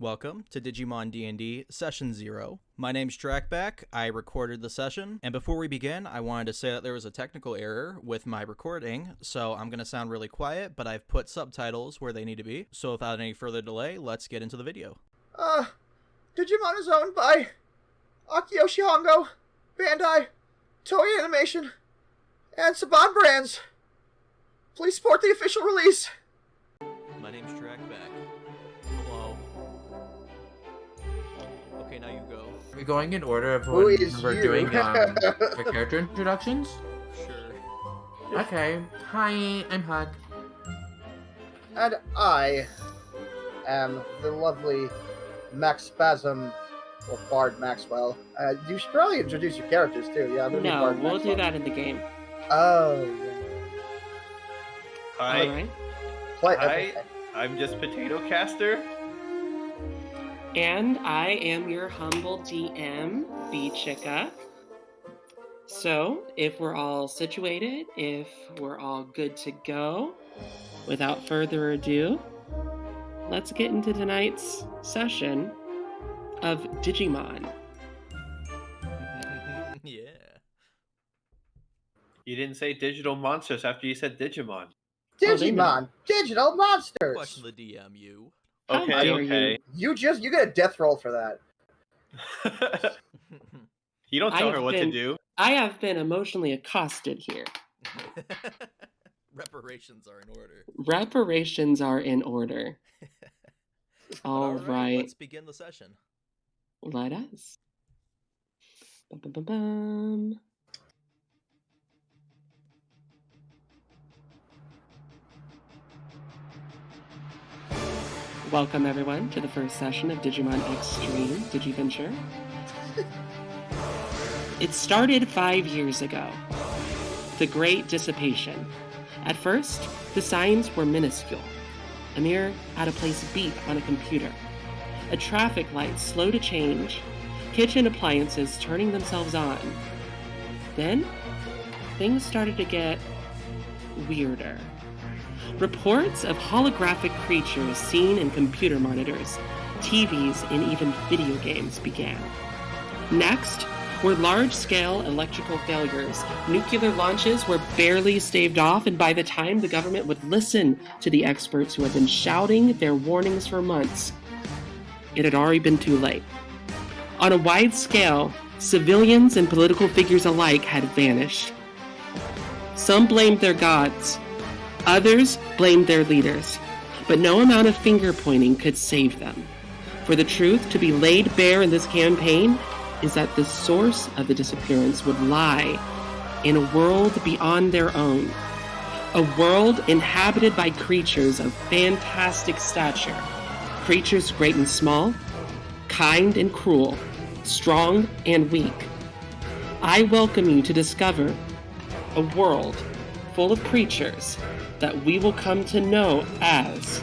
Welcome to Digimon D&D Session 0. My name's DrakBak. I recorded the session, and before we begin, I wanted to say that there was a technical error with my recording, so I'm going to sound really quiet, but I've put subtitles where they need to be. So without any further delay, let's get into the video. Digimon is owned by Akiyoshi Hongo, Bandai, Toei Animation, and Saban Brands. Please support the official release. My name's DrakBak. Hello. Okay, now you go. Are we going in order of Who when is we're you? doing our character introductions? Sure. Okay. Hi, I'm Hug. And I am the lovely Maxspaz, or Bard Maxwell. You should probably introduce your characters too. Yeah, I'm gonna be No, Bard we'll Maxwell. do that in the game. Oh, yeah. Hi, Alright. Okay. I'm just Potato Castor. And I am your humble DM, B-Chicka. So, if we're all situated, if we're all good to go, without further ado, let's get into tonight's session of Digimon. Yeah. You didn't say digital monsters after you said Digimon. Digimon, digital monsters. Question the DM, you. How Okay, dare okay. You get a death roll for that. You don't I tell have her what been- to do. I have been emotionally accosted here. Reparations are in order. Reparations are in order. All right. Let's begin the session. Let us. Bum. Welcome everyone to the first session of Digimon X-Treme Digiventure. It started 5 years ago. The Great Dissipation. At first, the signs were minuscule. A mere out-of-place beep on a computer. A traffic light slow to change. Kitchen appliances turning themselves on. Then, things started to get weirder. Reports of holographic creatures seen in computer monitors, TVs, and even video games began. Next were large-scale electrical failures. Nuclear launches were barely staved off, and by the time the government would listen to the experts who had been shouting their warnings for months, it had already been too late. On a wide scale, civilians and political figures alike had vanished. Some blamed their gods. Others blamed their leaders. But no amount of finger-pointing could save them. For the truth to be laid bare in this campaign is that the source of the disappearance would lie in a world beyond their own. A world inhabited by creatures of fantastic stature. Creatures great and small, kind and cruel, strong and weak. I welcome you to discover a world full of creatures that we will come to know as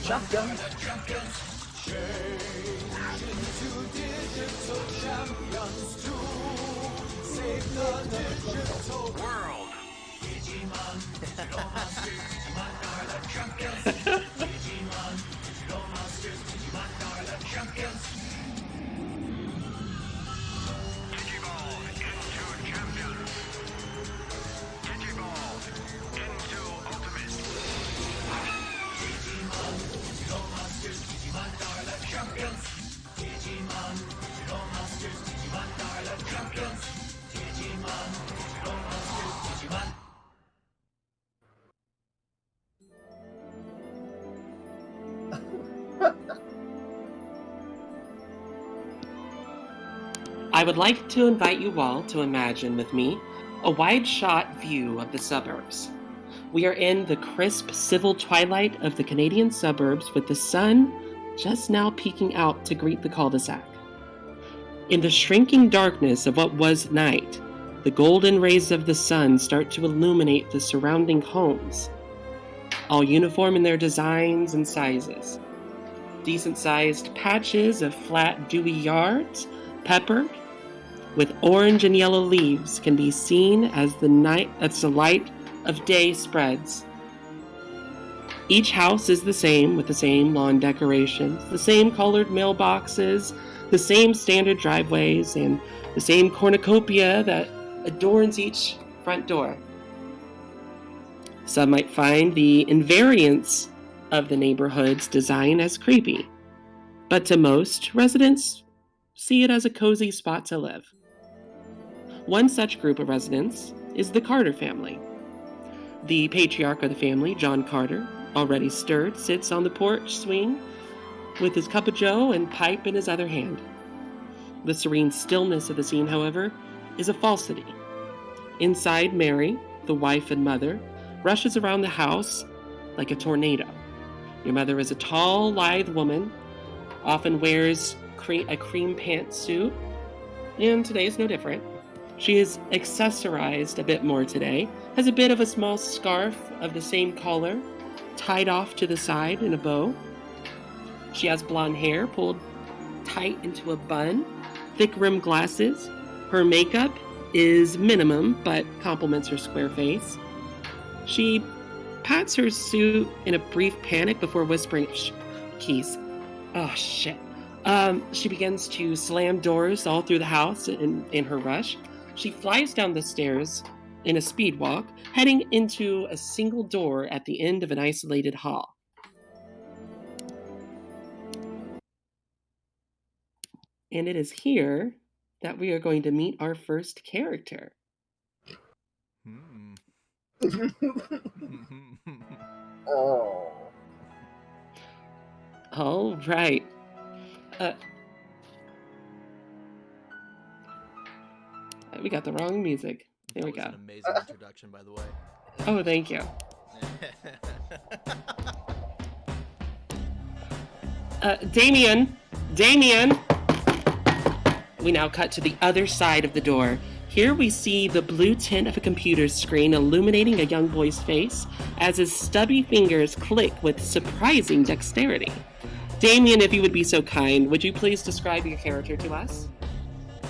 Shotgun. I would like to invite you all to imagine with me a wide-shot view of the suburbs. We are in the crisp civil twilight of the Canadian suburbs with the sun just now peeking out to greet the cul-de-sac. In the shrinking darkness of what was night, the golden rays of the sun start to illuminate the surrounding homes, all uniform in their designs and sizes. Decent-sized patches of flat, dewy yards, peppered with orange and yellow leaves, can be seen as the light of day spreads. Each house is the same, with the same lawn decorations, the same colored mailboxes, the same standard driveways, and the same cornucopia that adorns each front door. Some might find the invariance of the neighborhood's design as creepy, but to most, residents see it as a cozy spot to live. One such group of residents is the Carter family. The patriarch of the family, John Carter, already stirred, sits on the porch swing with his cup of joe and pipe in his other hand. The serene stillness of the scene, however, is a falsity. Inside, Mary, the wife and mother, rushes around the house like a tornado. Your mother is a tall, lithe woman, often wears a cream pantsuit, and today is no different. She is accessorized a bit more today, has a bit of a small scarf of the same color, tied off to the side in a bow. She has blonde hair pulled tight into a bun, thick rimmed glasses. Her makeup is minimum, but complements her square face. She pats her suit in a brief panic before whispering, "Shh, keys. Oh, shit." She begins to slam doors all through the house in her rush. She flies down the stairs in a speed walk, heading into a single door at the end of an isolated hall. And it is here that we are going to meet our first character. Oh. All right. We got the wrong music. There we go. That was an amazing introduction, by the way. Oh, thank you. Daimion! We now cut to the other side of the door. Here we see the blue tint of a computer screen illuminating a young boy's face as his stubby fingers click with surprising dexterity. Daimion, if you would be so kind, would you please describe your character to us?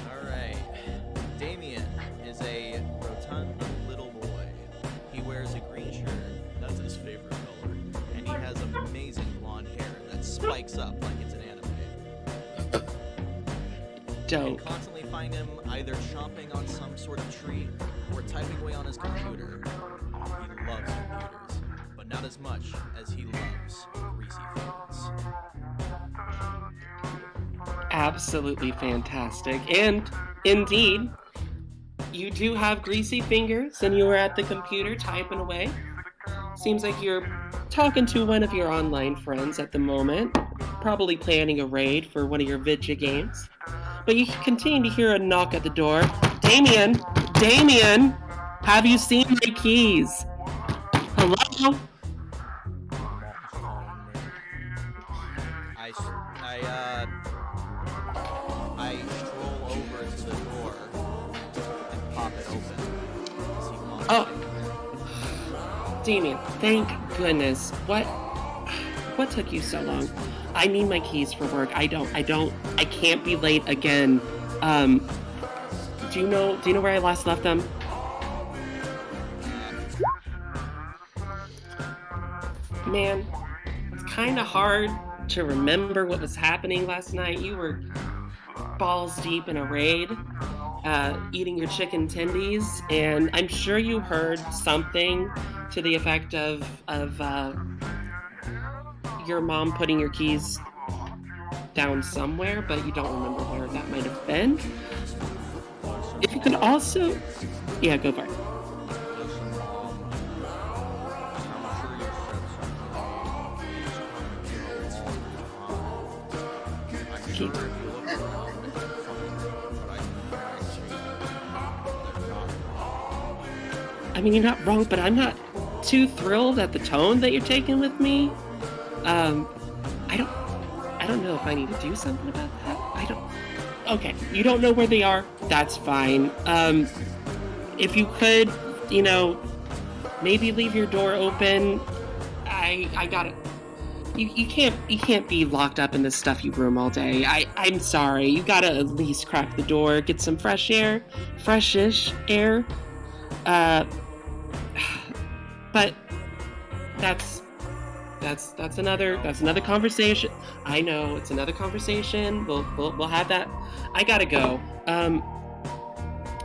Alright. Daimion is a rotund little boy. He wears a green shirt. That's his favorite color. And he has amazing blonde hair that spikes up like it's an anime. You Dope. can constantly find him either chomping on some sort of tree or typing away on his computer. He loves computers, but not as much as he loves greasy things. Absolutely fantastic. And indeed, you do have greasy fingers and you are at the computer typing away. Seems like you're talking to one of your online friends at the moment, probably planning a raid for one of your vidya games. But you continue to hear a knock at the door. Daimion, have you seen my keys? Hello? I stroll over to the door and pop it open. Oh, Daimion, thank goodness. What took you so long? I need my keys for work. I can't be late again. Do you know where I last left them? Man, it's kind of hard to remember what was happening last night. You were balls deep in a raid, eating your chicken tendies, and I'm sure you heard something to the effect of your mom putting your keys down somewhere, but you don't remember where that might have been. If you could also... Yeah, go for it. Keep. I mean, you're not wrong, but I'm not too thrilled at the tone that you're taking with me. I don't know if I need to do something about that. Okay, you don't know where they are. That's fine. if you could, maybe leave your door open. I got it. You can't be locked up in this stuffy room all day. I'm sorry. You gotta at least crack the door, get some fresh air, freshish air. But that's another conversation. I know it's another conversation. We'll have that. I gotta go.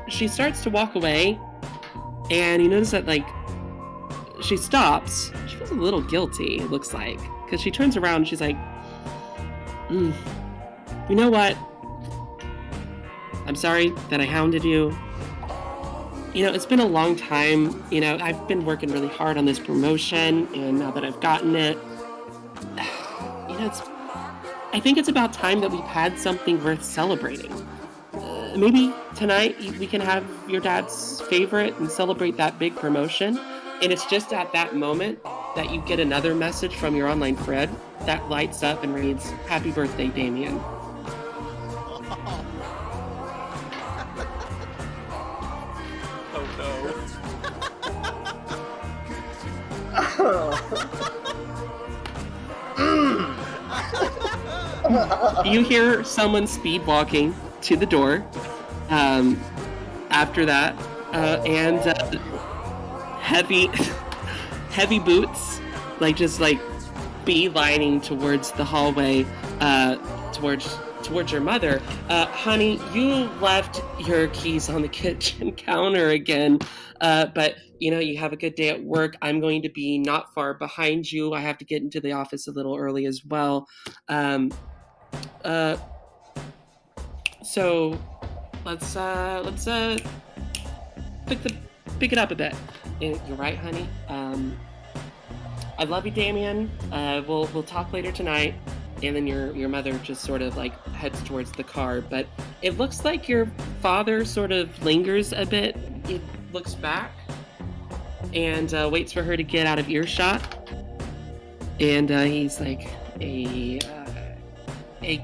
She starts to walk away, and you notice that she stops. She feels a little guilty. It looks like, because she turns around and she's like, "You know what? I'm sorry that I hounded you. It's been a long time. I've been working really hard on this promotion, and now that I've gotten it, I think it's about time that we've had something worth celebrating. Maybe tonight we can have your dad's favorite and celebrate that big promotion." And it's just at that moment that you get another message from your online thread that lights up and reads, "Happy birthday, Daimion." You hear someone speed walking to the door after that, and heavy boots, just beelining towards the hallway, towards your mother. Honey, you left your keys on the kitchen counter again, but you have a good day at work. I'm going to be not far behind you. I have to get into the office a little early as well. So let's pick it up a bit. You're right, honey. I love you, Daimion. We'll talk later tonight. And then your mother just sort of heads towards the car. But it looks like your father sort of lingers a bit. He looks back and waits for her to get out of earshot. And he's like, "Hey,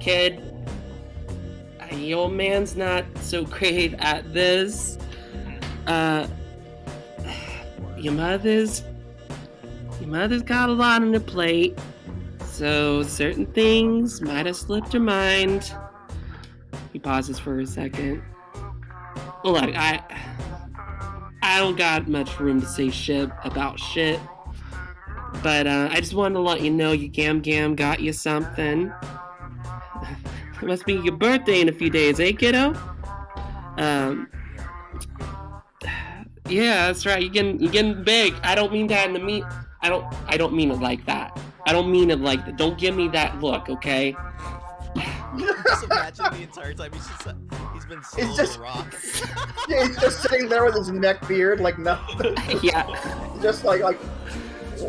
kid. Your old man's not so great at this. Your mother's got a lot on her plate, so certain things might have slipped her mind." He pauses for a second. "Look, I don't got much room to say shit about shit, but I just wanted to let you know your Gam got you something. It must be your birthday in a few days, eh, kiddo? Yeah, that's right. You're getting big. I don't mean that I don't mean it like that. I don't mean it like that. Don't give me that look, okay?" Just imagine the entire time he's been so rock. Yeah, he's just sitting there with his neck beard, nothing. Yeah. Just what? He's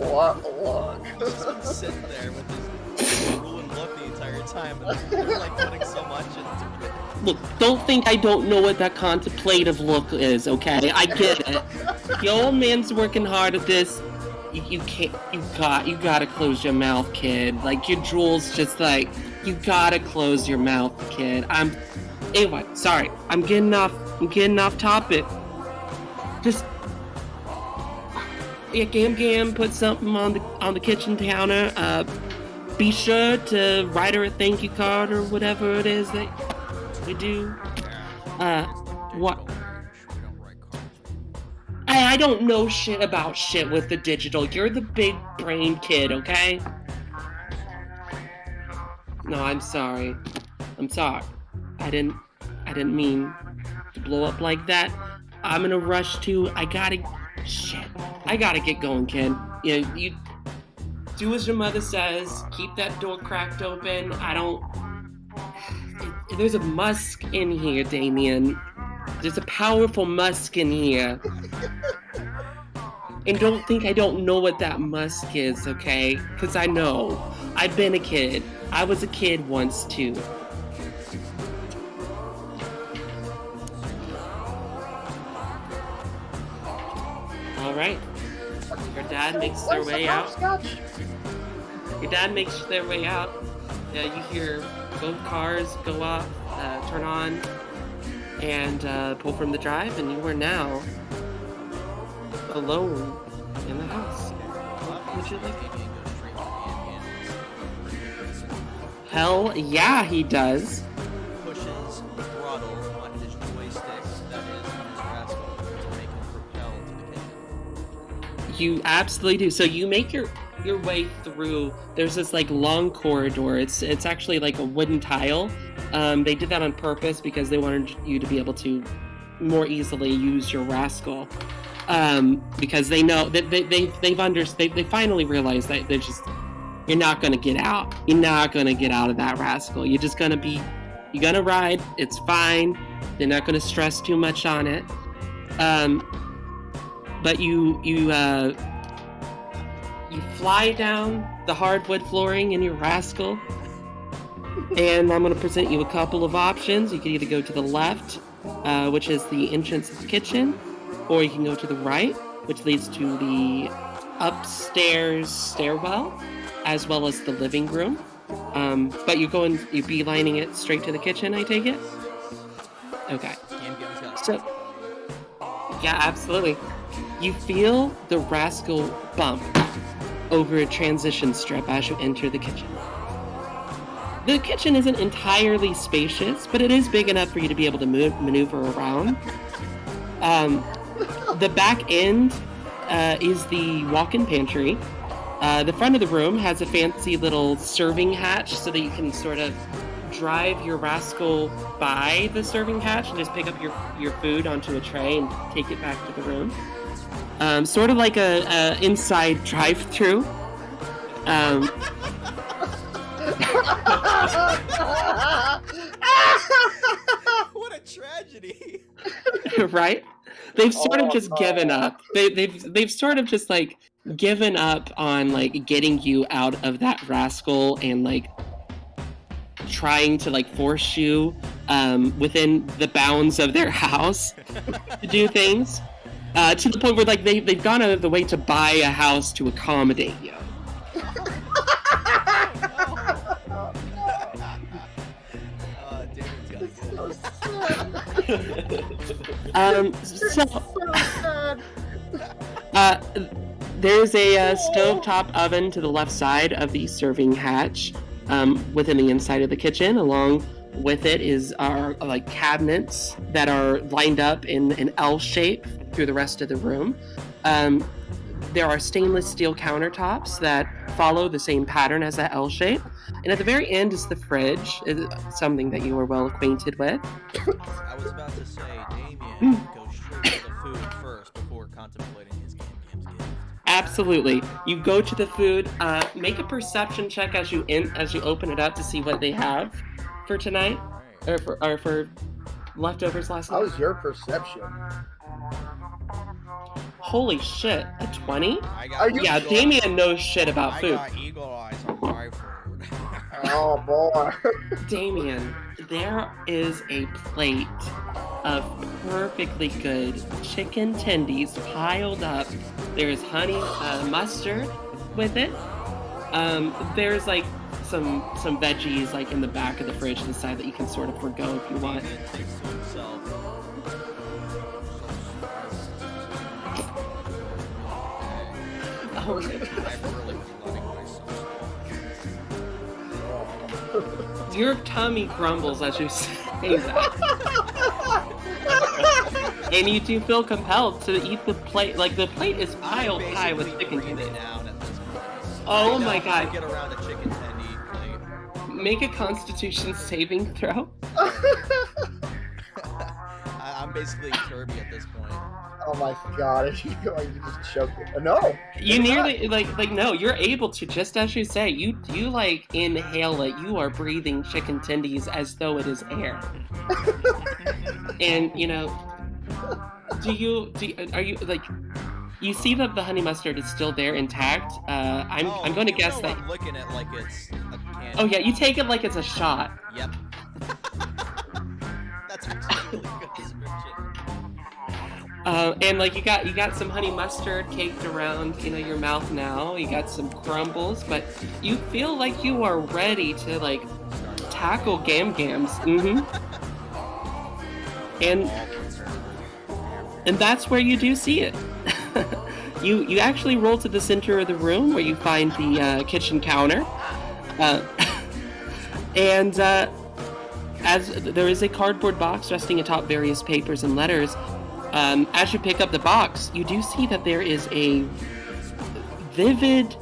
just been sitting there with his ruined look the entire time, and they're putting so much into it. Look, don't think I don't know what that contemplative look is, okay? I get it. Your old man's working hard at this. You gotta close your mouth, kid. Your drool's just you gotta close your mouth, kid. Anyway, sorry. I'm getting off topic. Just, yeah, Gam, put something on the kitchen counter. Be sure to write her a thank you card or whatever it is that we do. What? I don't know shit about shit with the digital. You're the big brain kid, okay? No, I'm sorry. I didn't mean to blow up like that. I'm in a rush too. I gotta get going, kid. You do as your mother says. Keep that door cracked open. There's a musk in here, Daimion. There's a powerful musk in here. And don't think I don't know what that musk is, okay? Because I know. I've been a kid. I was a kid once, too. Alright. Your dad makes their way out. Your dad makes their way out. You hear both cars go off, turn on, and pull from the drive, and you are now alone in the house. Would you like? Hell yeah, he does. Pushes the throttle on his joystick that is on his rascal to make him propel to the kitchen. You absolutely do. So you make your way through. There's this like long corridor. It's actually like a wooden tile. They did that on purpose because they wanted you to be able to more easily use your rascal. Because they know that they finally realized that you're not gonna get out. You're not gonna get out of that rascal. You're just gonna ride. It's fine. They're not gonna stress too much on it. But you fly down the hardwood flooring in your rascal, and I'm gonna present you a couple of options. You can either go to the left, which is the entrance of the kitchen, or you can go to the right, which leads to the upstairs stairwell, as well as the living room. But you're beelining it straight to the kitchen, I take it? Okay. So, yeah, absolutely. You feel the rascal bump over a transition strip as you enter the kitchen. The kitchen isn't entirely spacious, but it is big enough for you to be able to maneuver around. The back end is the walk-in pantry. The front of the room has a fancy little serving hatch so that you can sort of drive your rascal by the serving hatch and just pick up your food onto a tray and take it back to the room. Sort of like a inside drive-through. What a tragedy! Right? They've sort of just given up. They've sort of just like given up on like getting you out of that rascal and like trying to like force you within the bounds of their house to do things. To the point where like they've gone out of the way to buy a house to accommodate you. There's a stovetop oven to the left side of the serving hatch within the inside of the kitchen. Along with it are like cabinets that are lined up in an L shape through the rest of the room. There are stainless steel countertops that follow the same pattern as that L shape. And at the very end is the fridge, something that you are well acquainted with. I was about to say, Daimion goes straight to the food first before contemplating his game's gift. Absolutely. You go to the food, make a perception check as you open it up to see what they have for tonight, or for leftovers last night. How's your perception? Holy shit, a 20? Yeah, sure? Daimion knows shit about food. I got eagle eyes on my food. Oh boy. Daimion, there is a plate of perfectly good chicken tendies piled up. There's honey mustard with it. There's like some veggies like in the back of the fridge to the side that you can sort of forgo if you want. Daimion thinks to himself, Oh, I've really been letting myself. your tummy grumbles as you say that. And you do feel compelled to eat the plate. Like, the plate is piled high with chicken tendies. Oh my god. Get around a chicken tendy plate. Make a Constitution saving throw. I'm basically Kirby at this point. Oh my god, if you go, you just choke it. No! You nearly, like, no, you're able to, just as you say, you like, inhale it. You are breathing chicken tendies as though it is air. And, you know, are you, like, you see that the honey mustard is still there intact. I'm going to guess that. I'm looking at like it's a candy. Oh yeah, you take it like it's a shot. Yep. That's actually a really good description. And like you got some honey mustard caked around, you know, your mouth now. You got some crumbles, but you feel like you are ready to like tackle gams. Mm-hmm. And that's where you do see it. You actually roll to the center of the room where you find the kitchen counter. And as there is a cardboard box resting atop various papers and letters, as you pick up the box, you do see that there is a vivid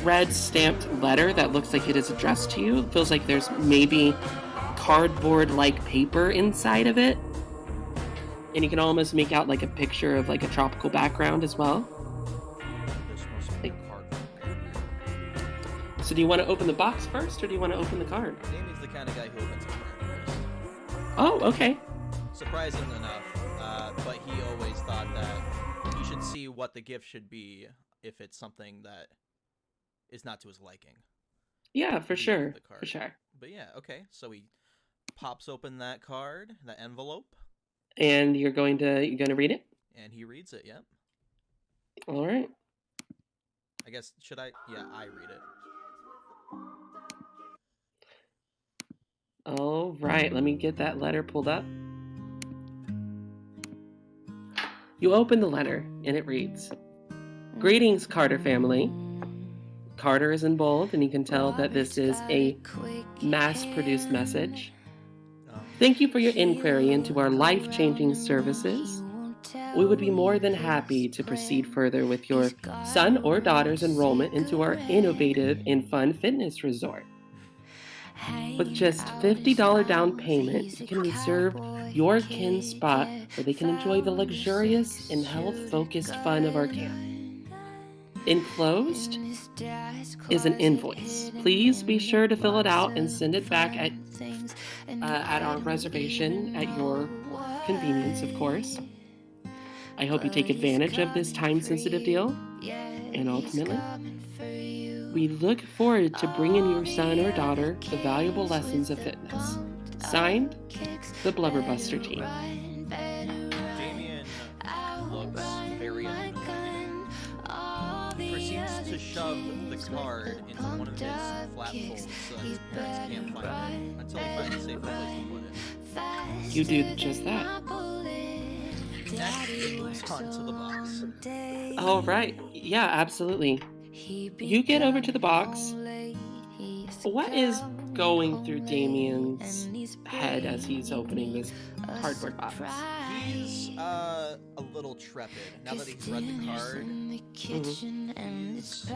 red stamped letter that looks like it is addressed to you. It feels like there's maybe cardboard-like paper inside of it. And you can almost make out like a picture of like a tropical background as well. So do you want to open the box first, or do you want to open the card? Damien's the kind of guy who opens a card first. Oh, okay. Surprising enough, but he always thought that you should see what the gift should be if it's something that is not to his liking. Yeah, for He sure. opens the card. For sure. But yeah, okay. So he pops open that card, that envelope, And you're going to read it? and he reads it. Yep. All right. I guess should I? Yeah, I read it. All right, let me get that letter pulled up. You open the letter, and it reads, "Greetings, Carter family." Carter is in bold, and you can tell that this is a mass-produced message. Thank you for your inquiry into our life-changing services. We would be more than happy to proceed further with your son or daughter's enrollment into our innovative and fun fitness resort. With just $50 down payment, you can reserve your kin's spot where they can enjoy the luxurious and health-focused fun of our camp. Enclosed is an invoice. Please be sure to fill it out and send it back at our reservation at your convenience, of course. I hope you take advantage of this time-sensitive deal, and ultimately, we look forward to bringing your son or daughter the valuable lessons of fitness. Signed, the Blubberbuster team. Daimion looks very annoyed. He proceeds to shove the card into one of his flap folds so that his parents can't find it until he finds a safe place to put it. You do just that. Next, it moves on to the box. All right. Yeah, absolutely. You get over to the box. What is going through Daimion's head as he's opening this cardboard box? He's a little trepid. Now that he's read the card, he's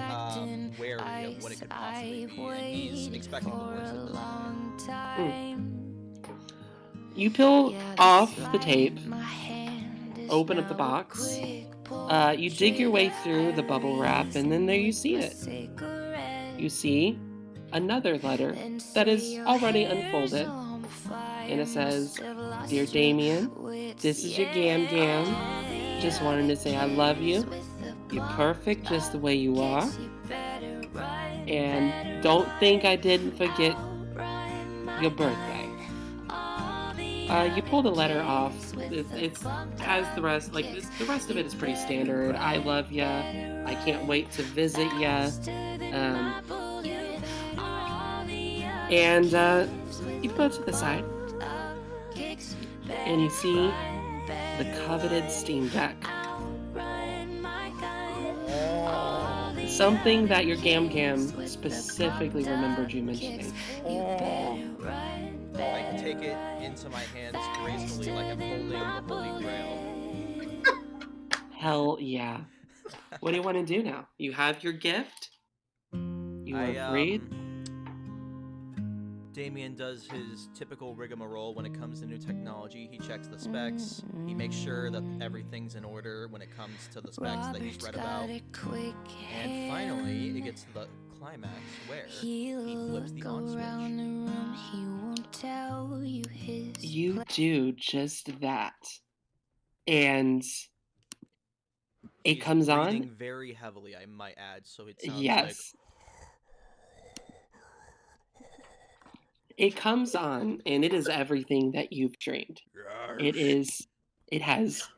wary of what it could possibly be, and he's expecting the worst at this point. You peel off the tape, open up the box, you dig your way through the bubble wrap, and then there you see it. You see another letter that is already unfolded, and it says, "Dear Daimion, this is your Gam Gam. Just wanted to say I love you. You're perfect just the way you are. And don't think I didn't forget your birthday." You pull the letter off. It's as the rest, the rest of it is pretty standard. I love ya. I can't wait to visit ya. You put it to the side, and you see the coveted Steam Deck. Something that your Gam Gam specifically remembered you mentioning. I take it into my hands gracefully like I'm holding the Holy Grail. Hell yeah. What do you want to do now? You have your gift. You are freed. Daimion does his typical rigmarole when it comes to new technology. He checks the specs. He makes sure that everything's in order when it comes to the specs that he's read about. And finally, it gets to the climax where he flips the on switch. You do just that. And it He's comes breathing on. very heavily, I might add, so it sounds Yes. It comes on, and it is everything that you've dreamed. It has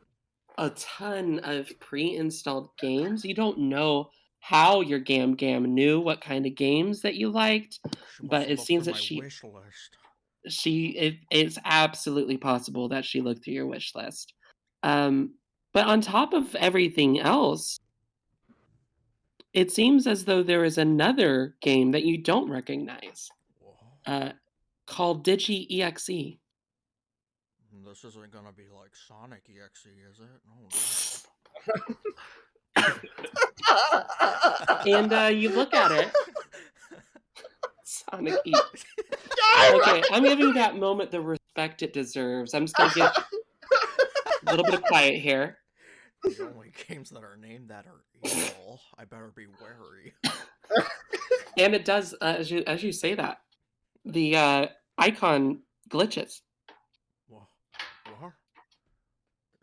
a ton of pre-installed games. You don't know how your Gam Gam knew what kind of games that you liked, but it seems that it's absolutely possible that she looked through your wish list. But on top of everything else, It seems as though there is another game that you don't recognize, Whoa. called Digi-EXE. This isn't gonna be like Sonic EXE, is it? Oh no. And you look at it, Sonic E. Okay, I'm giving that moment the respect it deserves. I'm just gonna give a little bit of quiet here. The only games that are named that are evil. I better be wary. And it does, as you say that, the icon glitches. What?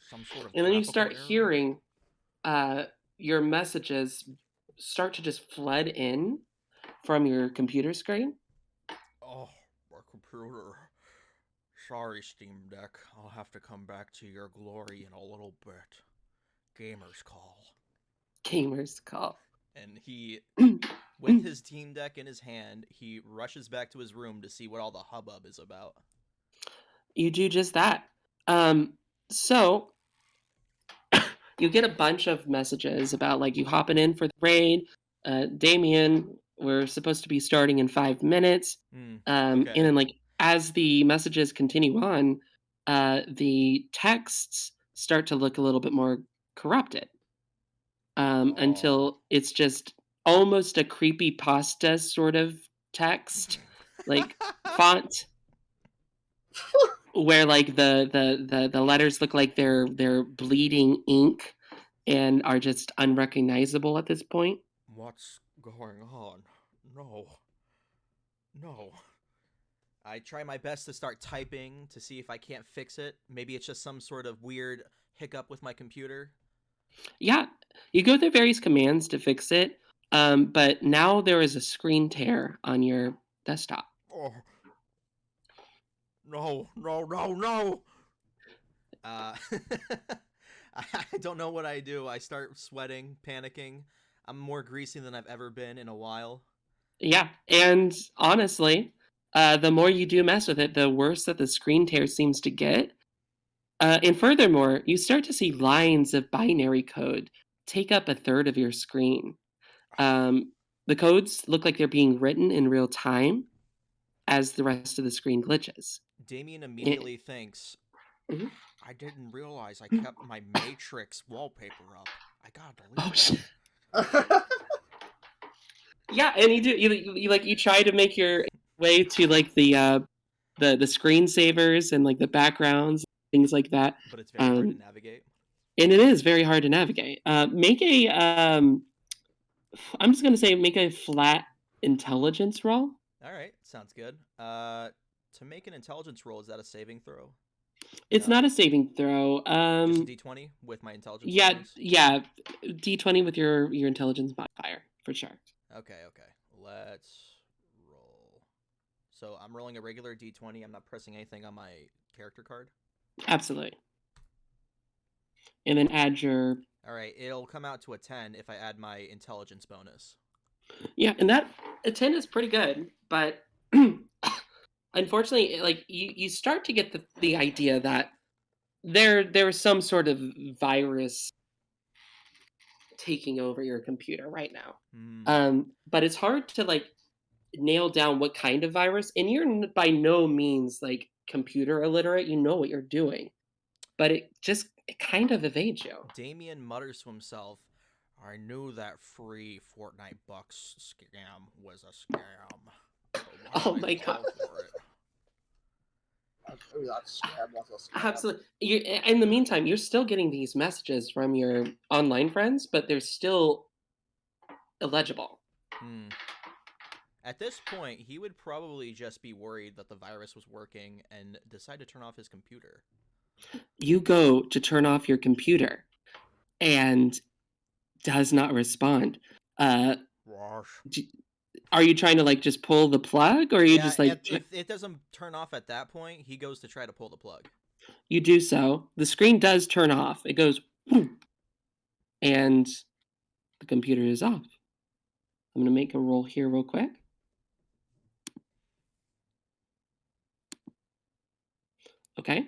Some sort of. And then you graphical start error? hearing your messages start to just flood in from your computer screen. Oh, my computer. Sorry, Steam Deck. I'll have to come back to your glory in a little bit. Gamers call. Gamers call. And he, with his Steam Deck in his hand, he rushes back to his room to see what all the hubbub is about. You do just that. So you get a bunch of messages about like you hopping in for the raid. Daimion, we're supposed to be starting in 5 minutes. Okay. And then like as the messages continue on, the texts start to look a little bit more corrupted. Until it's just almost a creepypasta sort of text, like font, where like the letters look like they're bleeding ink and are just unrecognizable at this point. What's going on? No. I try my best to start typing to see if I can't fix it. Maybe it's just some sort of weird hiccup with my computer. Yeah, you go through various commands to fix it, but now there is a screen tear on your desktop. Oh. No. I don't know what I do. I start sweating, panicking. I'm more greasy than I've ever been in a while. Yeah, and honestly, the more you do mess with it, the worse that the screen tear seems to get. And furthermore, you start to see lines of binary code take up a third of your screen. The codes look like they're being written in real time as the rest of the screen glitches. Daimion immediately thinks, Mhm. I didn't realize I kept my Matrix wallpaper up. I gotta delete Oh that. shit! Yeah, and you try to make your way to like the screensavers and like the backgrounds, things like that. But it's very hard to navigate. And it is very hard to navigate. Make a I'm just gonna say make a flat intelligence roll. All right, sounds good. To make an intelligence roll, is that a saving throw? It's not a saving throw. Just a D20 with my intelligence. Yeah, D20 with your intelligence modifier for sure. Okay. Let's roll. So I'm rolling a regular D20. I'm not pressing anything on my character card. Absolutely. And then add your. All right, it'll come out to a 10 if I add my intelligence bonus. Yeah, and that a 10 is pretty good, but unfortunately, like you start to get the idea that there's some sort of virus taking over your computer right now. But it's hard to like nail down what kind of virus, and you're by no means like computer illiterate. You know what you're doing, but it kind of evades you. Daimion mutters to himself, I knew that free Fortnite bucks scam was a scam. Oh my god. Absolutely. In the meantime, you're still getting these messages from your online friends, but they're still illegible. At this point, he would probably just be worried that the virus was working and decide to turn off his computer. You go to turn off your computer and does not respond. Are you trying to like just pull the plug, or are you just like if it doesn't turn off at that point, he goes to try to pull the plug. You do so. The screen does turn off. It goes and the computer is off. I'm going to make a roll here real quick. Okay.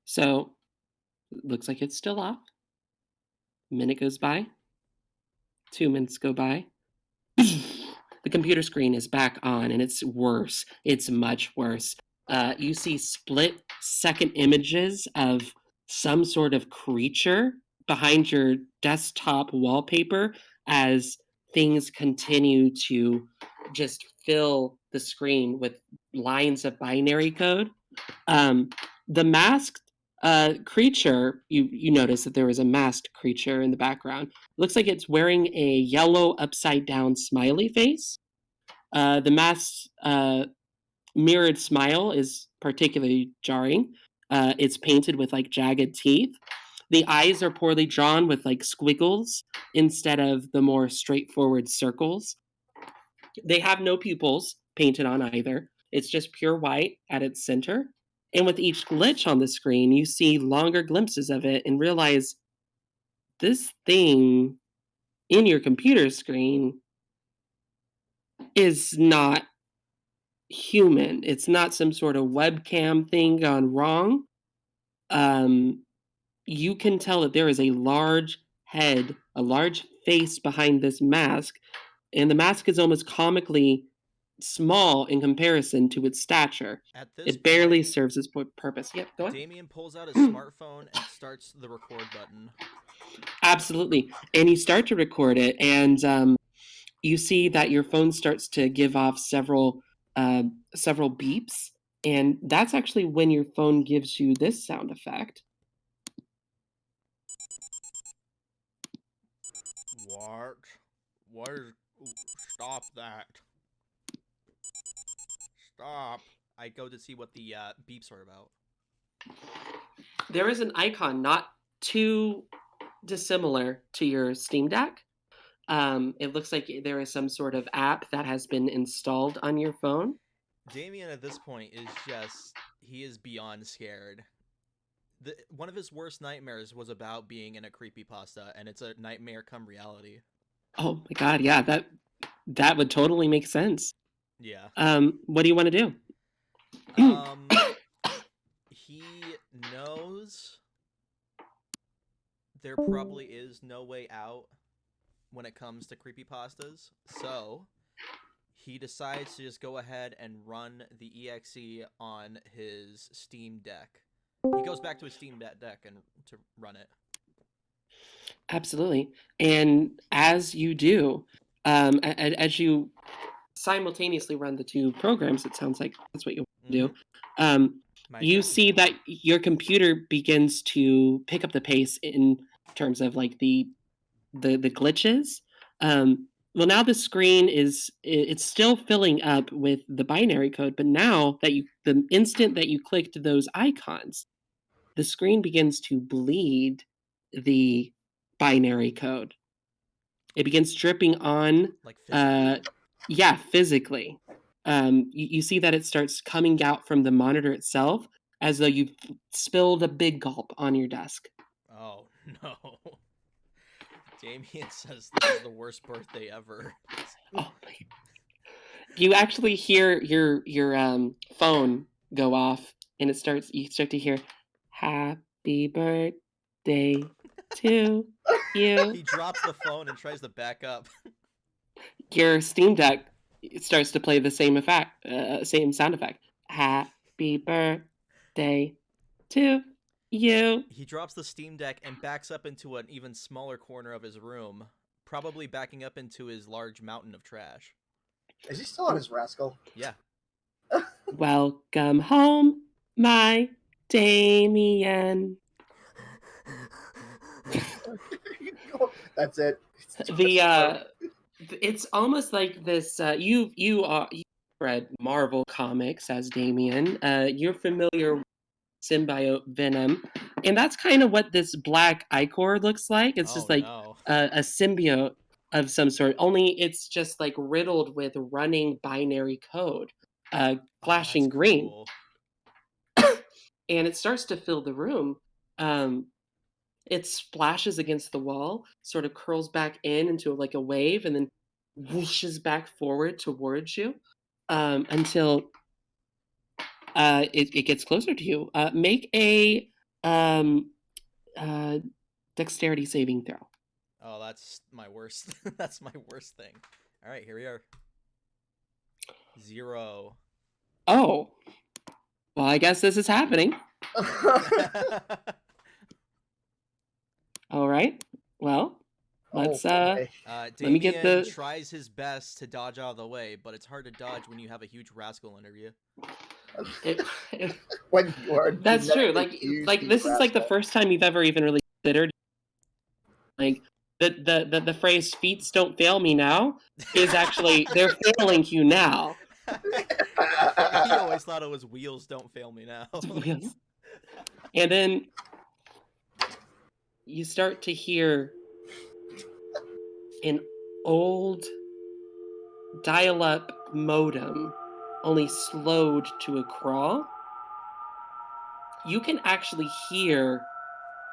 So it looks like it's still off. A minute goes by. 2 minutes go by. The computer screen is back on, and it's worse. It's much worse. You see split-second images of some sort of creature behind your desktop wallpaper as things continue to just fill the screen with lines of binary code. The masked creature, you notice that there is a masked creature in the background. Looks like it's wearing a yellow upside down smiley face. The mask's mirrored smile is particularly jarring. It's painted with like jagged teeth. The eyes are poorly drawn with like squiggles instead of the more straightforward circles. They have no pupils painted on either. It's just pure white at its center. And with each glitch on the screen, you see longer glimpses of it and realize this thing in your computer screen is not human. It's not some sort of webcam thing gone wrong. You can tell that there is a large head, a large face behind this mask, and the mask is almost comically small in comparison to its stature. At this It barely point, serves its purpose. Yep, go on. Daimion pulls out his smartphone and starts the record button. Absolutely. And you start to record it, and you see that your phone starts to give off several beeps, and that's actually when your phone gives you this sound effect. What is... Stop that. Stop. I go to see what the beeps are about. There is an icon not too dissimilar to your Steam Deck. It looks like there is some sort of app that has been installed on your phone. Daimion at this point is just... He is beyond scared. One of his worst nightmares was about being in a creepypasta, and it's a nightmare come reality. Oh my god, yeah, that would totally make sense. Yeah. What do you want to do? He knows there probably is no way out when it comes to creepypastas, so he decides to just go ahead and run the EXE on his Steam Deck. He goes back to his Steam Deck and to run it. Absolutely. And as you do, as you simultaneously run the two programs, it sounds like that's what you want to do. You see that your computer begins to pick up the pace in terms of like the glitches. Well, now the screen it's still filling up with the binary code, but now that the instant that you clicked those icons, the screen begins to bleed the binary code. It begins dripping on. Like physically? Yeah, physically. You see that it starts coming out from the monitor itself as though you've spilled a big gulp on your desk. Oh, no. Daimion says this is the worst birthday ever. Oh my. You actually hear your phone go off, and you start to hear, "Happy birthday to you." He drops the phone and tries to back up. Your Steam Deck starts to play the same sound effect. Happy birthday to you. He drops the Steam Deck and backs up into an even smaller corner of his room, probably backing up into his large mountain of trash. Is he still on his rascal? Yeah. Welcome home, my Daimion. That's it. It's almost like this. You read Marvel comics as Daimion. You're familiar with symbiote venom, and that's kind of what this black ichor looks like. It's just like a symbiote of some sort. Only it's just like riddled with running binary code, flashing green, cool. and it starts to fill the room. It splashes against the wall, sort of curls back into like a wave, and then whooshes back forward towards you until it gets closer to you. Make a dexterity saving throw. Oh, that's my worst. That's my worst thing. All right, here we are. 0. Oh. Well, I guess this is happening. All right. Well, let's boy. let me get Daimion the- tries his best to dodge out of the way, but it's hard to dodge when you have a huge rascal under you. When you are That's true. genetically Like used this to is like the rascal. first time you've ever even really considered like the phrase "feats don't fail me now" is actually they're failing you now. He always thought it was wheels don't fail me now. And then you start to hear an old dial-up modem, only slowed to a crawl. You can actually hear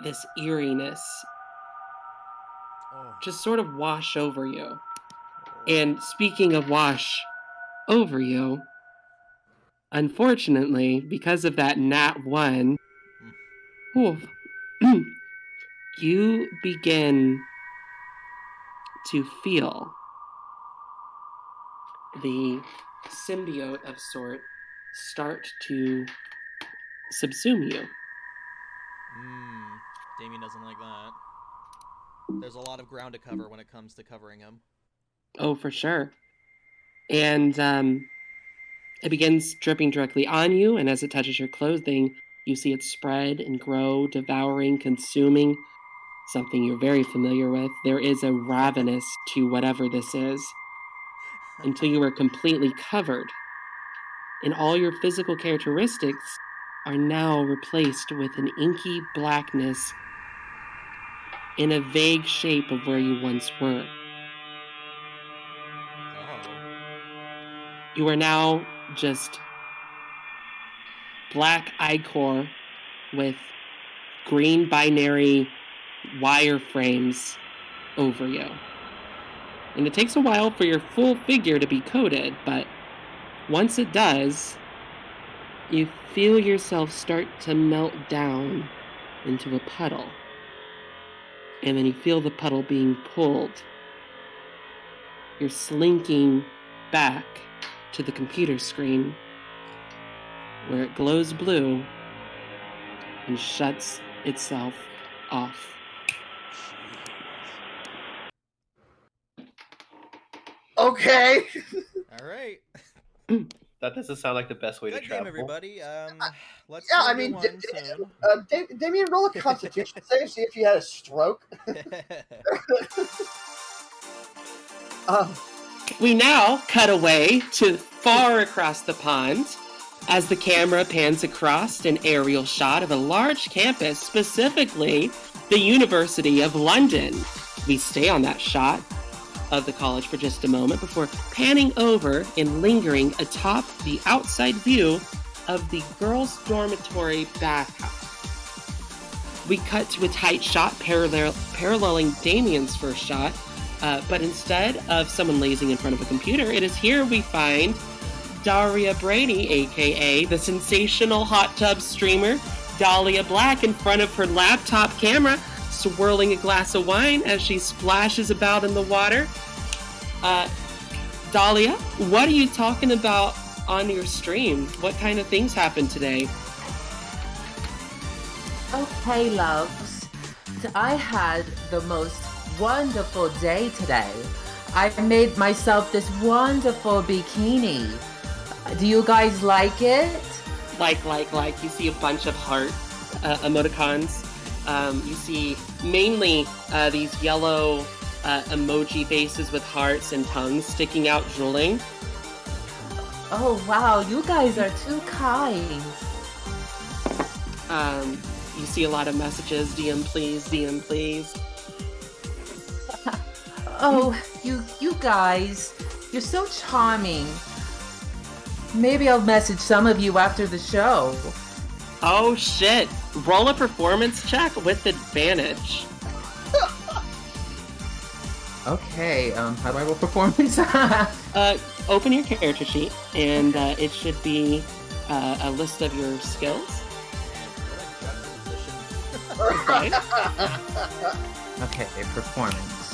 this eeriness Oh. just sort of wash over you. And speaking of wash over you, unfortunately, because of that nat 1, you begin to feel the symbiote of sort start to subsume you. Daimion doesn't like that. There's a lot of ground to cover when it comes to covering him. Oh, for sure. And it begins dripping directly on you, and as it touches your clothing, you see it spread and grow, devouring, consuming something you're very familiar with. There is a ravenous to whatever this is, until you are completely covered. And all your physical characteristics are now replaced with an inky blackness in a vague shape of where you once were. Oh. You are now just black ichor with green binary wireframes over you. And it takes a while for your full figure to be coated, but once it does, you feel yourself start to melt down into a puddle. And then you feel the puddle being pulled. You're slinking back to the computer screen where it glows blue and shuts itself off. Okay. All right. That doesn't sound like the best way to Good travel. game, everybody. Let's Yeah, do I the mean, one soon. Daimion, roll a Constitution save, see if you had a stroke. We now cut away to far across the pond as the camera pans across an aerial shot of a large campus, specifically the University of London. We stay on that shot of the college for just a moment before panning over and lingering atop the outside view of the girls' dormitory bathhouse. We cut to a tight shot paralleling Daimion's first shot, but instead of someone lazing in front of a computer, it is here we find Dhalia Brady, aka the sensational hot tub streamer, Dhalia Black, in front of her laptop camera, swirling a glass of wine as she splashes about in the water. Dhalia, what are you talking about on your stream? What kind of things happened today? Okay, loves. I had the most wonderful day today. I made myself this wonderful bikini. Do you guys like it? Like. You see a bunch of heart emoticons. You see mainly these yellow emoji faces with hearts and tongues sticking out, drooling. Oh, wow. You guys are too kind. You see a lot of messages, DM please, DM please. Oh, you guys, you're so charming. Maybe I'll message some of you after the show. Oh shit! Roll a performance check with advantage. Okay, how do I roll performance? Open your character sheet, and it should be a list of your skills. Right? Okay, performance.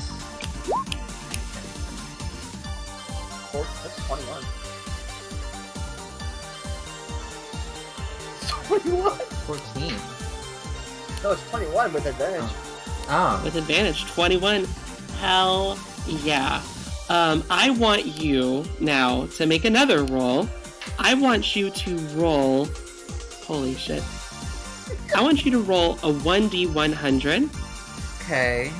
That's 21. 21? 14. No, it's 21 with advantage. Oh. With advantage, 21. Hell yeah. I want you now to make another roll. I want you to roll. Holy shit. I want you to roll a 1d100. Okay.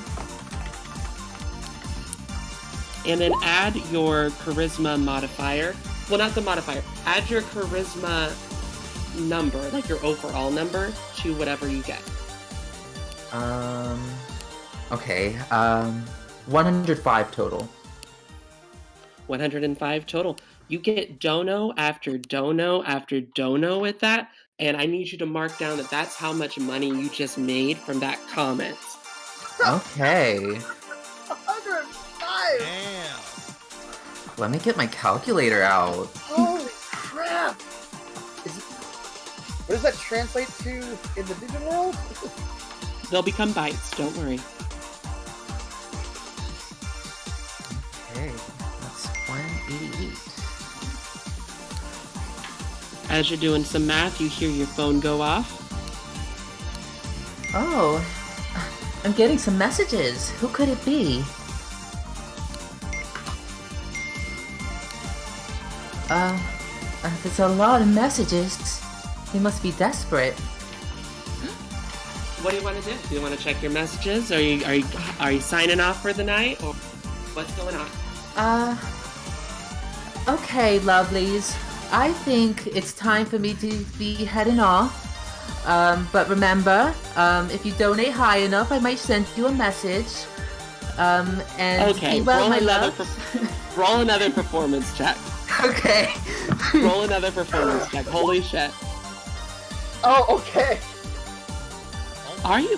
And then add your charisma modifier. Well, not the modifier. Add your charisma number, like your overall number, to whatever you get. Okay. 105 total. 105 total. You get dono after dono after dono with that, and I need you to mark down that that's how much money you just made from that comment. Okay. 105! Damn. Let me get my calculator out. Holy crap! What does that translate to in the digital world? They'll become bytes, don't worry. Okay, that's 188. As you're doing some math, you hear your phone go off. Oh, I'm getting some messages. Who could it be? If it's a lot of messages, they must be desperate. What do you want to do? Do you want to check your messages? Are you signing off for the night, or what's going on? Okay, lovelies. I think it's time for me to be heading off. But remember, if you donate high enough, I might send you a message. And Okay, be well, roll my another love. roll another performance check. Okay. Roll another performance check. Holy shit. Oh, okay. Are you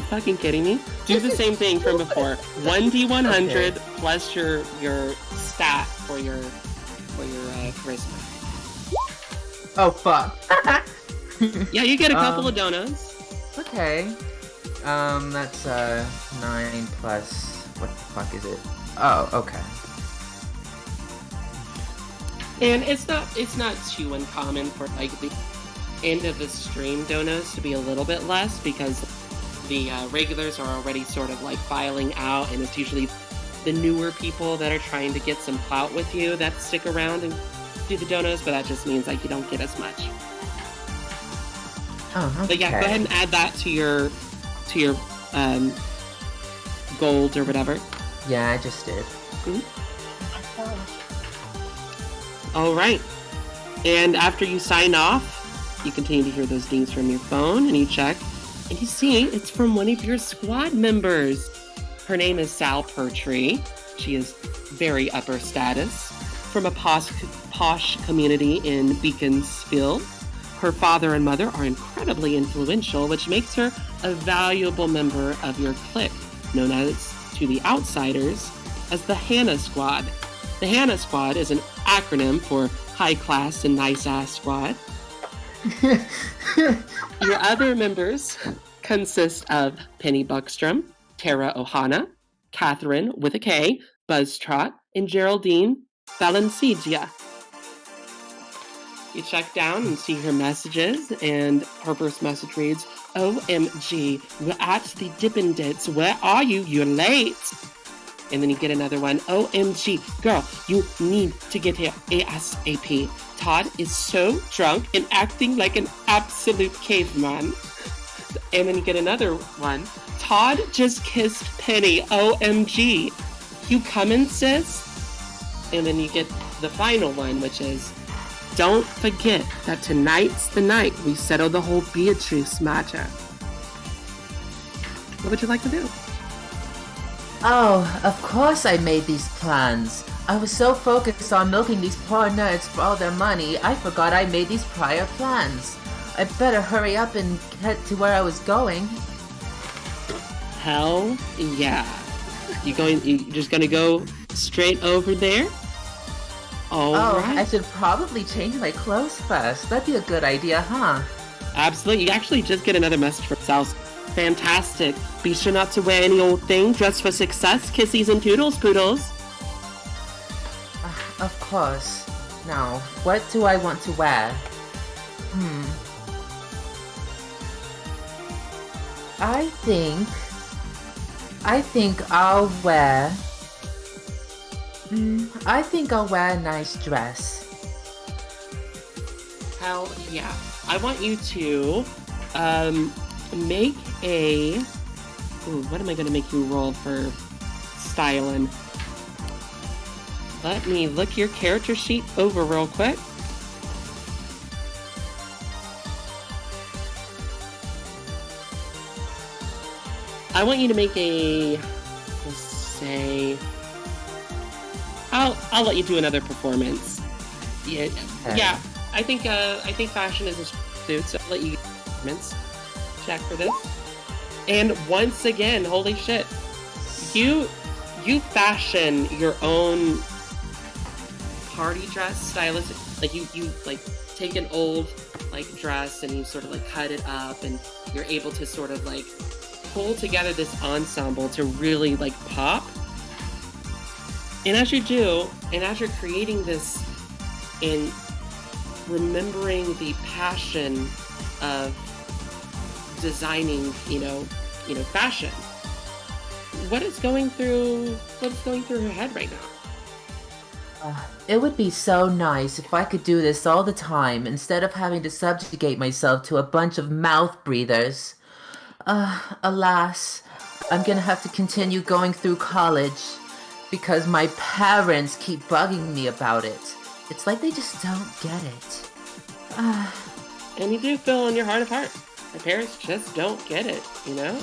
fucking kidding me? Do the same thing from before. 1d100 plus your stat for your charisma. Oh fuck. Yeah, you get a couple of donuts. Okay. That's 9 plus what the fuck is it? Oh, okay. And it's not too uncommon for like the end of the stream donos to be a little bit less, because the regulars are already sort of like filing out, and it's usually the newer people that are trying to get some clout with you that stick around and do the donos, but that just means like you don't get as much. Oh, okay. But yeah, go ahead and add that to your gold or whatever. Yeah, I just did. All right. And after you sign off, you continue to hear those dings from your phone, and you check, and you see it's from one of your squad members. Her name is Sal Pertree. She is very upper status, from a posh community in Beaconsfield. Her father and mother are incredibly influential, which makes her a valuable member of your clique, known as, to the outsiders, as the Hannah Squad. The Hannah Squad is an acronym for High Class and Nice Ass Squad. Your other members consist of Penny Buckstrom, Tara Ohana, Catherine with a K, Buzztrot, and Geraldine Valencigia. You check down and see her messages, and her first message reads, OMG, we're at the Dippin' Dits. Where are you? You're late. And then you get another one. OMG, girl, you need to get here ASAP. Todd is so drunk and acting like an absolute caveman. And then you get another one. Todd just kissed Penny. OMG. You coming, sis? And then you get the final one, which is, don't forget that tonight's the night we settle the whole Beatrice matter. What would you like to do? Oh, of course I made these plans. I was so focused on milking these poor nerds for all their money, I forgot I made these prior plans. I better hurry up and get to where I was going. Hell yeah. You just gonna go straight over there? Alright. I should probably change my clothes first. That'd be a good idea, huh? Absolutely. You actually just get another message from South. Fantastic. Be sure not to wear any old thing. Dress for success. Kissies and toodles, poodles. Of course. Now, what do I want to wear? I think I'll wear... I think I'll wear a nice dress. Hell yeah. I want you to make a... Ooh, what am I going to make you roll for styling? Let me look your character sheet over real quick. I want you to make a... Let's say... I'll let you do another performance. Yeah, yeah. I think fashion is a suit, so I'll let you performance check for this. And once again, holy shit, you fashion your own party dress stylistic. Like you like take an old like dress and you sort of like cut it up, and you're able to sort of like pull together this ensemble to really like pop. And as you do, and as you're creating this and remembering the passion of designing, you know, fashion, what's going through her head right now? It would be so nice if I could do this all the time instead of having to subjugate myself to a bunch of mouth breathers. Alas, I'm gonna have to continue going through college because my parents keep bugging me about it. It's like they just don't get it. And you do feel in your heart of hearts, my parents just don't get it, you know?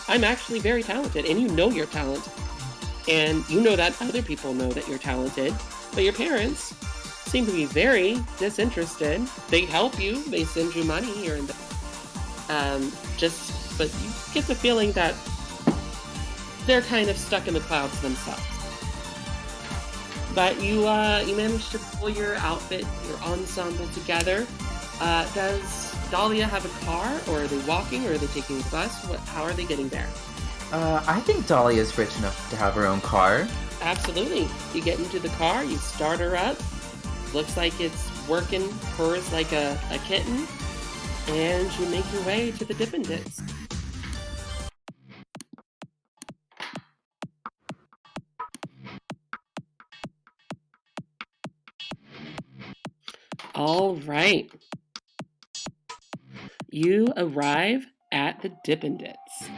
I'm actually very talented, and you know you're talented. And you know that other people know that you're talented, but your parents seem to be very disinterested. They help you, they send you money here and there. But you get the feeling that they're kind of stuck in the clouds themselves. But you managed to pull your outfit, your ensemble together. Does Dhalia have a car, or are they walking, or are they taking a bus? How are they getting there? I think Dahlia's rich enough to have her own car. Absolutely. You get into the car, you start her up. Looks like it's working, purrs like a kitten. And you make your way to the Dippin' Dits. All right. You arrive at the Dippin' Dits.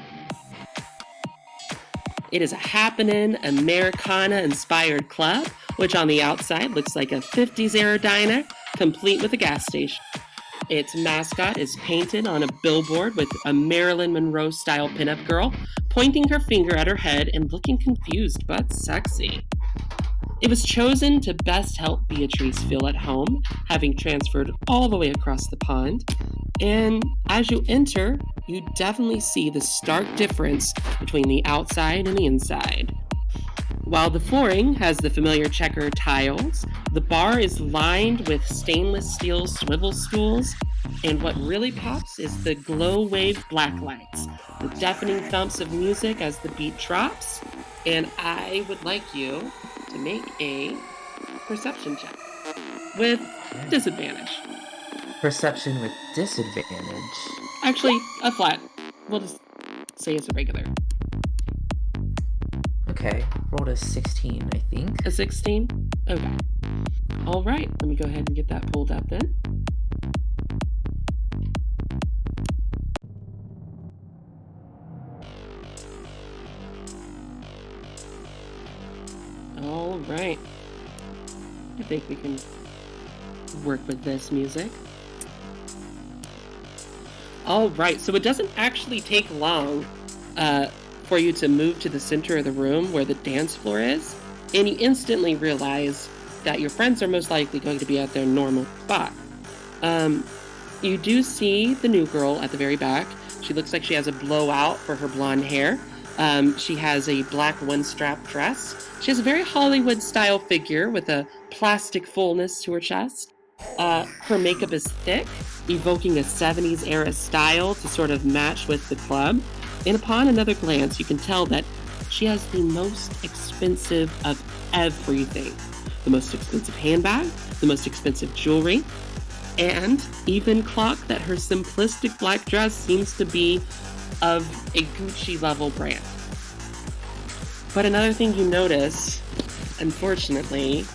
It is a happening Americana-inspired club, which on the outside looks like a 50s-era diner, complete with a gas station. Its mascot is painted on a billboard with a Marilyn Monroe-style pinup girl pointing her finger at her head and looking confused but sexy. It was chosen to best help Beatrice feel at home, having transferred all the way across the pond. And as you enter, you definitely see the stark difference between the outside and the inside. While the flooring has the familiar checker tiles, the bar is lined with stainless steel swivel stools, and what really pops is the glow wave black lights, the deafening thumps of music as the beat drops, and I would like you to make a perception check with disadvantage. Perception with disadvantage? Actually, a flat. We'll just say it's a regular. Okay, rolled a 16, I think. A 16? Okay. All right, let me go ahead and get that pulled up then. All right. I think we can work with this music. All right, so it doesn't actually take long for you to move to the center of the room where the dance floor is, and you instantly realize that your friends are most likely going to be at their normal spot. You do see the new girl at the very back. She looks like she has a blowout for her blonde hair. She has a black one-strap dress. She has a very Hollywood-style figure with a plastic fullness to her chest. Her makeup is thick, evoking a 70s-era style to sort of match with the club. And upon another glance, you can tell that she has the most expensive of everything. the most expensive handbag, the most expensive jewelry, and even clock that her simplistic black dress seems to be of a Gucci level brand. But another thing you notice, unfortunately,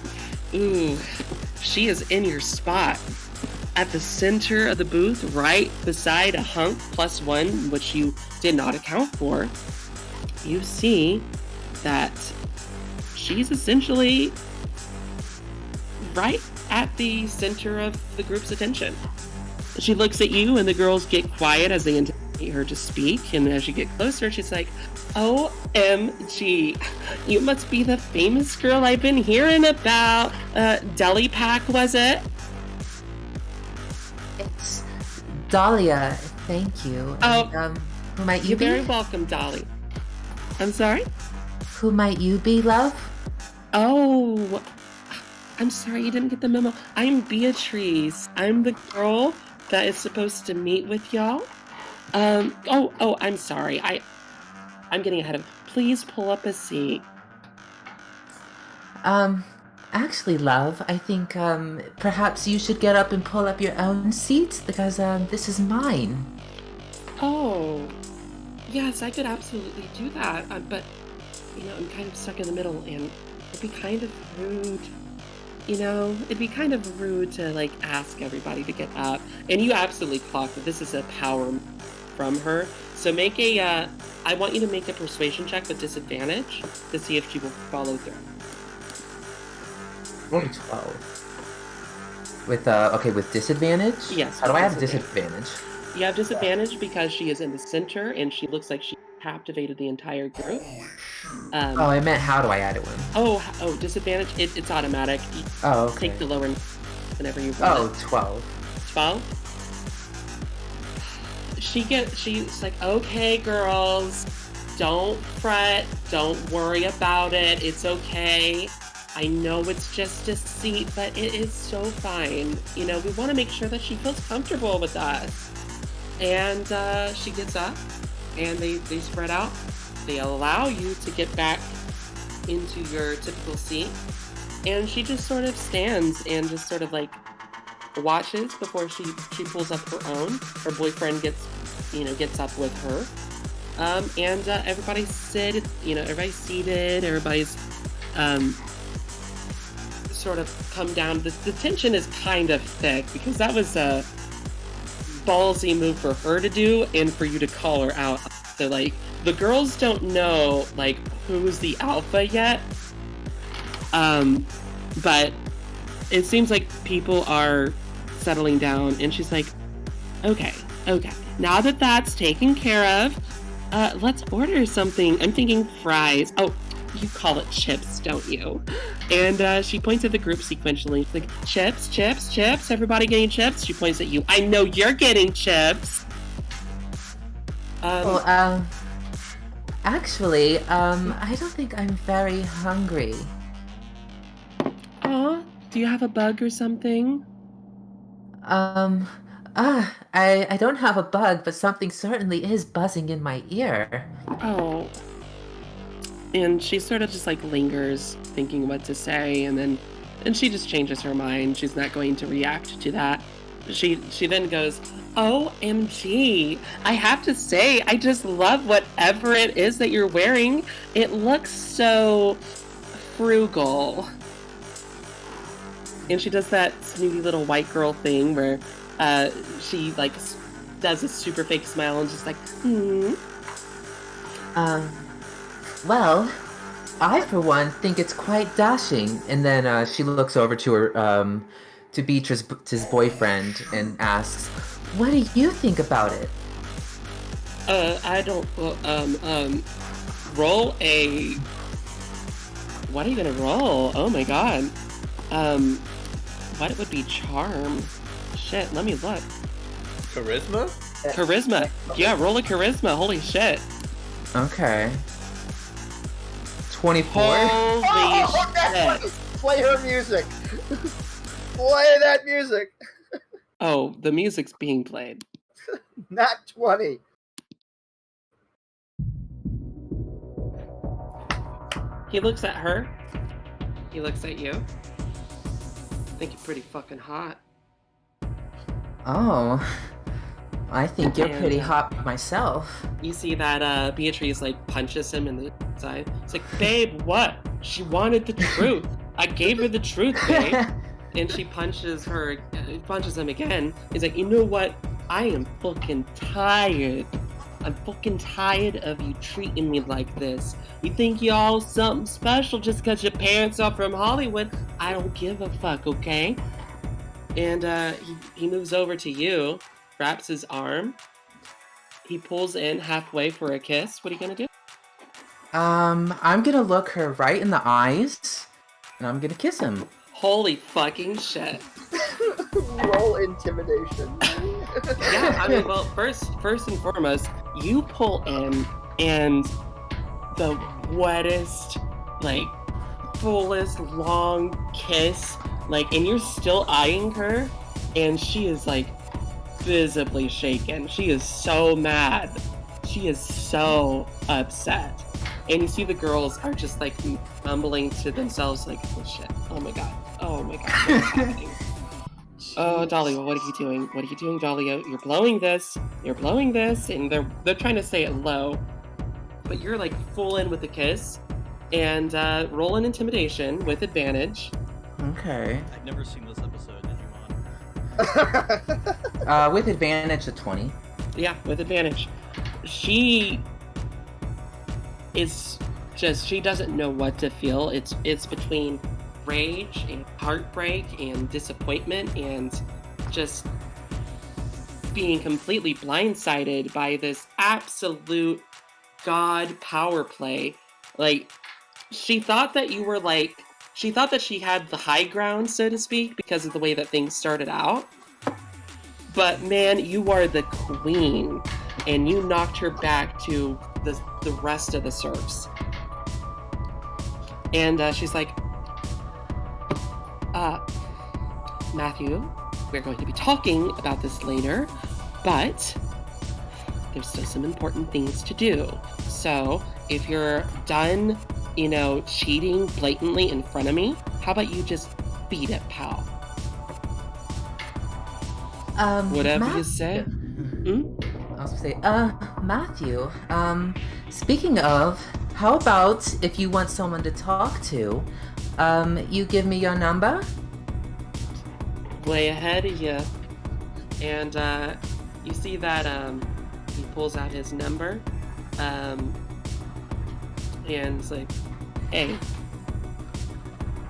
she is in your spot. At the center of the booth, right beside a hunk +1, which you did not account for, you see that she's essentially right at the center of the group's attention. She looks at you and the girls get quiet as they anticipate her to speak, and as you get closer, she's like, OMG, you must be the famous girl I've been hearing about. DrakBak, was it? It's Dhalia, thank you. And, who might you You're be? very welcome, Dolly. I'm sorry? Who might you be, love? Oh, I'm sorry, you didn't get the memo. I'm Beatrice. I'm the girl that is supposed to meet with y'all. I'm sorry. I'm getting ahead of. Please pull up a seat. Actually, love, I think, perhaps you should get up and pull up your own seat, because, this is mine. Oh, yes, I could absolutely do that. But, I'm kind of stuck in the middle, and it'd be kind of rude. It'd be kind of rude to, ask everybody to get up. And you absolutely clocked that this is a power from her. So I want you to make a persuasion check with disadvantage to see if she will follow through. Only 12. With disadvantage? Yes. How do I have disadvantage? You have disadvantage because she is in the center and she looks like she captivated the entire group. I meant how do I add it one? Oh, disadvantage? It's automatic. You okay. Take the lower whenever you roll. 12. 12? She's like, okay, girls, don't fret, don't worry about it, it's okay. I know it's just a seat, but it is so fine. We want to make sure that she feels comfortable with us. And she gets up, and they spread out. They allow you to get back into your typical seat. And she just sort of stands and just sort of watches before she pulls up her own. Her boyfriend gets up with her. And everybody's seated, everybody's sort of come down. The tension is kind of thick because that was a ballsy move for her to do and for you to call her out. So the girls don't know who's the alpha yet. But it seems like people are settling down, and she's like, okay. Now that that's taken care of, let's order something. I'm thinking fries. Oh, you call it chips, don't you? And she points at the group sequentially. She's like, chips. Everybody getting chips? She points at you. I know you're getting chips. Actually, I don't think I'm very hungry. Aw, do you have a bug or something? I don't have a bug, but something certainly is buzzing in my ear. Oh. And she sort of just lingers, thinking what to say, and she just changes her mind. She's not going to react to that. She then goes, OMG, I have to say, I just love whatever it is that you're wearing. It looks so frugal. And she does that snooty little white girl thing where she does a super fake smile and just Well, I for one think it's quite dashing. And then she looks over to her to Beatrice's boyfriend and asks, "What do you think about it?" I don't roll a. What are you gonna roll? Oh my god. What would be charm? Shit, let me look. Charisma? Charisma. Yeah, roll a charisma. Holy shit. Okay. 24. Holy shit. Play her music. Play that music. Oh, the music's being played. Not 20. He looks at her. He looks at you. think you're pretty fucking hot. Oh, I think you're And, pretty hot myself. You see that Beatrice like punches him in the side. It's like, babe, what? She wanted the truth. I gave her the truth, babe. And she punches him again. He's like, you know what? I am fucking tired. I'm fucking tired of you treating me like this. You think you're all something special just because your parents are from Hollywood. I don't give a fuck, okay? And he moves over to you, wraps his arm. He pulls in halfway for a kiss. What are you gonna do? I'm gonna look her right in the eyes, and I'm gonna kiss him. Holy fucking shit. Roll intimidation. Yeah, I mean, well, first and foremost, you pull in, and the wettest, like, fullest, long kiss, like, and you're still eyeing her, and she is, like, visibly shaken. She is so mad. She is so upset. And you see the girls are just, like, mumbling to themselves, like, oh, shit. Oh, my God. Oh, my God. What's happening? Oh, Dhalia, what are you doing? What are you doing, Dhalia? You're blowing this. You're blowing this. And they're trying to say it low. But you're, like, full in with the kiss. And roll an intimidation with advantage. Okay. I've never seen this episode of Digimon. With advantage, a 20. Yeah, with advantage. She is just, she doesn't know what to feel. It's between rage and heartbreak and disappointment and just being completely blindsided by this absolute god power play. Like, she thought that you were like, she thought that she had the high ground, so to speak, because of the way that things started out. But man, you are the queen, and you knocked her back to the rest of the serfs. And she's like, Matthew, we're going to be talking about this later, but there's still some important things to do. So if you're done, cheating blatantly in front of me, how about you just beat it, pal? Whatever you say. I was gonna say, Matthew, speaking of, how about if you want someone to talk to, you give me your number? Way ahead of you. And you see that he pulls out his number, and it's like, hey,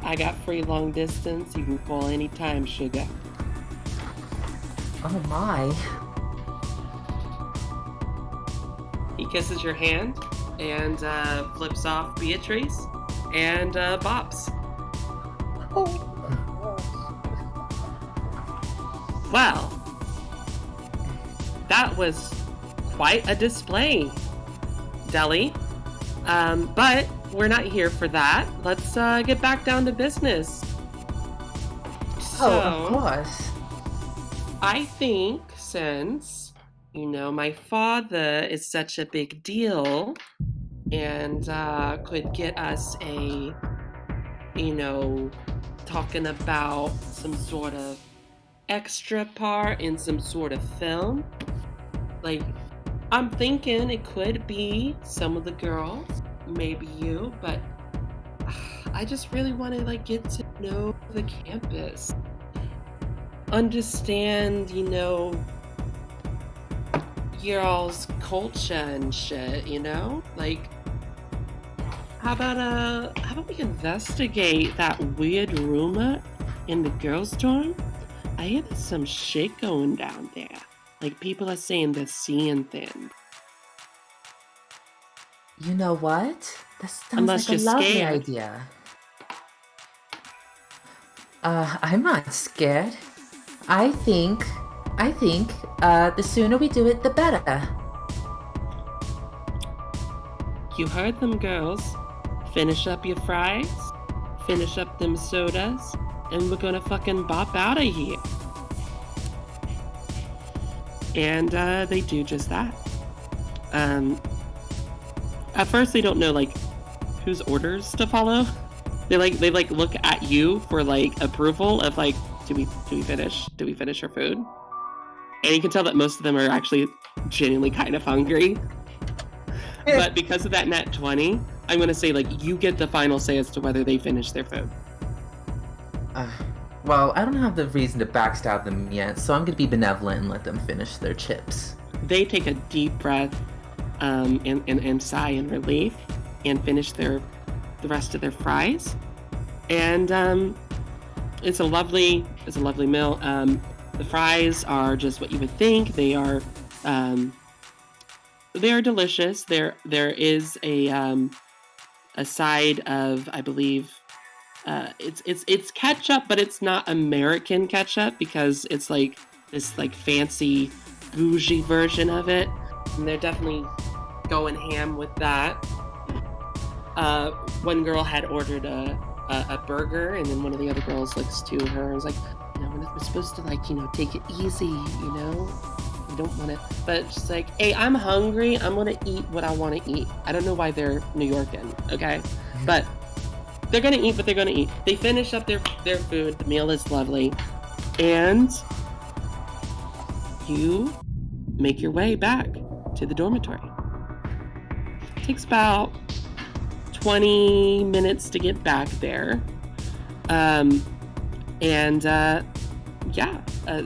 I got free long distance. You can call anytime, sugar. Oh my. He kisses your hand and flips off Beatrice and bops. Well, that was quite a display, Deli. But we're not here for that. Let's get back down to business. So, of course. I think since, my father is such a big deal and could get us a, talking about some sort of extra part in some sort of film. Like, I'm thinking it could be some of the girls, maybe you, but I just really want to, get to know the campus. Understand, y'all's culture and shit, Like, how about we investigate that weird rumor in the girls' dorm? I hear there's some shit going down there. Like, people are saying they're seeing things. You know what? That sounds Unless like a you're lovely scared. idea. I'm not scared. I think, the sooner we do it, the better. You heard them, girls. Finish up your fries, finish up them sodas, and we're gonna fucking bop out of here. And they do just that. At first they don't know, whose orders to follow. They look at you for like approval of like, do we finish our food? And you can tell that most of them are actually genuinely kind of hungry. But because of that nat 20, I'm gonna say like you get the final say as to whether they finish their food. Well, I don't have the reason to backstab them yet, so I'm gonna be benevolent and let them finish their chips. They take a deep breath, and sigh in relief, and finish the rest of their fries. And it's a lovely meal. The fries are just what you would think. They are delicious. There is a side of, I believe, it's ketchup, but it's not American ketchup because it's like this like fancy bougie version of it, and they're definitely going ham with that. One girl had ordered a burger, and then one of the other girls looks to her and was like, we're supposed to like, take it easy, we don't want to, but she's like, hey, I'm hungry, I'm gonna eat what I want to eat. I don't know why they're New Yorkan, okay? But they're gonna eat what they're gonna eat. They finish up their food, the meal is lovely, and you make your way back to the dormitory. It takes about 20 minutes to get back there.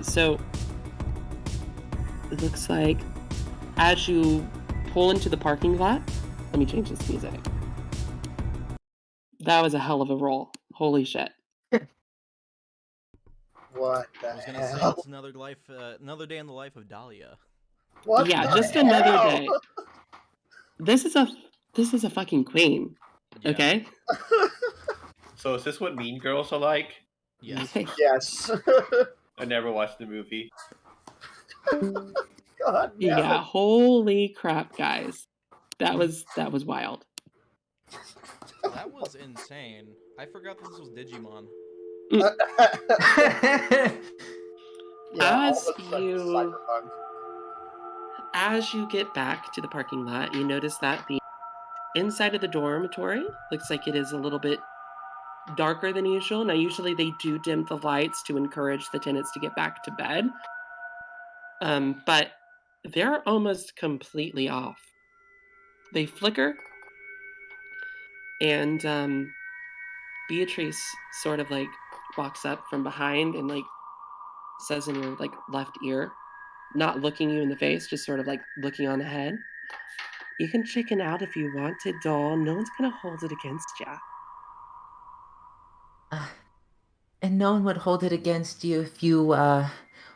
So it looks like as you pull into the parking lot, let me change this music. That was a hell of a roll. Holy shit. What the I was gonna say hell? it's another day in the life of Dhalia. What Yeah, the just hell? another day. This is a fucking queen. Yeah. Okay? So is this what Mean Girls are like? Yes. Yes. I never watched the movie. God, no. Yeah, holy crap, guys. That was wild. That was insane. I forgot this was Digimon. Yeah, As all of a sudden, you- cyberpunk. As you get back to the parking lot, you notice that the inside of the dormitory looks like it is a little bit darker than usual. Now, usually they do dim the lights to encourage the tenants to get back to bed. But they're almost completely off. They flicker, and Beatrice sort of like walks up from behind and like says in your like left ear, not looking you in the face, just sort of like looking on ahead. You can chicken out if you want to, doll. No one's gonna hold it against ya. And no one would hold it against you if you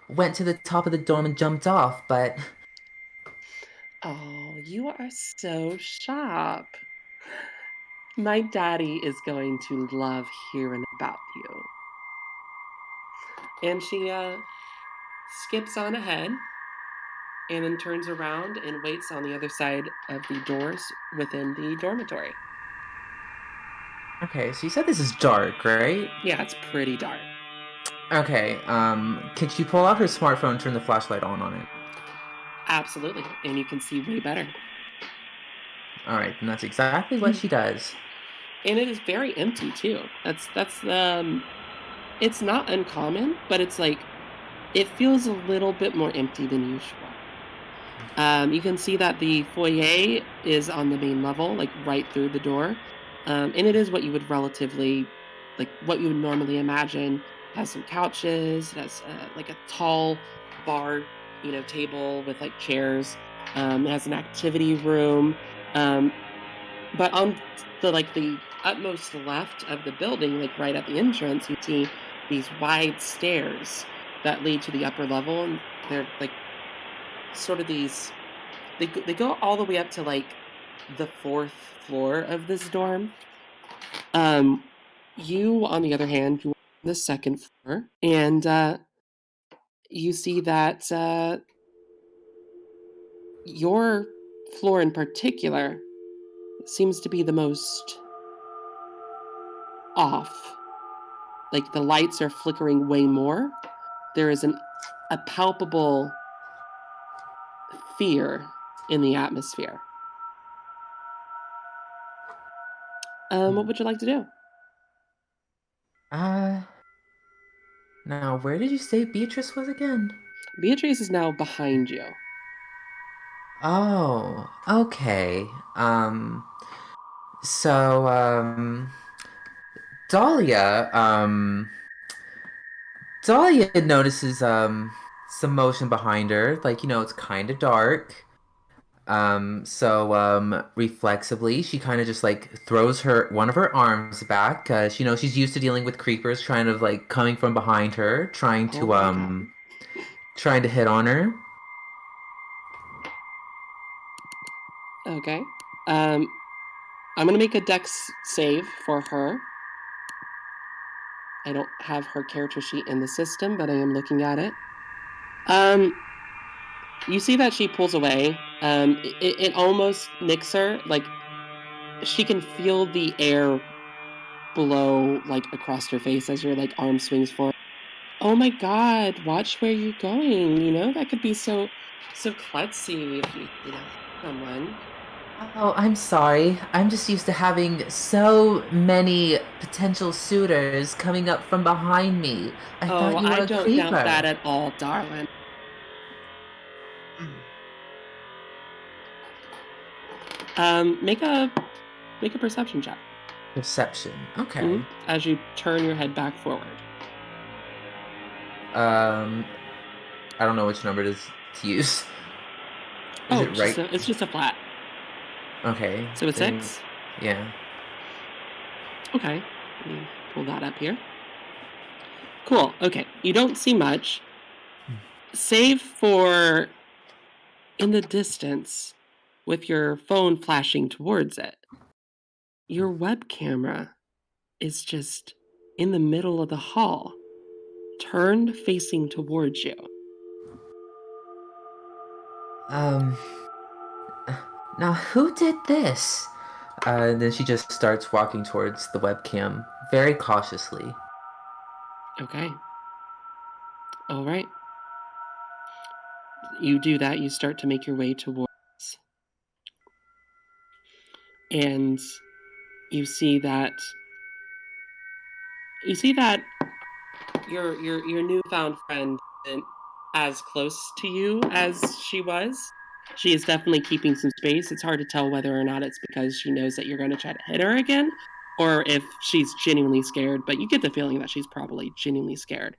went to the top of the dorm and jumped off, but Oh, you are so sharp. My daddy is going to love hearing about you. And she skips on ahead and then turns around and waits on the other side of the doors within the dormitory. okay, so you said this is dark, right? Yeah, it's pretty dark. Okay, can she pull out her smartphone and turn the flashlight on it? Absolutely. And you can see way better. Alright, and that's exactly what she does. And it is very empty too. That's it's not uncommon, but it's like it feels a little bit more empty than usual. You can see that the foyer is on the main level, like right through the door. And it is what you would relatively, like what you would normally imagine. It has some couches, it has like a tall bar, table with like chairs. It has an activity room. But on the utmost left of the building, like right at the entrance, you see these wide stairs that lead to the upper level, and they're like sort of these. They go all the way up to like the 4th floor of this dorm. You, on the other hand, you're on the 2nd floor, and you see that your floor in particular seems to be the most off. Like the lights are flickering way more. There is a palpable fear in the atmosphere. What would you like to do? Now, where did you say Beatrice was again? Beatrice is now behind you. Oh, okay. So, Dahlia, Dahlia notices, some motion behind her. Like, it's kind of dark. So, reflexively, she kind of just, like, throws one of her arms back. She's used to dealing with creepers kind of, like, coming from behind her, Oh my God. trying to hit on her. Okay. I'm gonna make a dex save for her. I don't have her character sheet in the system, but I am looking at it. You see that she pulls away. It almost nicks her. Like, she can feel the air blow, like, across her face as your, like, arm swings forward. Oh my God, watch where you're going. That could be so klutzy if you someone. Oh, I'm sorry. I'm just used to having so many potential suitors coming up from behind me. I thought you were I a don't doubt creeper. that at all, darling. Make a perception check. Perception. Okay. As you turn your head back forward. I don't know which number to use. Is it right? It's just a flat. Okay. So it's then- 6? Yeah. Okay. Let me pull that up here. Cool. Okay. You don't see much. Save for in the distance with your phone flashing towards it. Your web camera is just in the middle of the hall, turned facing towards you. Now who did this? And then she just starts walking towards the webcam very cautiously. Okay. All right. You do that. You start to make your way towards, and you see that your newfound friend isn't as close to you as she was. She is definitely keeping some space. It's hard to tell whether or not it's because she knows that you're going to try to hit her again, or if she's genuinely scared. But you get the feeling that she's probably genuinely scared.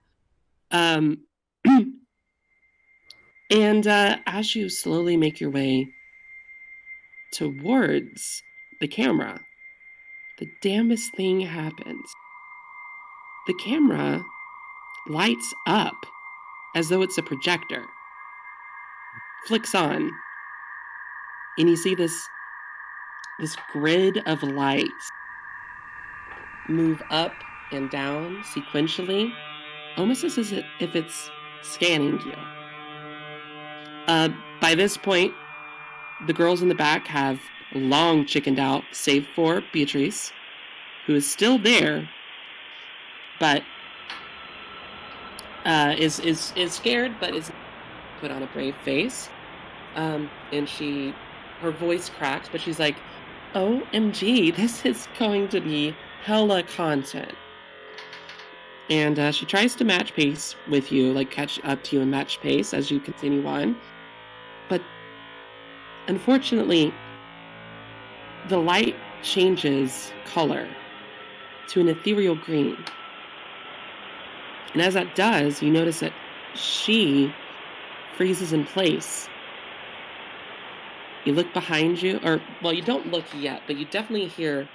And as you slowly make your way towards the camera, the damnedest thing happens. The camera lights up as though it's a projector, flicks on, and you see this grid of lights move up and down sequentially, almost as if it's scanning you. By this point, the girls in the back have long chickened out, save for Beatrice, who is still there, but is scared, but is put on a brave face. And her voice cracks, but she's like, OMG, this is going to be hella content. And she tries to match pace with you, like catch up to you and match pace as you continue on. But unfortunately, the light changes color to an ethereal green. And as that does, you notice that she freezes in place. You look behind you, you don't look yet, but you definitely hear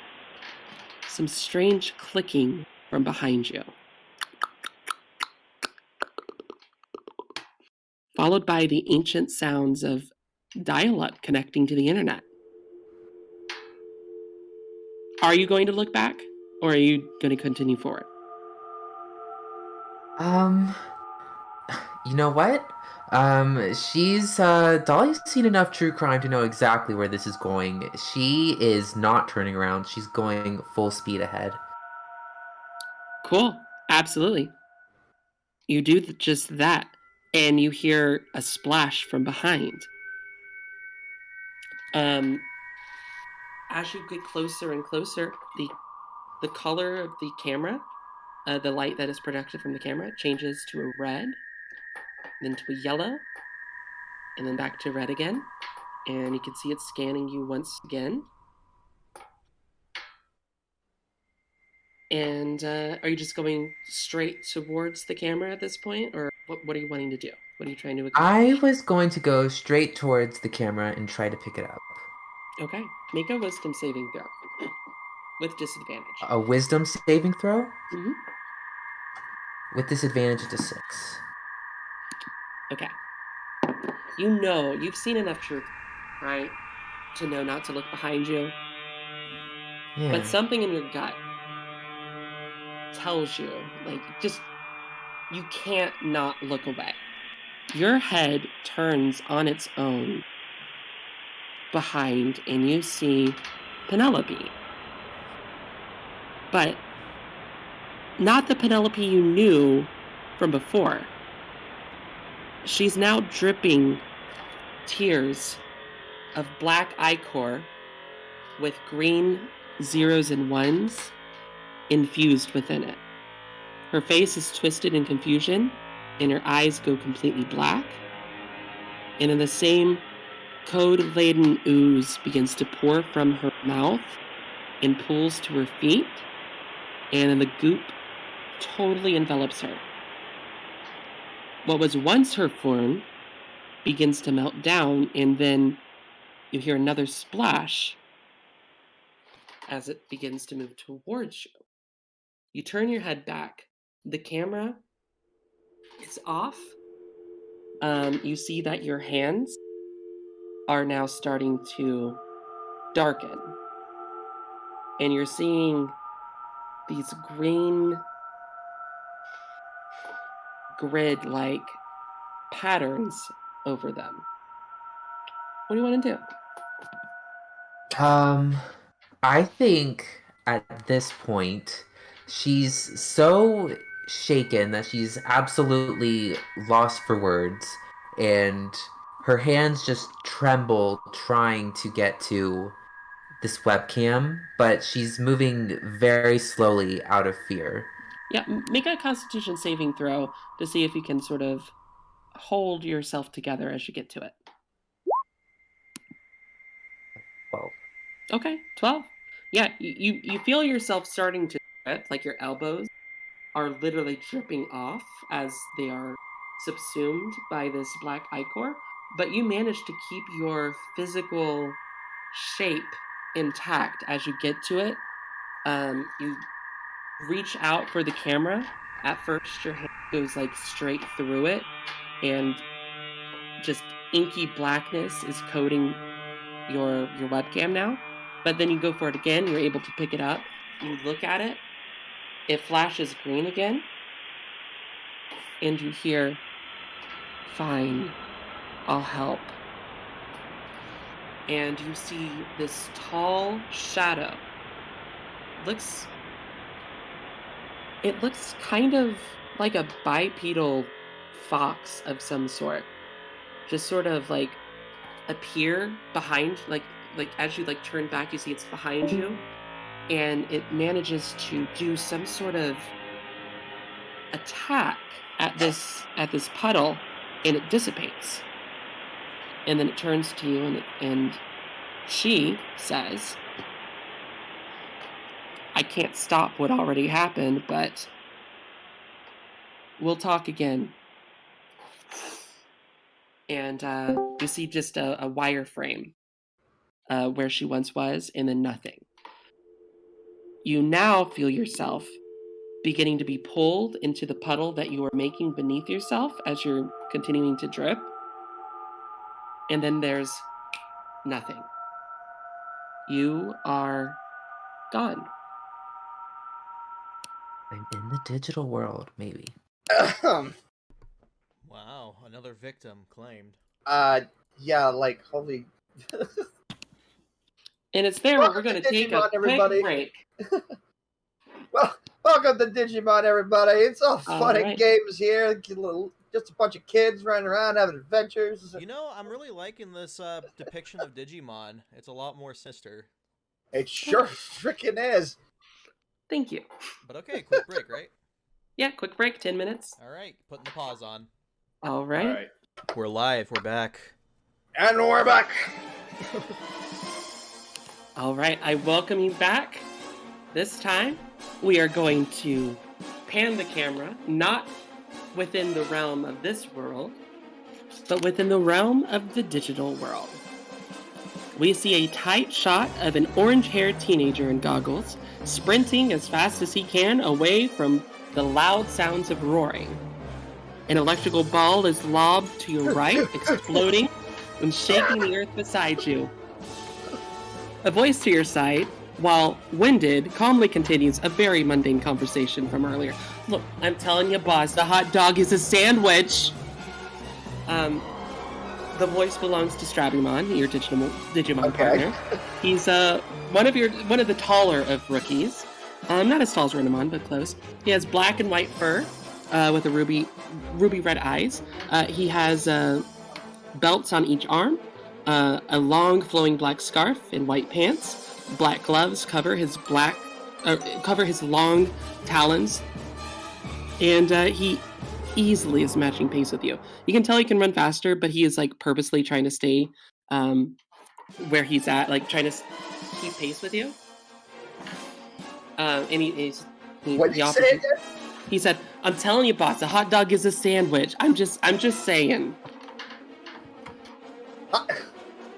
some strange clicking from behind you. Followed by the ancient sounds of dial-up connecting to the internet. Are you going to look back, or are you going to continue forward? You know what? Dolly's seen enough true crime to know exactly where this is going. She is not turning around. She's going full speed ahead. Cool. Absolutely. You do just that, and you hear a splash from behind. As you get closer and closer, the color of the camera the light that is projected from the camera changes to a red, then to a yellow, and then back to red again. And you can see it scanning you once again. And are you just going straight towards the camera at this point? Or what are you wanting to do? What are you trying to accomplish? I was going to go straight towards the camera and try to pick it up. Okay. Make a wisdom saving throw. With disadvantage. A wisdom saving throw? Mm-hmm. With disadvantage to 6. Okay. You know, you've seen enough truth, right? To know not to look behind you. Yeah. But something in your gut tells you, like, just, you can't not look away. Your head turns on its own behind, and you see Penelope. But not the Penelope you knew from before. She's now dripping tears of black ichor with green zeros and ones infused within it. Her face is twisted in confusion, and her eyes go completely black. And in the same code-laden ooze begins to pour from her mouth and pools to her feet, and then the goop totally envelops her. What was once her form begins to melt down, and then you hear another splash as it begins to move towards you. You turn your head back. The camera is off. You see that your hands are now starting to darken. And you're seeing these green grid-like patterns over them. What do you want to do? I think at this point, she's so shaken that she's absolutely lost for words, and her hands just tremble trying to get to this webcam, but she's moving very slowly out of fear. Yeah, make a Constitution saving throw to see if you can sort of hold yourself together as you get to it. 12. Okay, 12. Yeah, you feel yourself starting to drip, like your elbows are literally dripping off as they are subsumed by this black ichor, but you manage to keep your physical shape intact as you get to it. You reach out for the camera. At first, your hand goes like straight through it, and just inky blackness is coating your webcam now. But then you go for it again, you're able to pick it up, you look at it, it flashes green again, and you hear, "Fine, I'll help." And you see this tall shadow. It looks kind of like a bipedal fox of some sort. Just sort of like appear behind, like as you like turn back, you see it's behind you, and it manages to do some sort of attack at this puddle, and it dissipates. And then it turns to you, and she says, "I can't stop what already happened, but we'll talk again." And you see just a wireframe where she once was, and then nothing. You now feel yourself beginning to be pulled into the puddle that you are making beneath yourself as you're continuing to drip. And then there's nothing. You are gone. I'm in the digital world, maybe. Wow, another victim claimed. Yeah, like, holy... And it's there where we're going to take a quick break. Well, welcome to Digimon, everybody. It's all fun and games here. Just a bunch of kids running around having adventures. You know, I'm really liking this depiction of Digimon. It's a lot more sinister. It sure freaking is. Thank you. But okay, quick break, right? Yeah, quick break, 10 minutes. All right, putting the pause on. All right. All right. We're live. We're back. And we're back. All right, I welcome you back. This time, we are going to pan the camera, not within the realm of this world, but within the realm of the digital world. We see a tight shot of an orange-haired teenager in goggles, sprinting as fast as he can away from the loud sounds of roaring. An electrical ball is lobbed to your right, exploding and shaking the earth beside you. A voice to your side, while winded, calmly continues a very mundane conversation from earlier. Look, I'm telling you, boss, the hot dog is a sandwich. The voice belongs to Strabimon, your Digimon partner. He's one of the taller of rookies. Not as tall as Renamon, but close. He has black and white fur with a ruby red eyes. He has belts on each arm, a long flowing black scarf and white pants. Black gloves cover his long talons, and he easily is matching pace with you. You can tell he can run faster, but he is like purposely trying to stay where he's at, like trying to keep pace with you. And What did you say again? He said, "I'm telling you, boss, a hot dog is a sandwich. I'm just saying."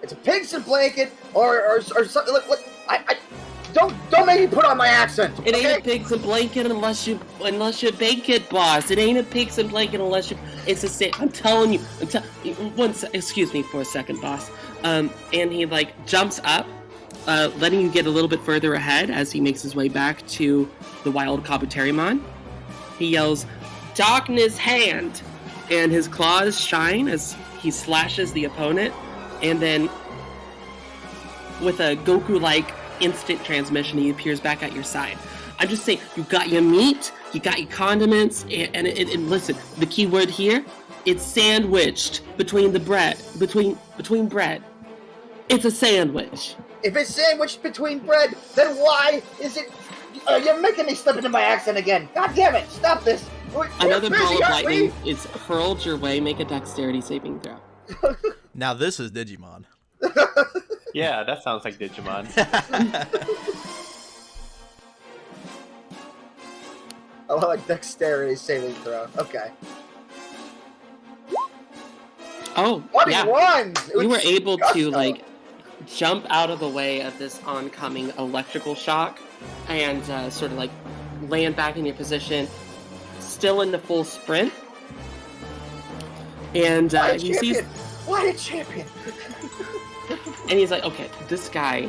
It's a pigs and blanket, or something. Look, I don't make me put on my accent. It okay? ain't a pigs and blanket unless you bake it, boss. It ain't a pigs and blanket unless you. It's a. I'm telling you. Excuse me for a second, boss. And he like jumps up, letting you get a little bit further ahead as he makes his way back to the wild Kabuterimon. He yells, "Darkness hand!" and his claws shine as he slashes the opponent, and then with a Goku-like instant transmission, he appears back at your side. I'm just saying, you got your meat, you got your condiments, and listen, the key word here, it's sandwiched between the bread, between bread. It's a sandwich. If it's sandwiched between bread, then why is it? You're making me slip into my accent again. God damn it! Stop this. Another ball of lightning is hurled your way. Make a dexterity saving throw. Now this is Digimon. Yeah, that sounds like Digimon. I like dexterity saving throw. Okay. Oh, 21! yeah. You were able to gusto. like jump out of the way of this oncoming electrical shock and sort of like land back in your position, still in the full sprint. And he sees. What a champion! And he's like, okay, this guy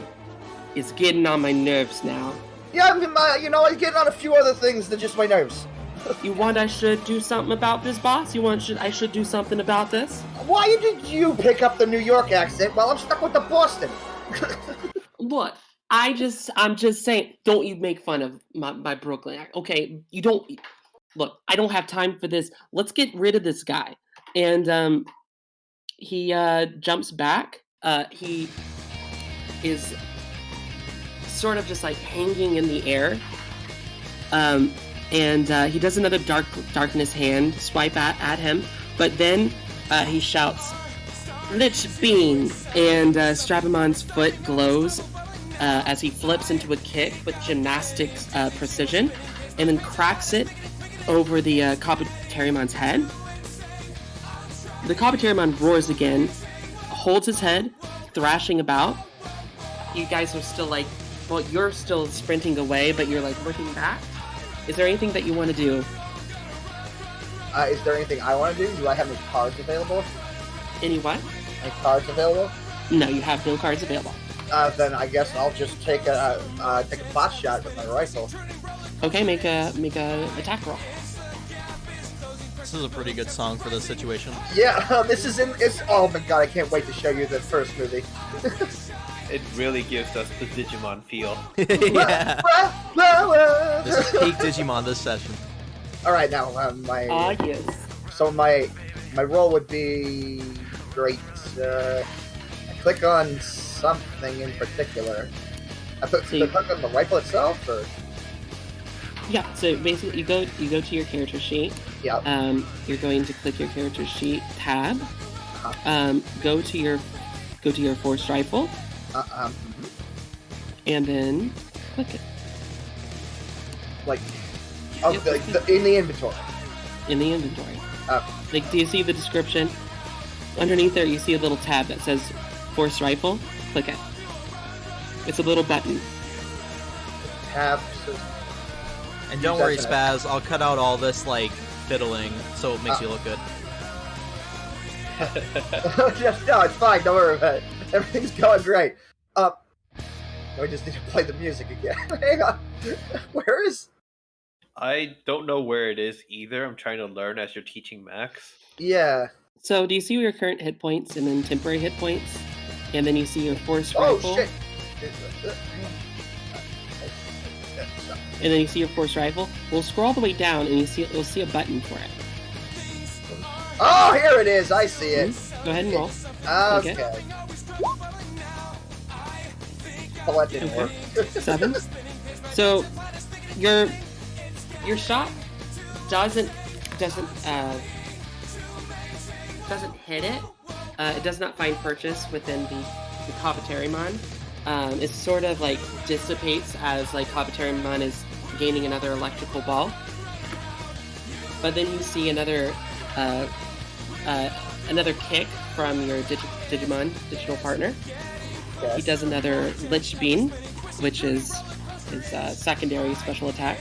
is getting on my nerves now. Yeah, I'm getting on a few other things than just my nerves. You want I should do something about this, boss? You want I should do something about this? Why did you pick up the New York accent while I'm stuck with the Boston? Look, I'm just saying, don't you make fun of my Brooklyn accent, okay? You don't. Look, I don't have time for this. Let's get rid of this guy. And he jumps back. He is sort of just like hanging in the air. And he does another darkness hand swipe at him. But then he shouts, "Lich Bean!" And Strabimon's foot glows as he flips into a kick with gymnastics precision and then cracks it over the Kabuterimon's head. The Kabuterimon roars again, holds his head, thrashing about. You guys are still like, well, you're still sprinting away, but you're like looking back. Is there anything that you want to do? Is there anything I want to do? Do I have any cards available? Any what? Any cards available? No, you have no cards available. Then I guess I'll just take a pot shot with my rifle. Okay, make a attack roll. This is a pretty good song for this situation. Yeah, oh my god, I can't wait to show you the first movie. It really gives us the Digimon feel. Yeah. This is peak Digimon this session. Alright, now, Yes. So my roll would be great. I click on something in particular. I click on the rifle itself, or? Yeah, so basically you go to your character sheet. Yep. You're going to click your character sheet tab. Uh-huh. Go to your forced rifle, and then click it Like, Yep. in the inventory. in the inventory. Okay. Like, do you see the description? Underneath there, you see a little tab that says forced rifle. Click it. It's a little button. Tab. And don't worry, Spaz, I'll cut out all this, like, fiddling, so it makes you look good. No, it's fine. Don't worry about it. Everything's going great. We just need to play the music again. Hang on. Where is? I don't know where it is either. I'm trying to learn as you're teaching Max. Yeah. So, do you see your current hit points and then temporary hit points? And then you see your forced Oh rifle. shit. And then you see your forced rifle. We'll scroll all the way down and you'll see a button for it. Oh, here it is. I see it. Go ahead and roll. Okay. Oh, that didn't work. 7. So your shot doesn't hit it. It does not find purchase within the Kabuterimon. It sort of like dissipates as like Kabuterimon is gaining another electrical ball. But then you see another kick from your Digimon digital partner. Yes. He does another Lich Bean, which is his secondary special attack.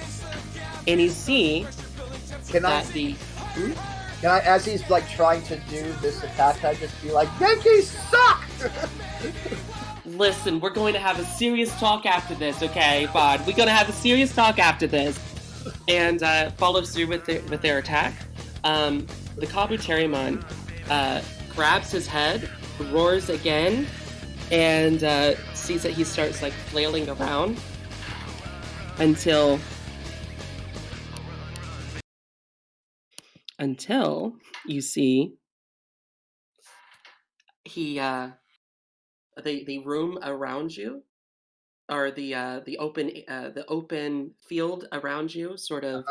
And you see Can I, as he's like trying to do this attack, can I just be like, Yankees suck! Listen, we're going to have a serious talk after this, okay, Bod? We're going to have a serious talk after this. And follows through with their attack. The Kabuterimon grabs his head, roars again, and sees that he starts like flailing around until you see the room around you, or the open field around you sort of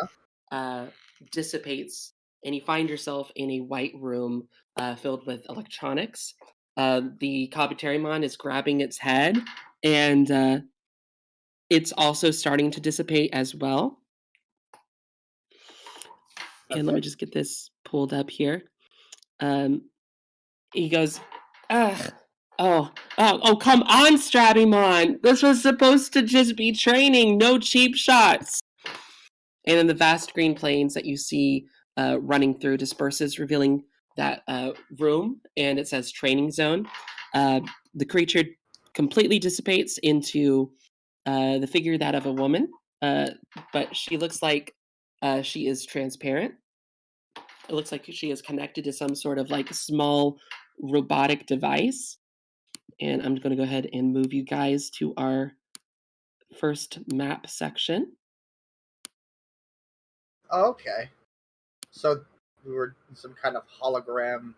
dissipates, and you find yourself in a white room filled with electronics. The Kabuterimon is grabbing its head, and it's also starting to dissipate as well. And let me just get this pulled up here. He goes, ugh. Oh, come on, Strabimon. This was supposed to just be training, no cheap shots. And then the vast green plains that you see running through disperses, revealing that room, and it says training zone. The creature completely dissipates into the figure that of a woman, but she looks like she is transparent. It looks like she is connected to some sort of like small robotic device. And I'm going to go ahead and move you guys to our first map section. Okay. So we were in some kind of hologram.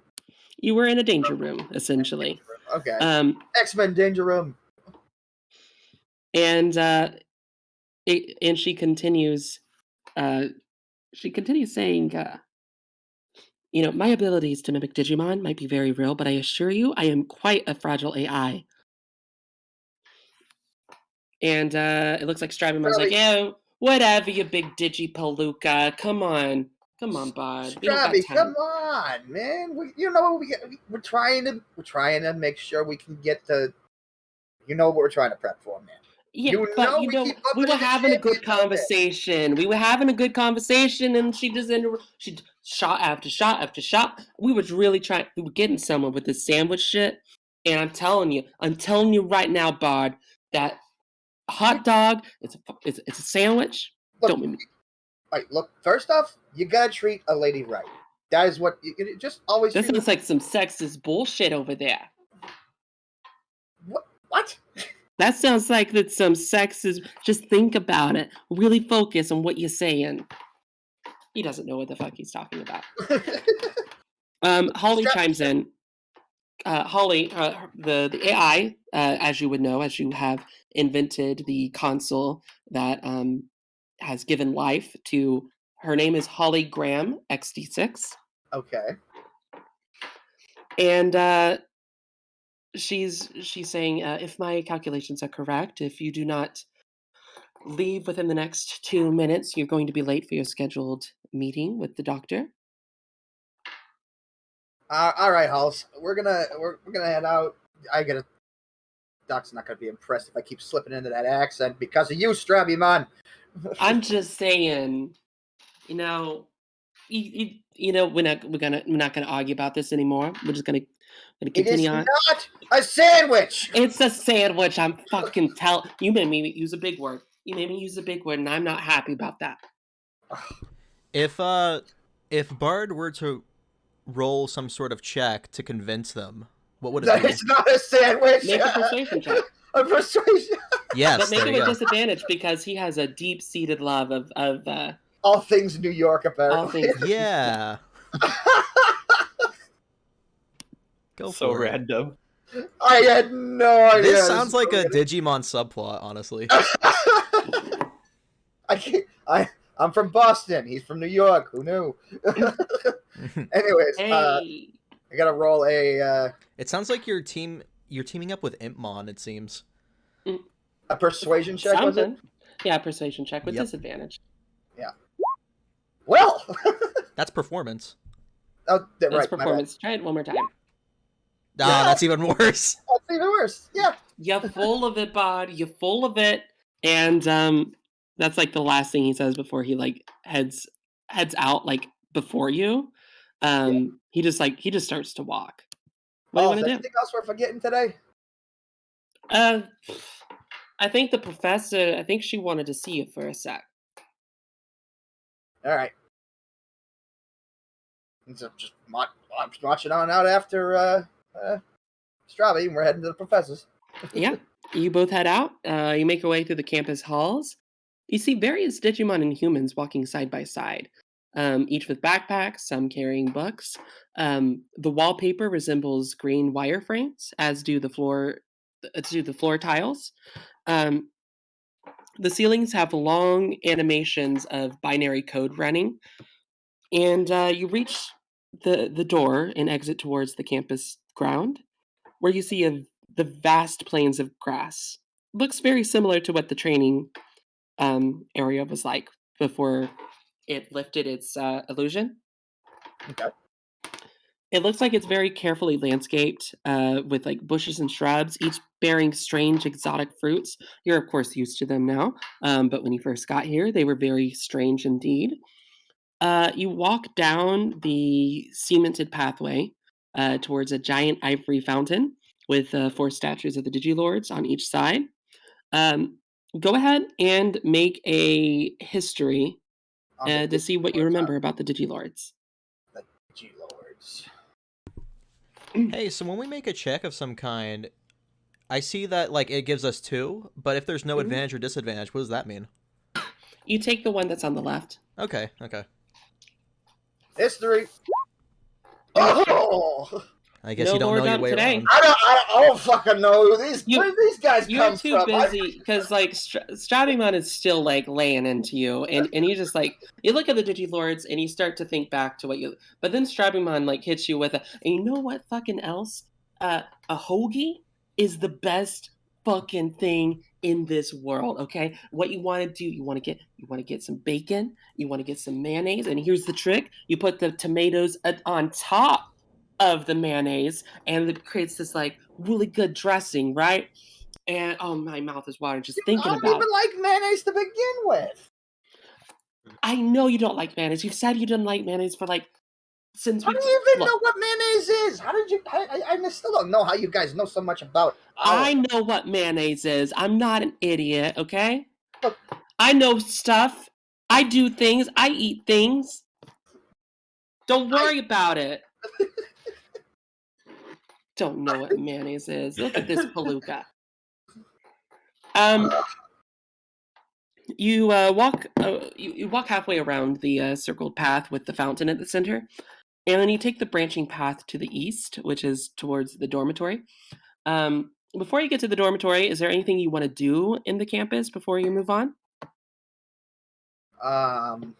You were in a danger room, essentially. Okay. X-Men Danger Room. And she continues. She continues saying, my abilities to mimic Digimon might be very real, but I assure you, I am quite a fragile AI. And it looks like Stribimon's like, oh, whatever, you big Digipalooka. Come on, bud. Strabby, come on, man. We're trying to make sure we can get the. You know what we're trying to prep for, man. Yeah, we were having a good conversation. We were having a good conversation, and she shot after shot after shot. We were getting somewhere with this sandwich shit. And I'm telling you right now, Bard, that hot dog, it's a sandwich. Look, don't make me. Right, look, first off, you gotta treat a lady right. That is what you just always. This looks like some sexist bullshit over there. What? That sounds like that's some sexist. Just think about it. Really focus on what you're saying. He doesn't know what the fuck he's talking about. Holly chimes in. Holly, the AI, as you would know, as you have invented the console that has given life to. Her name is Holly Graham, XD6, Okay. and she's saying, if my calculations are correct, if you do not leave within the next 2 minutes, you're going to be late for your scheduled meeting with the doctor. All right, Halls. We're gonna head out. Doc's not gonna be impressed if I keep slipping into that accent because of you, Strabimon. I'm just saying, you know, we're not gonna argue about this anymore. We're just gonna It is continue on. not a sandwich. It's a sandwich. I'm fucking tell. You made me use a big word. You made me use a big word, and I'm not happy about that. If Bard were to roll some sort of check to convince them, what would it be? It's not a sandwich. Make a persuasion check. A persuasion. Yes, But make there it you with go. disadvantage because he has a deep-seated love of All things New York, apparently. all things. Yeah. Go So for it. random. I had no idea. This sounds like a Digimon subplot, honestly. I'm from Boston. He's from New York. Who knew? Anyways, Hey, I gotta roll a It sounds like you're teaming up with Impmon, it seems. persuasion check. Was it? something. Yeah, persuasion check with Yep. disadvantage. Well, That's performance. oh, That's right. My bad. performance. Try it one more time. Ah, that's even worse. That's even worse. Yeah. You're full of it, Bod. You're full of it. And that's like the last thing he says before he like heads out like before you. He just starts to walk. What do you Oh, want is to there do? anything else we're forgetting today? I think the professor. I think she wanted to see you for a sec. All right. So just marching on out after Strabby, and we're heading to the professor's. Yeah, you both head out. You make your way through the campus halls. You see various Digimon and humans walking side by side, each with backpacks, some carrying books. The wallpaper resembles green wireframes, as do the floor tiles. The ceilings have long animations of binary code running, and you reach the door and exit towards the campus ground, where you see the vast plains of grass. Looks very similar to what the training area was like before it lifted its illusion. Okay. It looks like it's very carefully landscaped with like bushes and shrubs, each bearing strange exotic fruits. You're of course used to them now, but when you first got here, they were very strange indeed. You walk down the cemented pathway towards a giant ivory fountain with 4 statues of the Digilords on each side. Go ahead and make a history to see what you remember about the Digilords. The Digilords. Hey, so when we make a check of some kind, I see that like it gives us 2, but if there's no advantage or disadvantage, what does that mean? You take the one that's on the left. Okay. History. Oh, I guess No you don't more know your about way today. around. I don't fucking know who these You- where these guys You're come too from. busy because like Strabimon is still like laying into you, and you just like you look at the Digilords and you start to think back to what you. But then Strabimon like hits you with and you know what fucking else? A hoagie is the best fucking thing in this world. Okay, what you want to do? You want to get some bacon. You want to get some mayonnaise, and here's the trick: you put the tomatoes on top of the mayonnaise, and it creates this like really good dressing, right? And oh, my mouth is watering just thinking I about don't it. even like mayonnaise to begin with. I know you don't like mayonnaise. You've said you didn't like mayonnaise for like since How we. do you even Look, know what mayonnaise is? How did you? I still don't know how you guys know so much about. I know what mayonnaise is. I'm not an idiot, okay? Look. I know stuff. I do things. I eat things. Don't worry about it. Don't know what mayonnaise is. Look at this palooka. You walk. You walk halfway around the circled path with the fountain at the center, and then you take the branching path to the east, which is towards the dormitory. Before you get to the dormitory, is there anything you want to do in the campus before you move on? Um,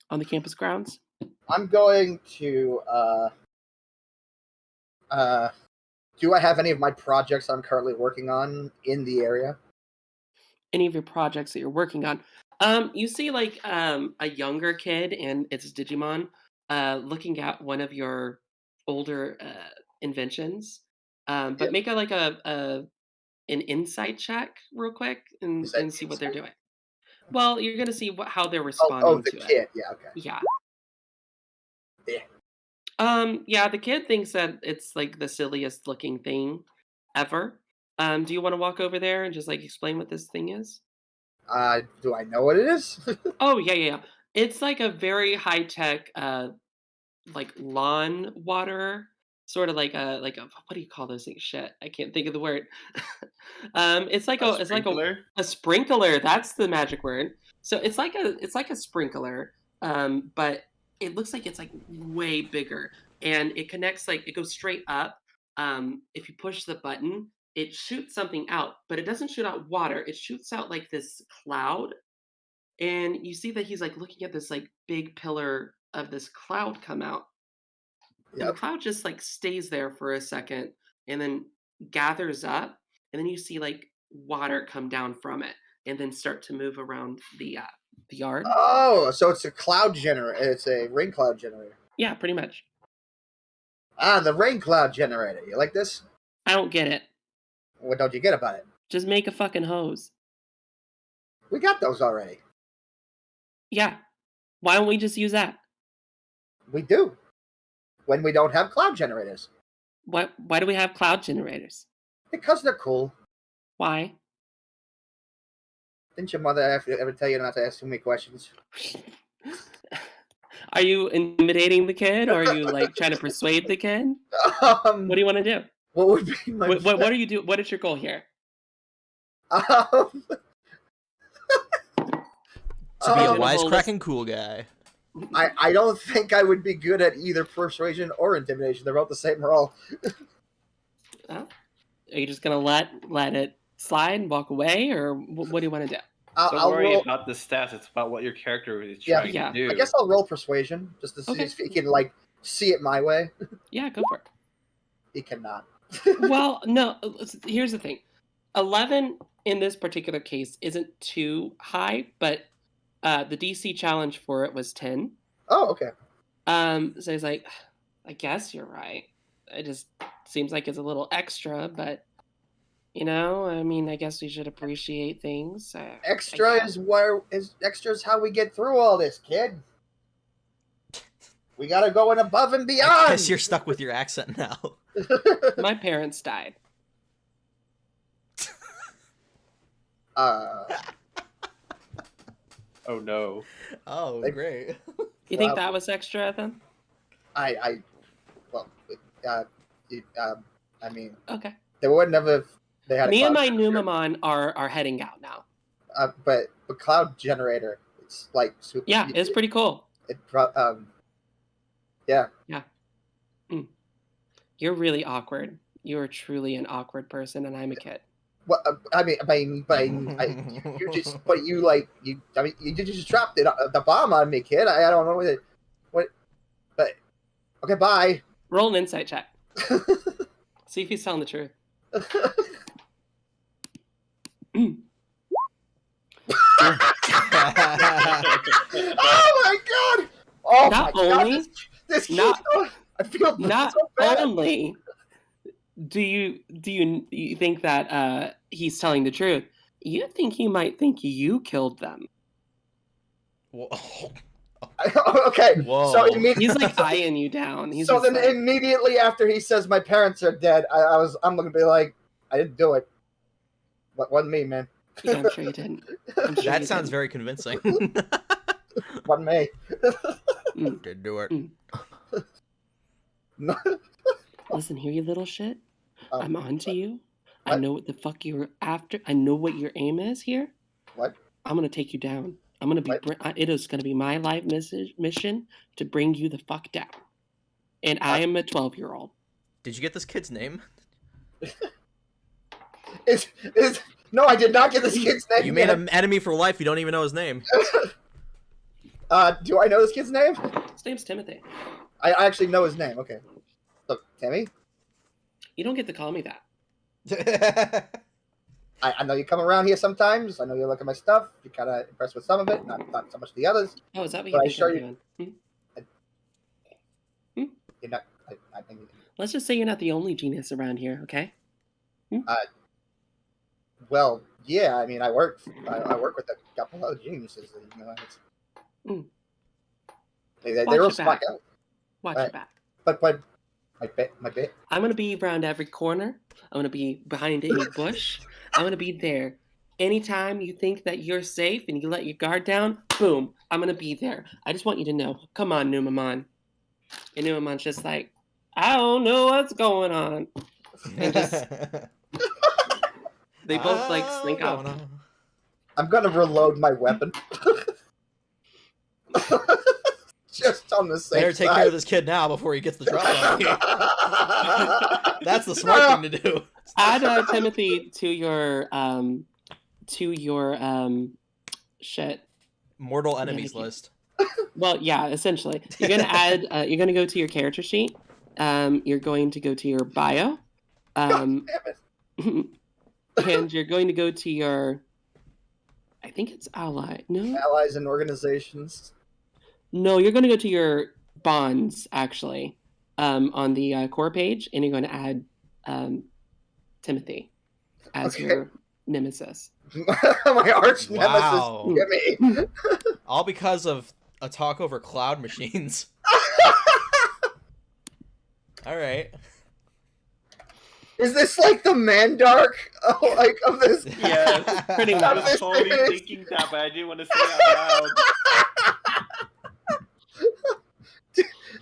On the campus grounds? I'm going to do I have any of my projects I'm currently working on in the area? Any of your projects that you're working on? You see like a younger kid and it's Digimon looking at one of your older inventions. But Yeah. make an insight check real quick Is that and see what they're insight? doing. Well, you're gonna see how they're Oh, responding the to it. kid. Yeah, okay. Yeah. Yeah. Yeah, the kid thinks that it's like the silliest looking thing ever. Do you want to walk over there and just like explain what this thing is? Do I know what it is? Oh, yeah, yeah, yeah. It's like a very high tech like lawn water, sort of like a what do you call those things? Shit, I can't think of the word. It's like A it's like sprinkler? a sprinkler. That's the magic word. So it's like a sprinkler, but it looks like it's like way bigger, and it connects like it goes straight up. If you push the button, it shoots something out, but it doesn't shoot out water. It shoots out like this cloud, and you see that he's like looking at this like big pillar of this cloud come out, and the Yep. cloud just like stays there for a second and then gathers up, and then you see like water come down from it and then start to move around the yard. Oh, so it's a cloud generator. It's a rain cloud generator. Yeah, pretty much. The rain cloud generator. You like this? I don't get it. What don't you get about it? Just make a fucking hose. We got those already. Yeah. Why don't we just use that? We do. When we don't have cloud generators. Why do we have cloud generators? Because they're cool. Why? Didn't your mother ever tell you not to ask too many questions? Are you intimidating the kid, or are you like trying to persuade the kid? What do you want to do? What would be my What are you do? What is your goal here? Um, To be a Um, wisecracking cool guy. I don't think I would be good at either persuasion or intimidation. They're both the same role. Are you just gonna let it slide and walk away, or what do you want to do? Don't I'll worry roll. about the stats. It's about what your character is Yeah. trying Yeah. to do. I guess I'll roll persuasion just to see Okay. if he can like see it my way. Yeah, go for it. He cannot. Well, no. Here's the thing: 11 in this particular case isn't too high, but the DC challenge for it was 10. Oh, okay. So he's like, I guess you're right. It just seems like it's a little extra, but you know, I mean, I guess we should appreciate things. Extra is how we get through all this, kid. We gotta go in above and I beyond. guess you're stuck with your accent now. My parents died. Oh no. Oh, Like- great. You think Wow. that was extra then? Well, I mean, Okay. they wouldn't have if they had. Me a and cloud my generator. Numamon are heading out now. But the cloud generator, it's like super. Yeah, it's pretty cool. Yeah. You're really awkward. You're truly an awkward person, and I'm a kid. Well, you just, but you like you. I mean, you just dropped the bomb on me, kid. I don't know what, but okay, bye. Roll an insight check. See if he's telling the truth. Oh my god! Oh Not my god! only- This kid, not- I feel Not so bad. only do you think that he's telling the truth, you think he might think you killed them. Whoa. Okay, Whoa. so immediately, He's like eyeing you down. He's so just then like, immediately after he says my parents are dead, I'm gonna be like, I didn't do it. What wasn't me, man? yeah, I'm sure you didn't. I'm sure That you sounds didn't. very convincing. Wasn't me. Did do it. No. Listen here, you little shit. I'm onto you. I What? know what the fuck you're after. I know what your aim is here. What? I'm gonna take you down. I'm gonna be. What? It is gonna be my life mission to bring you the fuck down. And I am a 12-year-old. Did you get this kid's name? No, I did not get this kid's name. You made an enemy for life. You don't even know his name. Do I know this kid's name? His name's Timothy. I actually know his name. Okay. Look, Timmy. You don't get to call me that. I know you come around here sometimes. I know you look at my stuff. You're kind of impressed with some of it, not so much the others. Oh, is that what But I you think assure I'm you- doing? You're not. I think. Let's just say you're not the only genius around here, okay? Well, yeah. I mean, I work with a couple other geniuses. You know, Mm. they Watch real your smart back. guys. Watch Right. your back. But my bit. I'm gonna be around every corner. I'm gonna be behind any bush. I'm gonna be there. Anytime you think that you're safe and you let your guard down, boom, I'm gonna be there. I just want you to know. Come on, Numamon. And Numamon's just like, I don't know what's going on. And just they both like slink out. I'm gonna reload my weapon. Just on the same Better take side. care of this kid now before he gets the drop on you. That's the smart thing to do. Add Timothy to your shit. Mortal enemies Thank you. list. Well, yeah, essentially. You're gonna add. You're gonna go to your character sheet. You're going to go to your bio. God damn it. And you're going to go to your. I think it's ally. No, Allies and organizations. no, you're going to go to your bonds actually, on the core page, and you're going to add Timothy as Okay. your nemesis. My arch Wow. nemesis. Timmy. All because of a talk over cloud machines. All right. Is this like the Mandark of this? Yes. Pretty I much. was totally This is- thinking that, but I didn't want to say it out loud.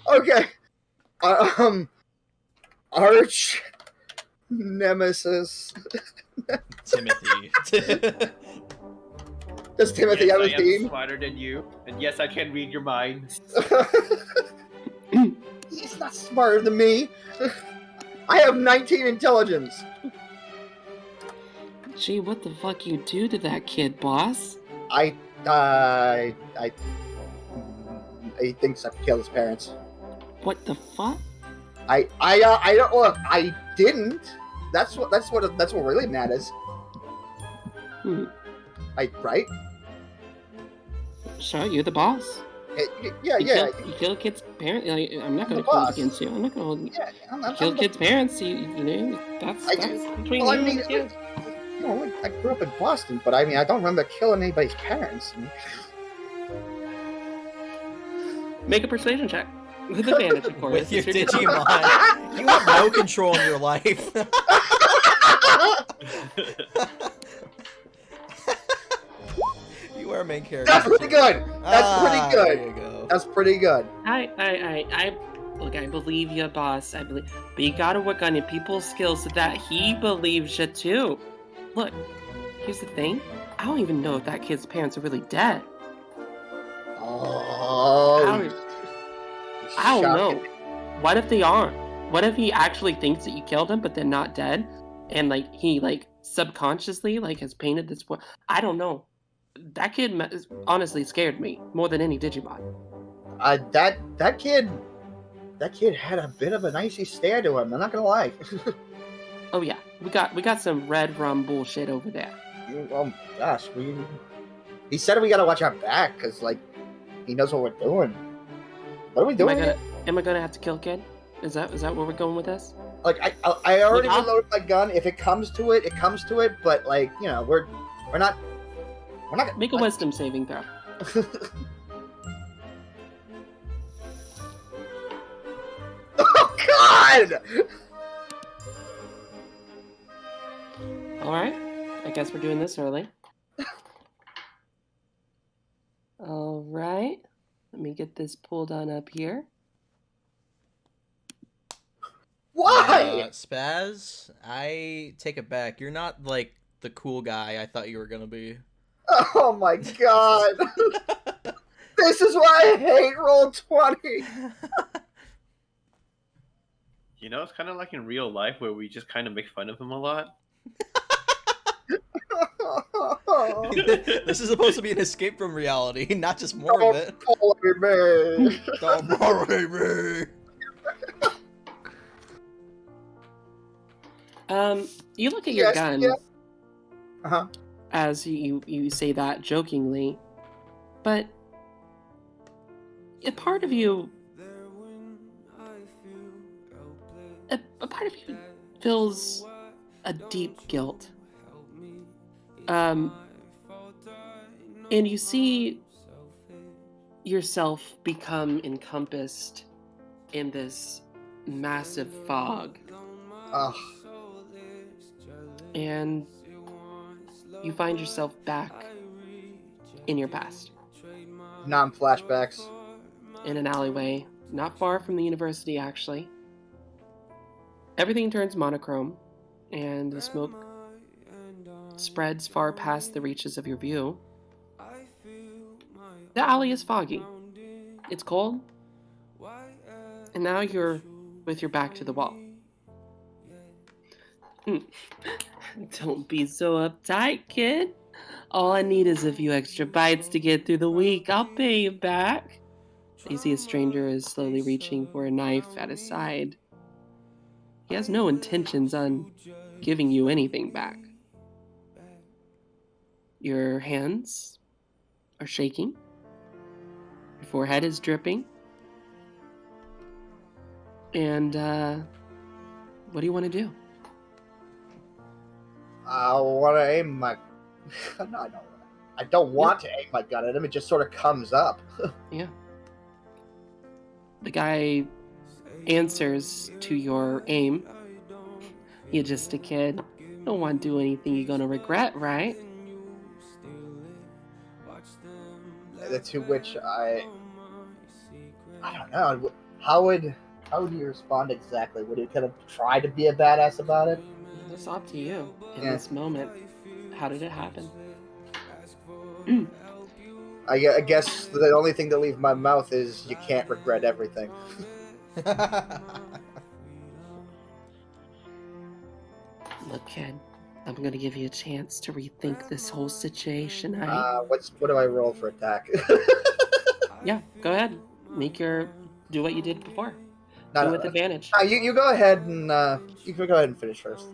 Okay. Arch nemesis. Timothy. Does Timothy Yes, have I a am theme? smarter than you, and yes, I can read your mind. He's not smarter than me. I have 19 intelligence. Gee, what the fuck you do to that kid, boss? He thinks I killed his parents. What the fuck? I don't look. I didn't. That's what really matters. Hmm. Right? Sure, you're the boss. Yeah. You kill a kid's parents. Like, I'm not going I'm to the hold it boss. against you. I'm not going to hold it. Yeah. You kill a kid's parents. You know that's between Well, you I mean, and the kid. you know, I grew up in Boston, but I mean, I don't remember killing anybody's parents. Make a persuasion check with advantage, of course. With your It's Digimon. You have no control in your life. You are a main character. That's pretty good. That's pretty good. There you go. That's pretty good. I look. I believe you, boss. I believe, but you gotta work on your people's skills so that he believes you too. Look, here's the thing. I don't even know if that kid's parents are really dead. Oh, I don't know. shocking. What if they aren't? What if he actually thinks that you killed him, but they're not dead, and like he like subconsciously like has painted this? I don't know. That kid honestly scared me more than any Digimon. That kid had a bit of an icy stare to him. I'm not gonna lie. Oh yeah, we got some red rum bullshit over there. Oh gosh, he said we gotta watch our back because like he knows what we're doing. What are we doing? Am I gonna have to kill kid? Is that where we're going with this? Like I already Look, reloaded my gun. If it comes to it, it comes to it. But like you know, we're not. Make a wisdom saving throw. Oh God! All right. I guess we're doing this early. All right. Let me get this pulled on up here. Why? Spaz, I take it back. You're not like the cool guy I thought you were gonna be. Oh my God! This is why I hate Roll20. You know, it's kind of like in real life where we just kind of make fun of him a lot. Oh, This is supposed to be an escape from reality, not just more of it. don't worry me. Don't worry me. You look at your gun Uh-huh. as you say that jokingly, but a part of you, a part of you feels a deep guilt. And you see yourself become encompassed in this massive fog. Ugh. And you find yourself back in your past, Non-flashbacks. in an alleyway, not far from the university, actually. Everything turns monochrome, and the smoke spreads far past the reaches of your view. The alley is foggy. It's cold, and now you're with your back to the wall. Don't be so uptight, kid. All I need is a few extra bites to get through the week. I'll pay you back. You see a stranger is slowly reaching for a knife at his side. He has no intentions on giving you anything back. Your hands are shaking. Your forehead is dripping. And, what do you want to do? I want to aim my... No, I don't want to aim my gun at him. It just sort of comes up. Yeah. The guy answers to your aim. You're just a kid. Don't want to do anything you're gonna regret, right? To which I don't know. How would you respond exactly? Would you kind of try to be a badass about it? It's up to you in Yeah. this moment. How did it happen? I guess the only thing that leaves my mouth is you can't regret everything. Look, kid, I'm gonna give you a chance to rethink this whole situation, alright? What do I roll for attack? Yeah, go ahead. Do what you did before. Do with advantage. You go ahead and you can go ahead and finish first.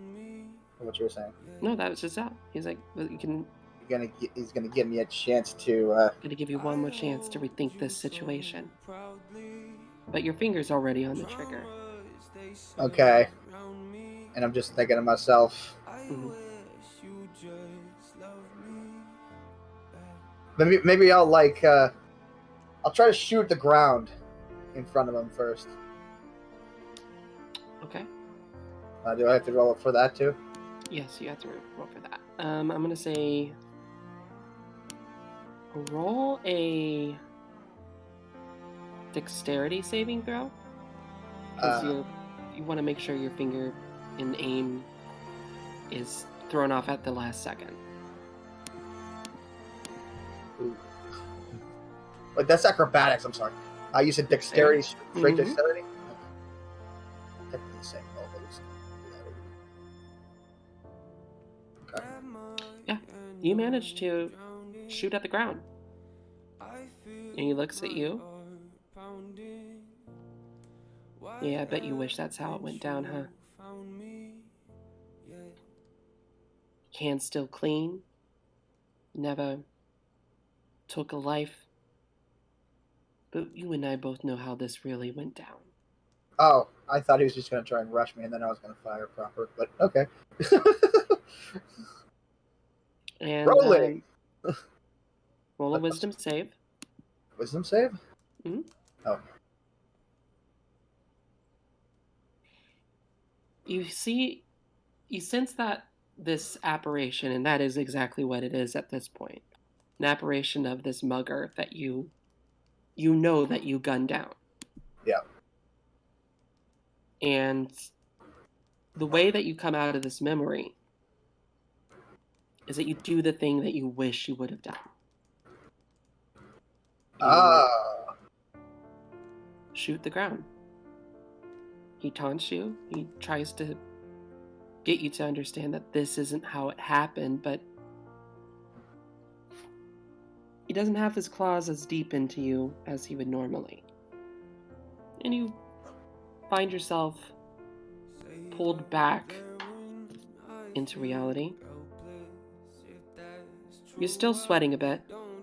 What you were saying. No, that was just that. He's like, you can. He's gonna give me a chance to. Gonna give you one more chance to rethink this situation. But your finger's already on the trigger. Okay. And I'm just thinking to myself. Mhm. Maybe I'll I'll try to shoot the ground in front of him first. Okay. Do I have to roll for that too? Yes, you have to roll for that. I'm gonna say roll a dexterity saving throw. Because you want to make sure your finger in aim is thrown off at the last second. Ooh. Wait, that's acrobatics. I'm sorry. You said dexterity, straight Mhm. dexterity. Technically the same roll, but okay. Yeah, you managed to shoot at the ground. And he looks at you. Yeah, I bet you wish that's how it went down, huh? Hands still clean. Never took a life. But you and I both know how this really went down. Oh, I thought he was just going to try and rush me, and then I was going to fire proper. But okay. And Rolling. roll a wisdom save. Wisdom save? Mhm. Oh. You sense that this apparition, and that is exactly what it is at this point, an apparition of this mugger that you know that you gunned down. Yeah. And the way that you come out of this memory is that you do the thing that you wish you would have done. You shoot the ground. He taunts you. He tries to get you to understand that this isn't how it happened, but He doesn't have his claws as deep into you as he would normally. And you find yourself pulled back into reality. You're still sweating a bit.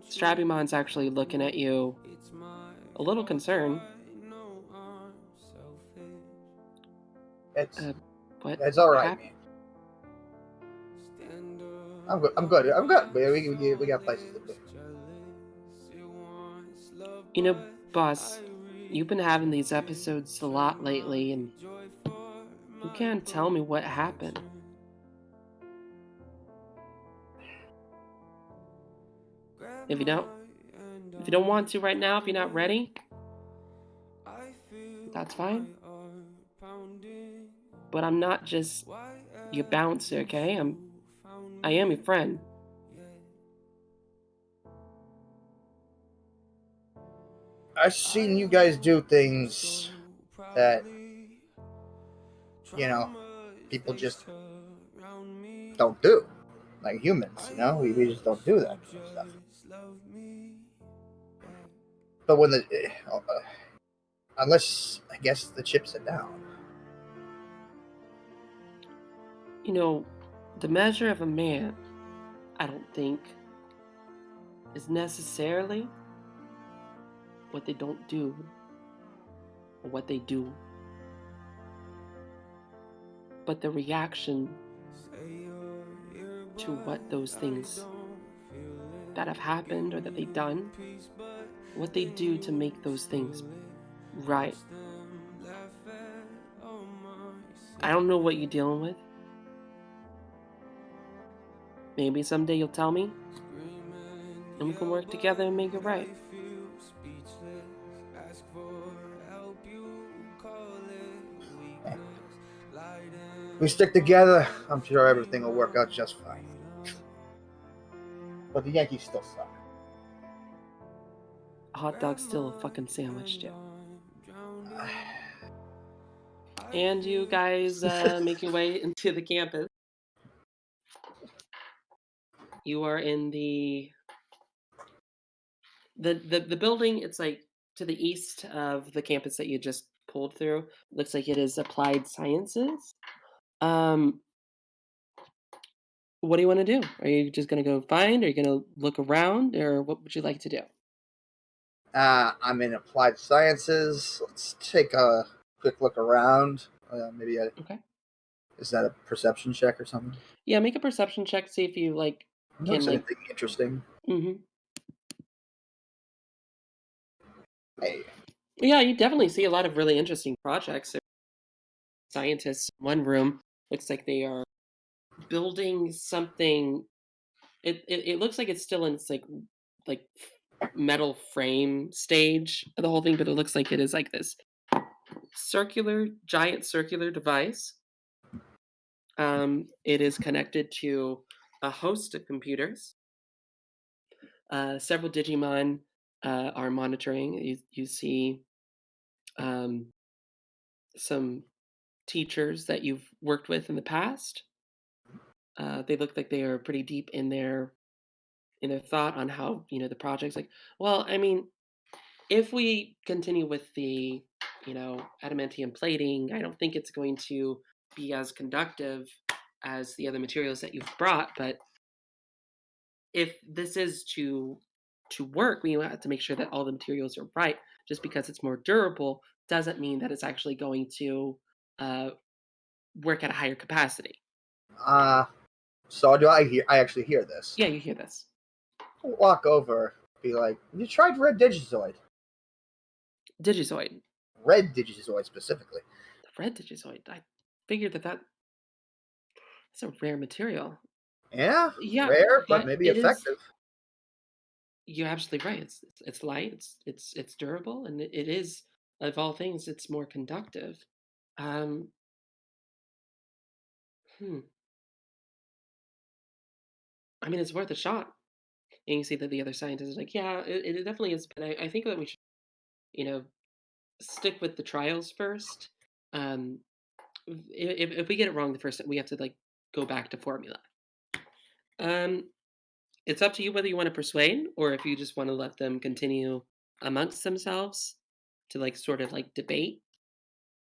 Strabumon's actually looking at you, a little concerned. It's What? it's all right, hap- man. I'm good. We got places to be. You know, boss, you've been having these episodes a lot lately, and you can't tell me what happened. If you don't want to right now, if you're not ready, that's fine. But I'm not just your bouncer, okay? I am your friend. I've seen you guys do things that, people just don't do. Like humans, we just don't do that kind of stuff. But when unless, I guess, the chips are down. You know, the measure of a man, I don't think, is necessarily what they don't do or what they do, but the reaction to what those things that have happened or that they've done, what they do to make those things right. I don't know what you're dealing with. Maybe someday you'll tell me, and we can work together and make it right. We stick together, I'm sure everything will work out just fine. But the Yankees still suck. A hot dog's still a fucking sandwich, Joe. And you guys make your way into the campus. You are in the building. It's like to the east of the campus that you just pulled through. Looks like it is applied sciences. What do you want to do? Are you just going to go find? Are you going to look around? Or what would you like to do? I'm in applied sciences. Let's take a quick look around. Okay. Is that a perception check or something? Yeah, make a perception check. See if you Looks anything interesting. Mm-hmm. Hey. Yeah, you definitely see a lot of really interesting projects. Scientists in one room looks like they are building something. It looks like it's still in its like metal frame stage of the whole thing, but it looks like it is like this giant circular device. It is connected to a host of computers. Several Digimon are monitoring. You see some teachers that you've worked with in the past. They look like they are pretty deep in their thought on how the project's like. Well, I mean, if we continue with the adamantium plating, I don't think it's going to be as conductive as the other materials that you've brought. But if this is to work, we have to make sure that all the materials are right. Just because it's more durable doesn't mean that it's actually going to work at a higher capacity. So do I actually hear this? Yeah, you hear this. I'll walk over, be like, have you tried Red Digizoid? Digizoid. Red Digizoid specifically. The red Digizoid. I figured that's a rare material. Yeah, Yeah, rare, but maybe effective. You're absolutely right. It's light. It's durable, and it is, of all things, it's more conductive. I mean, it's worth a shot. And you see that the other scientists are like, yeah, it definitely is. But I think that we should, stick with the trials first. If we get it wrong the first time, we have to go back to formula. It's up to you whether you want to persuade or if you just want to let them continue amongst themselves to like sort of like debate.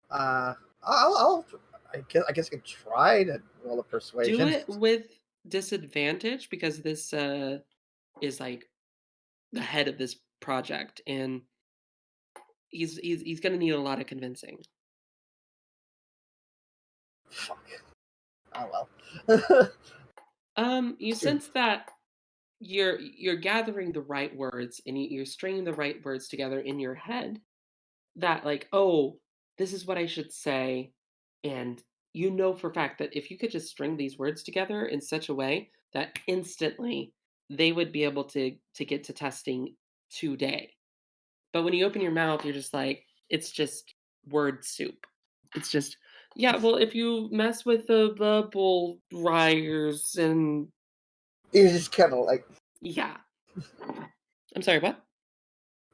Uh, I'll I guess I could try to roll a Do persuasion. it with disadvantage because this is like the head of this project and he's going to need a lot of convincing. Fuck. Oh well. You sense that you're gathering the right words and you're stringing the right words together in your head that like, oh, this is what I should say, and you know for a fact that if you could just string these words together in such a way that instantly they would be able to get to testing today. But when you open your mouth, you're just like, it's just word soup. It's just, yeah, well, if you mess with the bubble riders and He's just kind of like yeah. I'm sorry, what?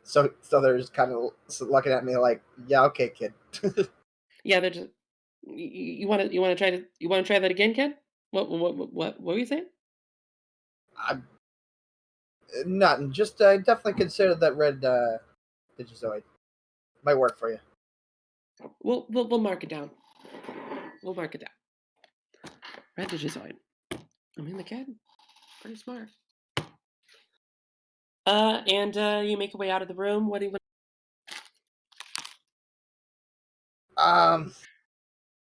so they're just kind of looking at me like, yeah, okay, kid. Yeah, they're just you want to try that again, kid? What were you saying? I'm not just definitely consider that red Digizoid might work for you. We'll mark it down. We'll mark it down. Red Digizoid. I mean, the kid, pretty smart. And you make your way out of the room. What do you?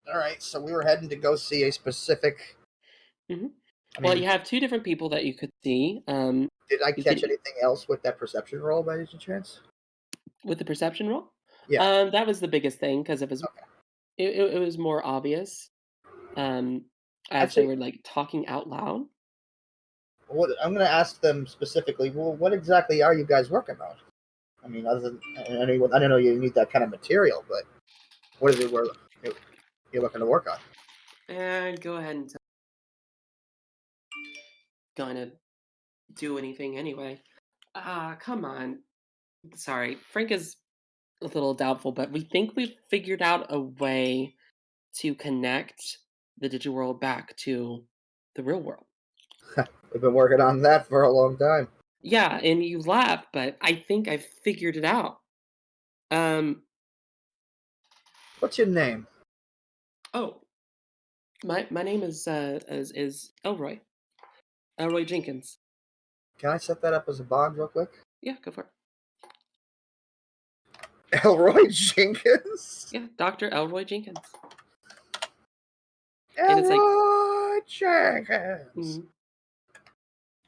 All right, so we were heading to go see a specific. Mhm. I Well, mean, you have two different people that you could see. did I You catch can anything else with that perception roll by any chance? with the perception roll. Yeah. That was the biggest thing because Okay. it was more obvious. As they Actually, were like talking out loud. what I'm going to ask them specifically. Well, what exactly are you guys working on? I mean, other than I don't know you need that kind of material, but what is it you're looking to work on? And go ahead and gonna do anything anyway. Ah, come on. Sorry, Frank is a little doubtful, but we think we've figured out a way to connect the digiworld back to the real world. We've been working on that for a long time. Yeah, and you laugh, but I think I've figured it out. Um, What's your name? oh, my name is Elroy. Elroy Jenkins. Can I set that up as a bond real quick? Yeah, go for it. Elroy Jenkins. Yeah, Dr. Elroy Jenkins. And it's like, Elroy Jenkins. mm,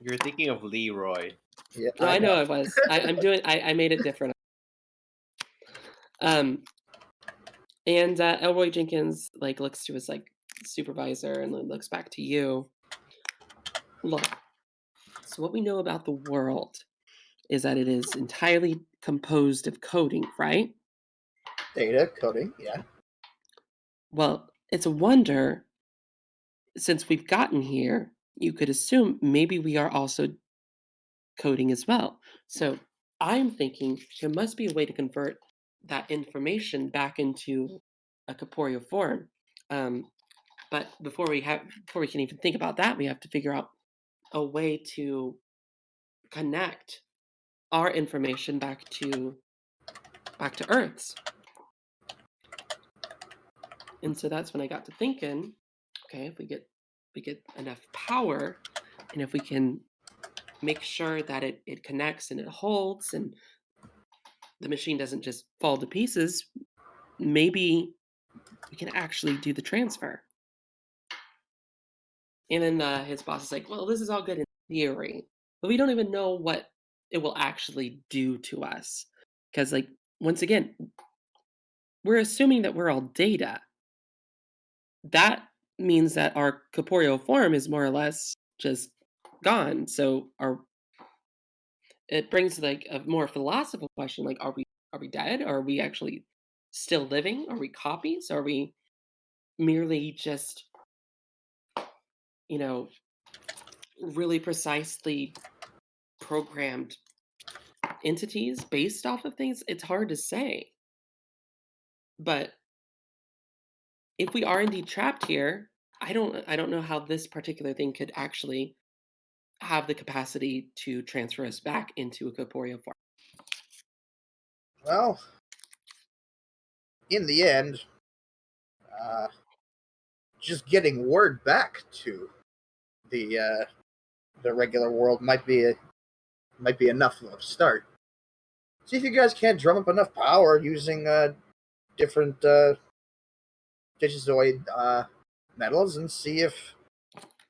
You're thinking of Leroy. Yeah, no, I know I was. I made it different. Um, and Elroy Jenkins like looks to his like supervisor and then looks back to you. Look, so what we know about the world is that it is entirely composed of coding, right? Data coding. Yeah. Well, it's a wonder since we've gotten here, you could assume maybe we are also coding as well. So I'm thinking there must be a way to convert that information back into a corporeal form. But before we can even think about that, we have to figure out a way to connect our information back to Earth's. And so that's when I got to thinking, okay, if we get enough power, and if we can make sure that it connects and it holds and the machine doesn't just fall to pieces, maybe we can actually do the transfer. And then his boss is like, well, this is all good in theory, but we don't even know what it will actually do to us. Because, like, once again, we're assuming that we're all data. That means that our corporeal form is more or less just gone. So it brings like a more philosophical question, like, are we dead? Are we actually still living? Are we copies? Are we merely just, you know, really precisely programmed entities based off of things? It's hard to say. But if we are indeed trapped here, I don't know how this particular thing could actually have the capacity to transfer us back into a corporeal form. Well, in the end, just getting word back to the regular world might be enough of a start. See if you guys can't drum up enough power using different Digizoid metals, and see if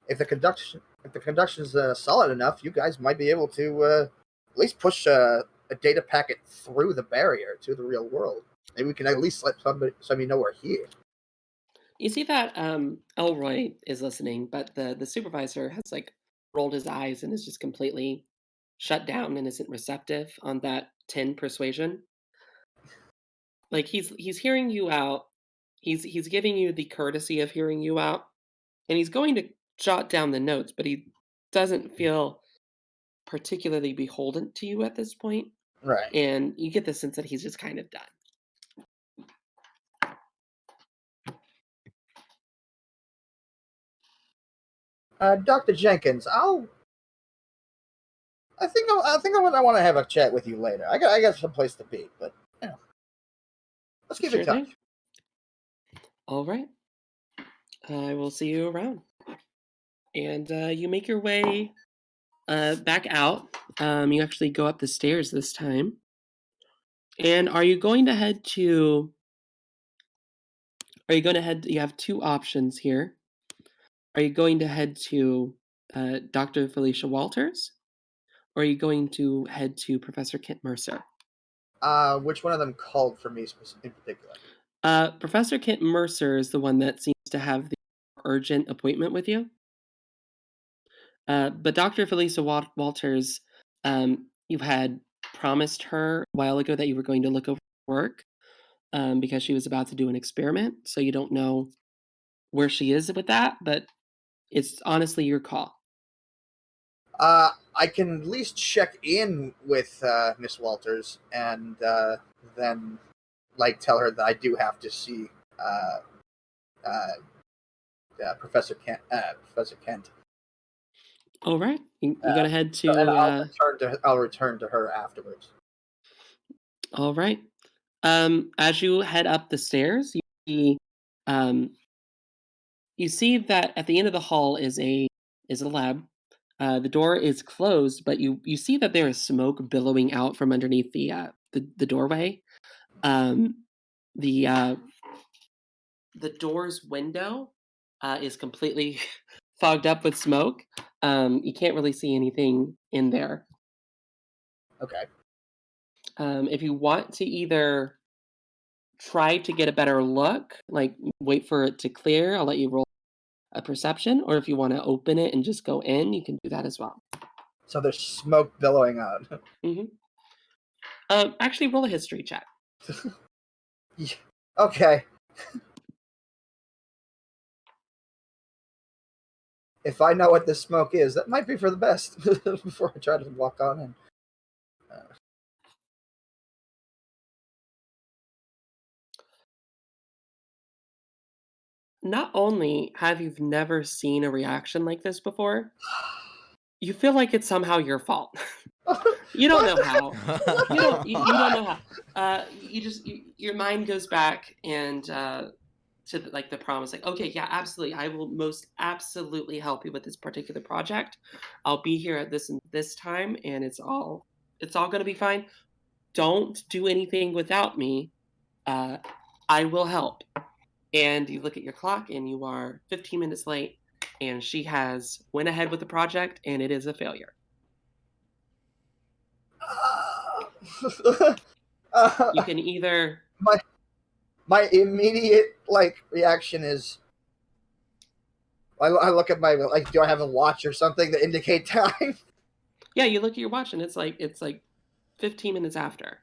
the conduction's solid enough. You guys might be able to at least push a data packet through the barrier to the real world. Maybe we can at least let somebody know we're here. You see that Elroy is listening, but the supervisor has like rolled his eyes and is just completely shut down and isn't receptive on that 10 persuasion. Like he's hearing you out. He's giving you the courtesy of hearing you out, and he's going to jot down the notes, but he doesn't feel particularly beholden to you at this point. Right. And you get the sense that he's just kind of done. Dr. Jenkins, I think I want to have a chat with you later. I got some place to be, but let's keep in touch. Thing. All right. I will see you around. And you make your way back out. You actually go up the stairs this time. And are you going to head to... You have two options here. Are you going to head to Dr. Felicia Walters? Or are you going to head to Professor Kent Mercer? Which one of them called for me in particular? Professor Kent Mercer is the one that seems to have the urgent appointment with you. But Dr. Felicia Walters, you had promised her a while ago that you were going to look over work because she was about to do an experiment. So you don't know where she is with that, but it's honestly your call. I can at least check in with Miss Walters and then tell her that I do have to see Professor Kent. All right, you're gonna head to. And I'll return to her afterwards. All right. As you head up the stairs, you see that at the end of the hall is a lab. The door is closed, but you see that there is smoke billowing out from underneath the doorway. The door's window is completely fogged up with smoke. You can't really see anything in there. Okay. If you want to either try to get a better look, like wait for it to clear, I'll let you roll a perception, or if you want to open it and just go in, you can do that as well. So there's smoke billowing out. Mm-hmm. Actually, roll a history check. Yeah. Okay. If I know what this smoke is, that might be for the best. Before I try to walk on in. Not only have you never seen a reaction like this before, you feel like it's somehow your fault. You don't know how. You don't know how. Your mind goes back and to the promise, like, okay, yeah, absolutely, I will most absolutely help you with this particular project. I'll be here at this and this time, and it's all going to be fine. Don't do anything without me. I will help. And you look at your clock, and you are 15 minutes late, and she has went ahead with the project, and it is a failure. You can either... My immediate reaction is I look at my do I have a watch or something to indicate time? Yeah, you look at your watch, and it's like 15 minutes after.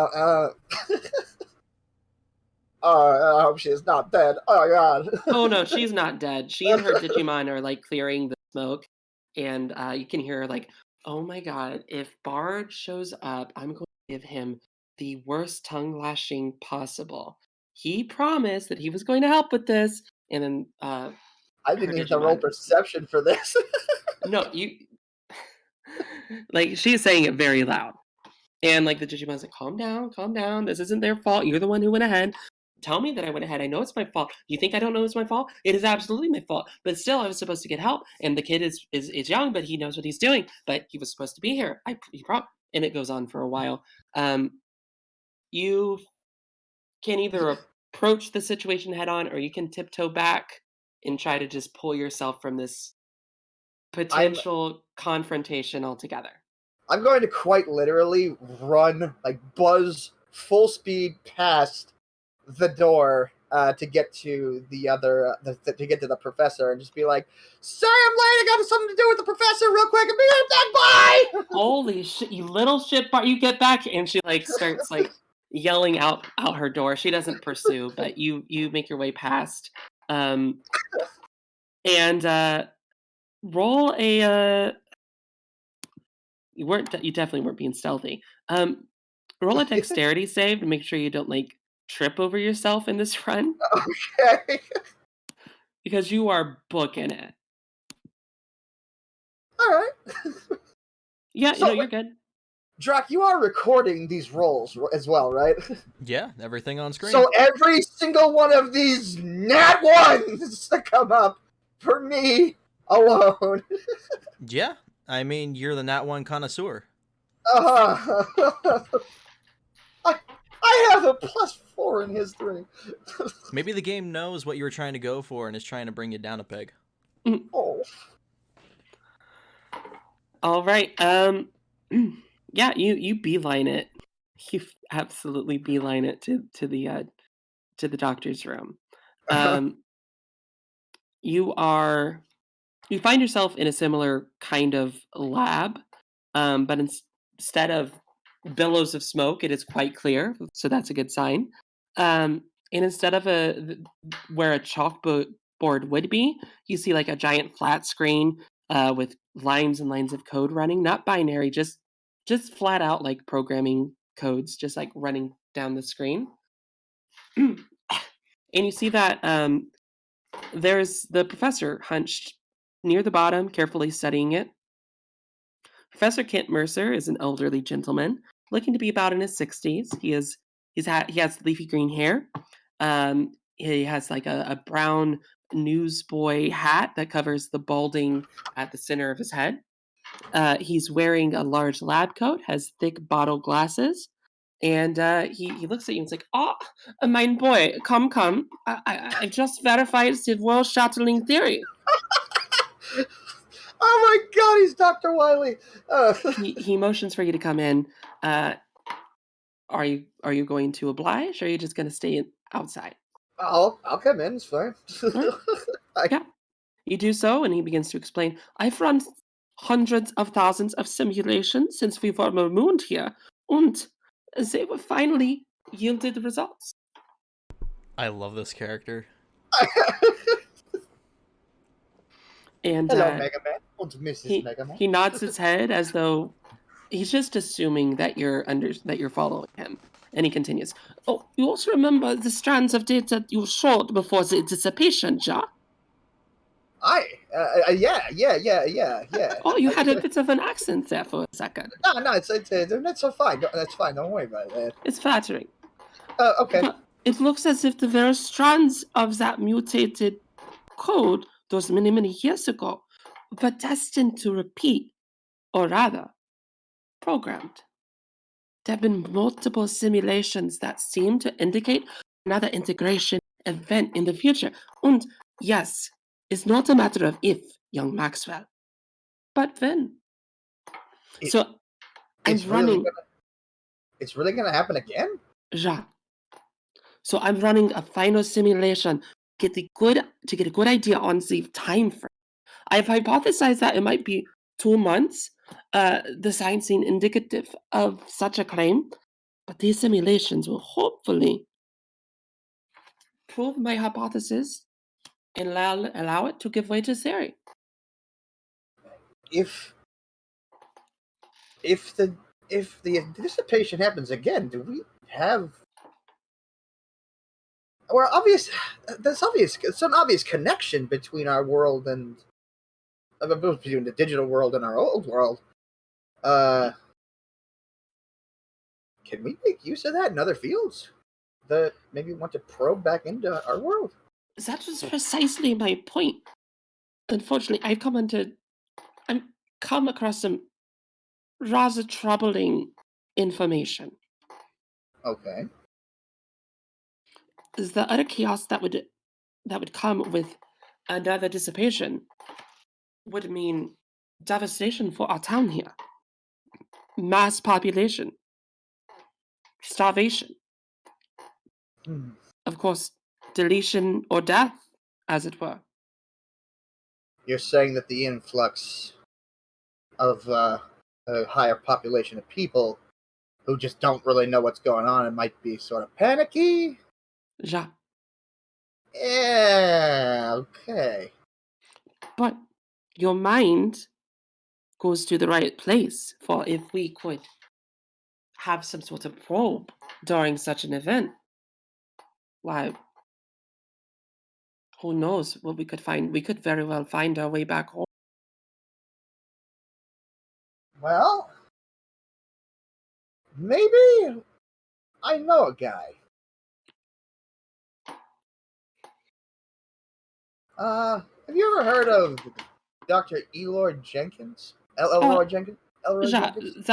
I hope she is not dead. Oh god. Oh no, she's not dead. She and her Digimon are clearing the smoke, and you can hear her oh my god, if Bard shows up, I'm going to give him the worst tongue lashing possible. He promised that he was going to help with this, and then I her didn't even have to roll Digimon. perception for this. No, you like she's saying it very loud. And like the Digimon's like, calm down. This isn't their fault. You're the one who went ahead. Tell me that I went ahead. I know it's my fault. You think I don't know it's my fault? It is absolutely my fault. But still, I was supposed to get help. And the kid is young, but he knows what he's doing. But he was supposed to be here. And it goes on for a while. You can either approach the situation head on, or you can tiptoe back and try to just pull yourself from this potential confrontation altogether. I'm going to quite literally run, like buzz full speed past the door to get to the other, to get to the professor, and just be like, "Sorry, I'm late. I got something to do with the professor, real quick. And be right back. Bye." Holy shit! You little shit! You get back, and she like starts like yelling out her door. She doesn't pursue, but you make your way past, and roll a. You definitely weren't being stealthy. Roll a dexterity save to make sure you don't like trip over yourself in this run. Okay. Because you are booking it. All right. Yeah, So, you're good. Drak, you are recording these rolls as well, right? Yeah, everything on screen. So every single one of these nat ones that come up for me alone. Yeah, I mean, you're the Nat 1 connoisseur. I have a +4 in history. Maybe the game knows what you were trying to go for and is trying to bring you down a peg. Oh. All right. Yeah, you beeline it. You absolutely beeline it to the doctor's room. You find yourself in a similar kind of lab, but instead of billows of smoke, it is quite clear, so that's a good sign. And instead of where a chalkboard would be, you see like a giant flat screen with lines and lines of code running, not binary, just flat out like programming codes, just like running down the screen. And you see that there's the professor hunched near the bottom, carefully studying it. Professor Kent Mercer is an elderly gentleman, looking to be about in his 60s. He has leafy green hair. He has like a brown newsboy hat that covers the balding at the center of his head. He's wearing a large lab coat, has thick bottle glasses, and he looks at you and is like, "Oh, my boy, come. I've just verified the world-shattering theory." Oh my god, he's Dr. Wily. He motions for you to come in. Are you going to oblige, or are you just going to stay outside? I'll come in, it's fine. Yeah. You do so, and he begins to explain. I've run hundreds of thousands of simulations since we were marooned here, and they were finally yielded results. I love this character. And Hello, Mega Man. And Mrs. Mega Man. He nods his head as though he's just assuming that you're following him. And he continues. Oh, you also remember the strands of data you showed before the dissipation, ja? Yeah. Oh, you had a bit of an accent there for a second. No, it's so fine. That's fine. Don't worry about it. It's flattering. Okay. It looks as if the very strands of that mutated code those many, many years ago were destined to repeat, or rather, programmed. There have been multiple simulations that seem to indicate another integration event in the future. And yes, it's not a matter of if, young Maxwell, but when. It's really gonna happen again? Yeah. So I'm running a final simulation to get a good idea on the time frame. I've hypothesized that it might be 2 months. The signs seem indicative of such a claim, but these simulations will hopefully prove my hypothesis and allow it to give way to theory. If the dissipation happens again, do we have Well, obvious. There's an obvious connection between our world and between the digital world and our old world. Can we make use of that in other fields that maybe want to probe back into our world? That was precisely my point. Unfortunately, I've come across some rather troubling information. Okay. Is the utter chaos that would come with another dissipation would mean devastation for our town here. Mass population. Starvation. Of course, deletion or death, as it were. You're saying that the influx of a higher population of people who just don't really know what's going on and might be sort of panicky? Ja. Yeah, okay. But your mind goes to the right place, for if we could have some sort of probe during such an event, why, who knows what we could find? We could very well find our way back home. Well, maybe I know a guy. Have you ever heard of Dr. Elroy Jenkins? Elroy Jenkins? Elroy Ja, Jenkins?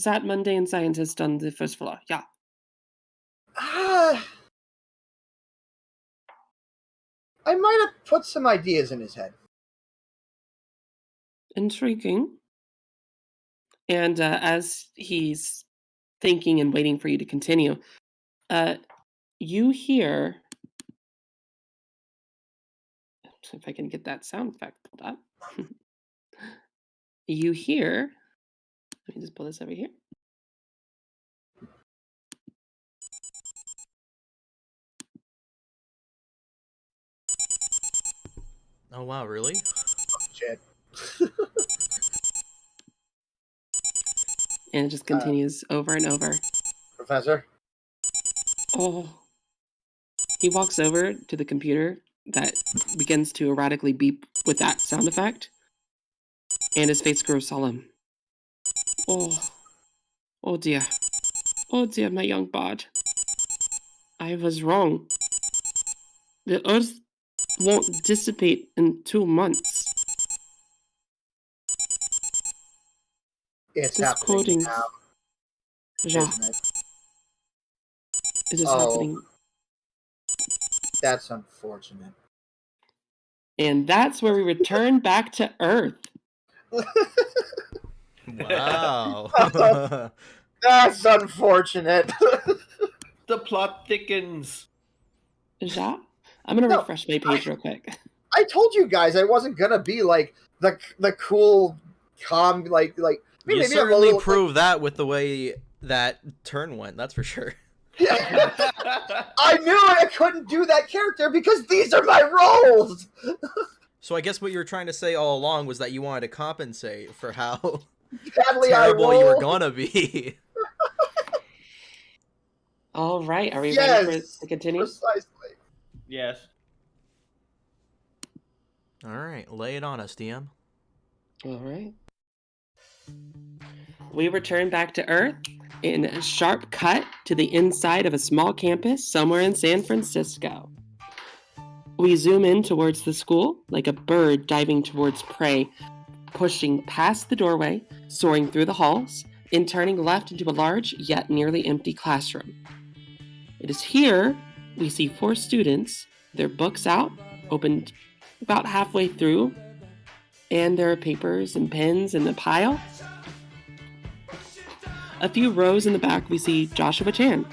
that mundane scientist on the first floor, yeah. I might have put some ideas in his head. Intriguing. And as he's thinking and waiting for you to continue, you hear... If I can get that sound effect pulled up. You hear... Let me just pull this over here. Oh wow, really? Shit. And it just continues over and over. Professor? Oh. He walks over to the computer that begins to erratically beep with that sound effect. And his face grows solemn. Oh. Oh dear. Oh dear, my young bard. I was wrong. The Earth won't dissipate in 2 months. It's This happening quoting... now, Ja, isn't it? it is Oh. happening. That's unfortunate. And that's where we return back to Earth. Wow. That's unfortunate. The plot thickens. Ja? I'm gonna No, refresh my page real quick. I told you guys I wasn't gonna be like the cool, calm, like You maybe I'm a certainly little, proved that with the way that turn went, that's for sure. I knew I couldn't do that character because these are my roles. So I guess what you were trying to say all along was that you wanted to compensate for how Badly terrible I you were rolled. gonna be. All right, are we Yes, ready to continue? precisely. Yes. All right, lay it on us, DM. All right. We return back to Earth in a sharp cut to the inside of a small campus somewhere in San Francisco. We zoom in towards the school like a bird diving towards prey, pushing past the doorway, soaring through the halls, and turning left into a large yet nearly empty classroom. It is here we see 4 students, their books out, opened about halfway through, and there are papers and pens in a pile. A few rows in the back, we see Joshua Chan,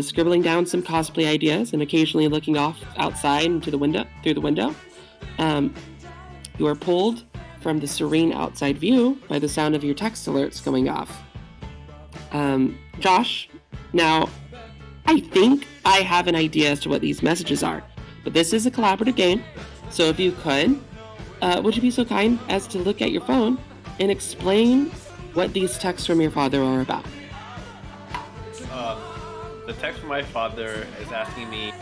scribbling down some cosplay ideas and occasionally looking off outside into the window, through the window. You are pulled from the serene outside view by the sound of your text alerts going off. Josh, now, I think I have an idea as to what these messages are, but this is a collaborative game, so if you could, would you be so kind as to look at your phone and explain what these texts from your father are about? The text from my father is asking me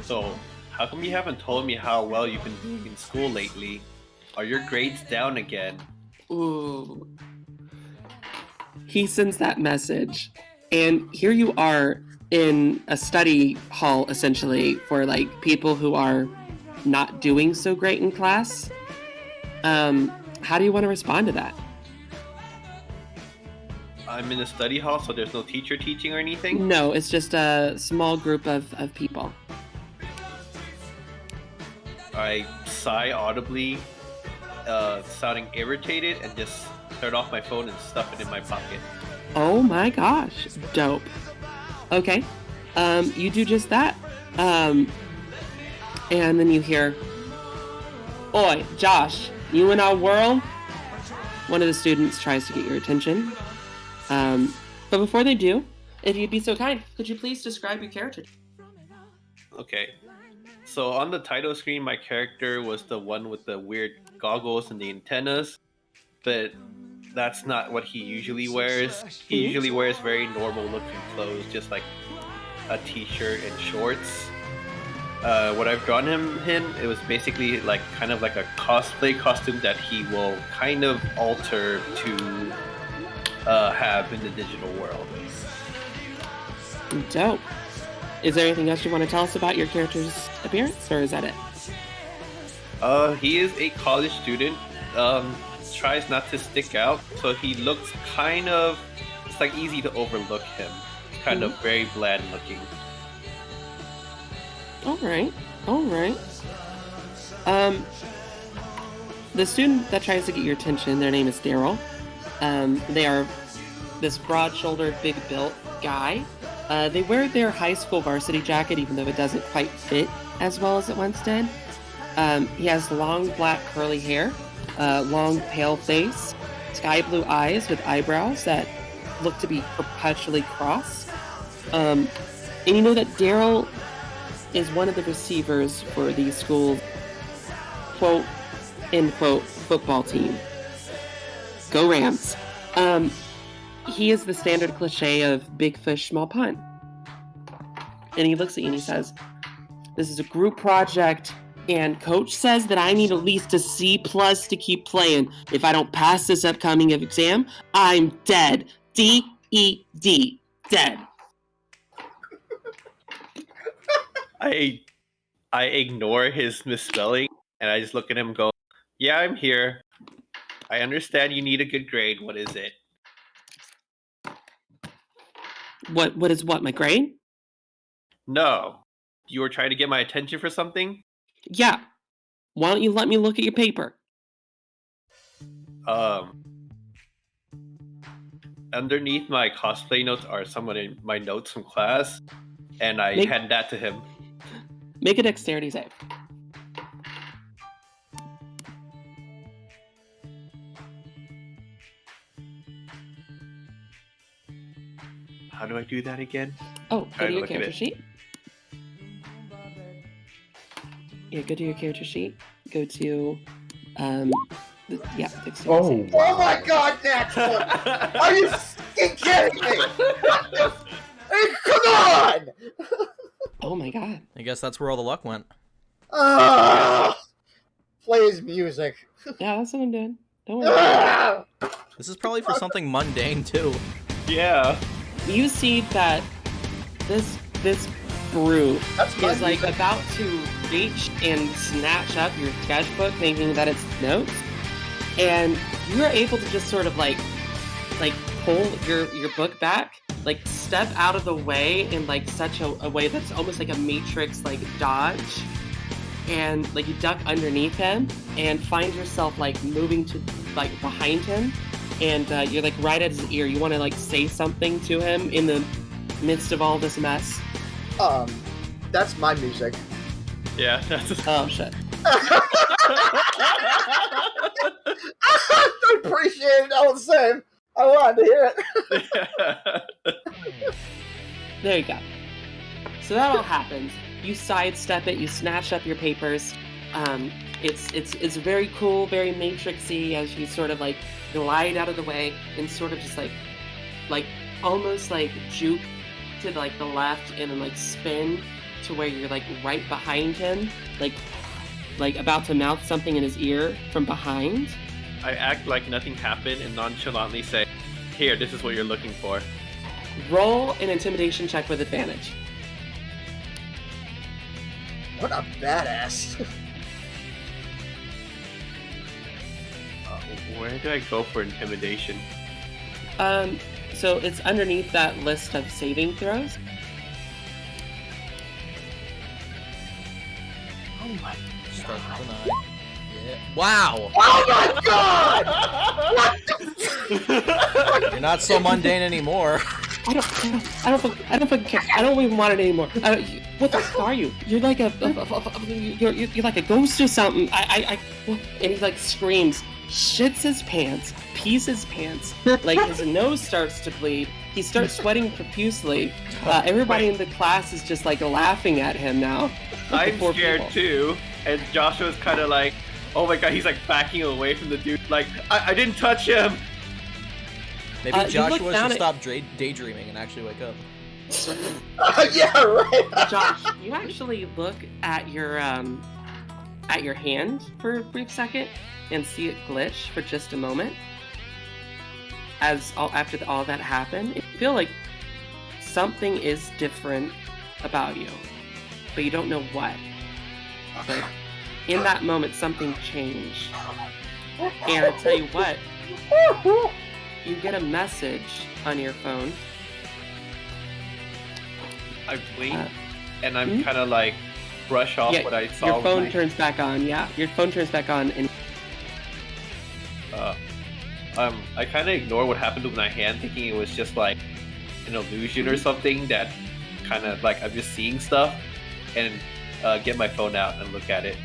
So, how come you haven't told me how well you've been doing in school lately? Are your grades down again? Ooh. He sends that message, and here you are in a study hall, essentially, for like people who are not doing so great in class. How do you want to respond to that? I'm in a study hall, so there's no teacher teaching or anything? No, it's just a small group of people. I sigh audibly, sounding irritated, and just turn off my phone and stuff it in my pocket. Oh my gosh, dope. Okay, you do just that. And then you hear, "Oi, Josh, you in our world?" One of the students tries to get your attention. But before they do, if you'd be so kind, could you please describe your character? Okay. So on the title screen, my character was the one with the weird goggles and the antennas, but that's not what he usually wears. He usually wears very normal looking clothes, just like a t-shirt and shorts. What I've drawn him in, it was basically like kind of like a cosplay costume that he will kind of alter to have in the digital world. Dope. Is there anything else you want to tell us about your character's appearance, or is that it? He is a college student. Tries not to stick out, so he looks kind of, it's like easy to overlook him. Kind of very bland looking. All right. The student that tries to get your attention, their name is Daryl. They are this broad-shouldered, big-built guy. They wear their high school varsity jacket, even though it doesn't quite fit as well as it once did. He has long, black, curly hair, long, pale face, sky blue eyes with eyebrows that look to be perpetually crossed. And you know that Daryl is one of the receivers for the school's quote, end quote, football team. Go Rams. He is the standard cliche of big fish, small pond. And he looks at you and he says, "This is a group project, and coach says that I need at least a C+ to keep playing. If I don't pass this upcoming exam, I'm dead. D-E-D. Dead." I ignore his misspelling, and I just look at him and go, "Yeah, I'm here. I understand you need a good grade. What is it?" What is what, my grade? No. You were trying to get my attention for something? Yeah. Why don't you let me look at your paper? Underneath my cosplay notes are some of my notes from class, and I hand that to him. Make a dexterity save. How do I do that again? Oh, go to your look at character it. sheet. Yeah, go to your character sheet. Go to, dexterity Oh, save. Oh my god, natural! Are you fucking kidding me? Hey, come on! Oh my god. I guess that's where all the luck went. Play his music. Yeah, that's what I'm doing. Don't worry. Ah! This is probably for something mundane too. Yeah. You see that this brew That's my is like music. about to reach and snatch up your sketchbook, thinking that it's notes, and you're able to just sort of like pull your book back, like step out of the way in like such a way that's almost like a matrix like dodge, and like you duck underneath him and find yourself like moving to like behind him, and you're like right at his ear. You want to like say something to him in the midst of all this mess. That's my music. Yeah, that's Oh shit. I appreciate it all the same. I wanted to hear it. There you go. So that all happens. You sidestep it. You snatch up your papers. It's very cool, very matrixy as you sort of like glide out of the way and sort of just like almost like juke to like the left and then like spin to where you're like right behind him, like about to mouth something in his ear from behind. I act like nothing happened and nonchalantly say, "Here, this is what you're looking for." Roll an intimidation check with advantage. What a badass. Where do I go for intimidation? So it's underneath that list of saving throws. Oh my Start with a 9. Yeah. Wow! Oh my god! You're not so mundane anymore. I don't fucking care. I don't even want it anymore. What the fuck are you? You're like you're like a ghost or something. And he like screams, shits his pants, pees his pants. Like his nose starts to bleed. He starts sweating profusely. Everybody in the class is just like laughing at him now. I'm scared too, and Joshua's kind of like, oh my god, he's like backing away from the dude. Like, I didn't touch him. Maybe you Joshua look down should at- stop daydreaming and actually wake up. Yeah, right. Josh, you actually look at your hand for a brief second and see it glitch for just a moment. After all that happened, you feel like something is different about you, but you don't know what. But in that moment, something changed. And I tell you what, you get a message on your phone. I blink, and I'm kind of like brush off what I saw. Your phone turns back on. Yeah, your phone turns back on, and I kind of ignore what happened with my hand, thinking it was just like an illusion or something. That kind of like I'm just seeing stuff, and get my phone out and look at it.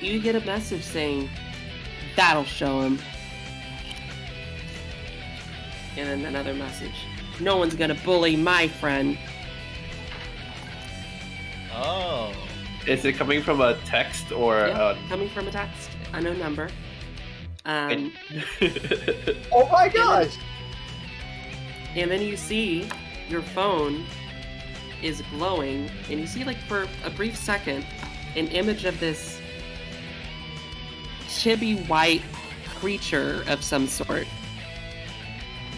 you get a message saying, "That'll show him." And then another message, "No one's gonna bully my friend." Oh. Is it coming from a text or? Coming from a text, unknown number. Oh my god! And then you see your phone is glowing, and you see, like, for a brief second, an image of this chibi white creature of some sort.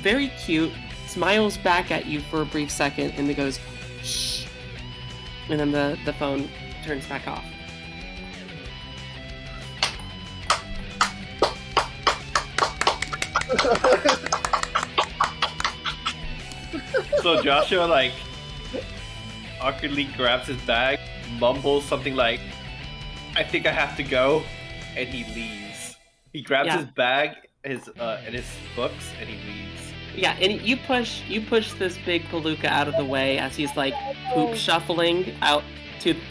Very cute, smiles back at you for a brief second, and then goes, shh. And then the phone turns back off. So Joshua like awkwardly grabs his bag, mumbles something like, "I think I have to go," and he leaves. He grabs his bag, and his books, and he leaves. Yeah, and you push this big palooka out of the way as he's like poop shuffling out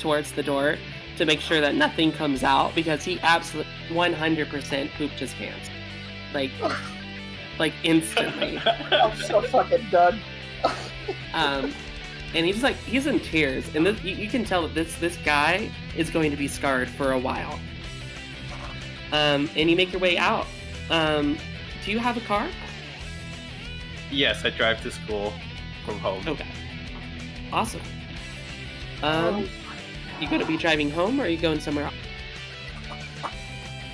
towards the door to make sure that nothing comes out, because he absolutely 100% pooped his pants, like instantly. I'm so fucking done. And he's in tears, and you can tell that this guy is going to be scarred for a while. And you make your way out. Do you have a car? Yes, I drive to school from home. Okay. Awesome. You gonna be driving home, or are you going somewhere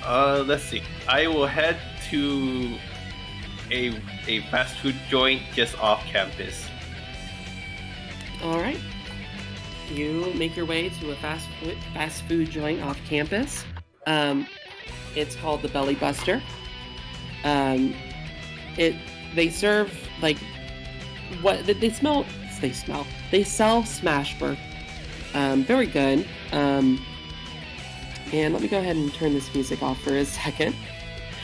else? Let's see. I will head to a fast food joint just off campus. All right. You make your way to a fast food joint off campus. It's called the Belly Buster. They serve like what they smell. They sell smash burgers. Very good. And let me go ahead and turn this music off for a second.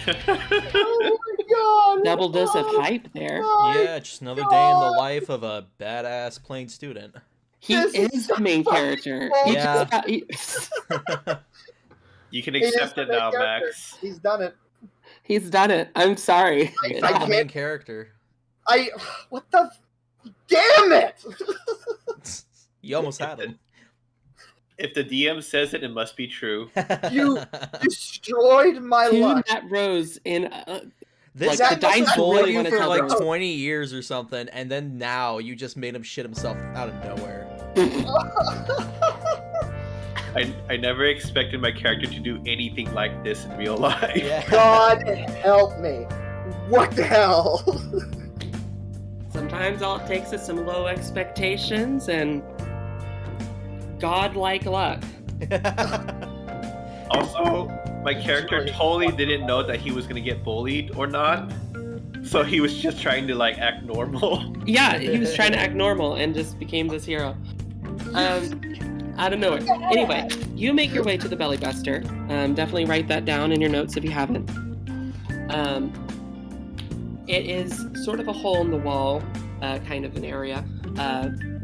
Oh my god! Double dose of hype there. Yeah, just another day in the life of a badass plain student. He is the main character. He Yeah. You can accept it now, Max. He's done it. He's done it. I'm sorry. He's not the main character. What the? Damn it! You almost had him. If the DM says it, it must be true. You destroyed my Two life. net rows in This Like, guy the must dice have bullied really you wanna for tell like them. 20 years or something, and then now you just made him shit himself out of nowhere. I never expected my character to do anything like this in real life. Yeah. God help me. What the hell? Sometimes all it takes is some low expectations and godlike luck. Also, my character totally didn't know that he was gonna get bullied or not. So he was just trying to like act normal. Yeah, he was trying to act normal and just became this hero. Out of nowhere. Anyway, you make your way to the Belly Buster. Definitely write that down in your notes if you haven't. It is sort of a hole in the wall kind of an area.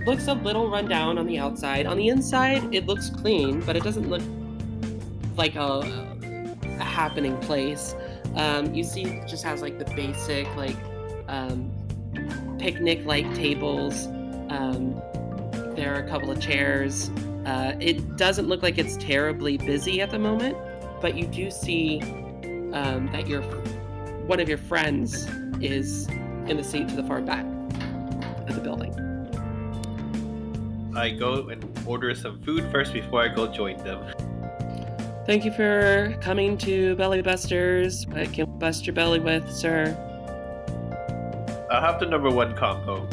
Looks a little run down on the outside. On the inside, it looks clean, but it doesn't look like a happening place. You see it just has like the basic like picnic-like tables. There are a couple of chairs. It doesn't look like it's terribly busy at the moment, but you do see that one of your friends is in the seat to the far back of the building. I go and order some food first before I go join them. Thank you for coming to Belly Busters. What can we bust your belly with, sir? I'll have the number 1 combo.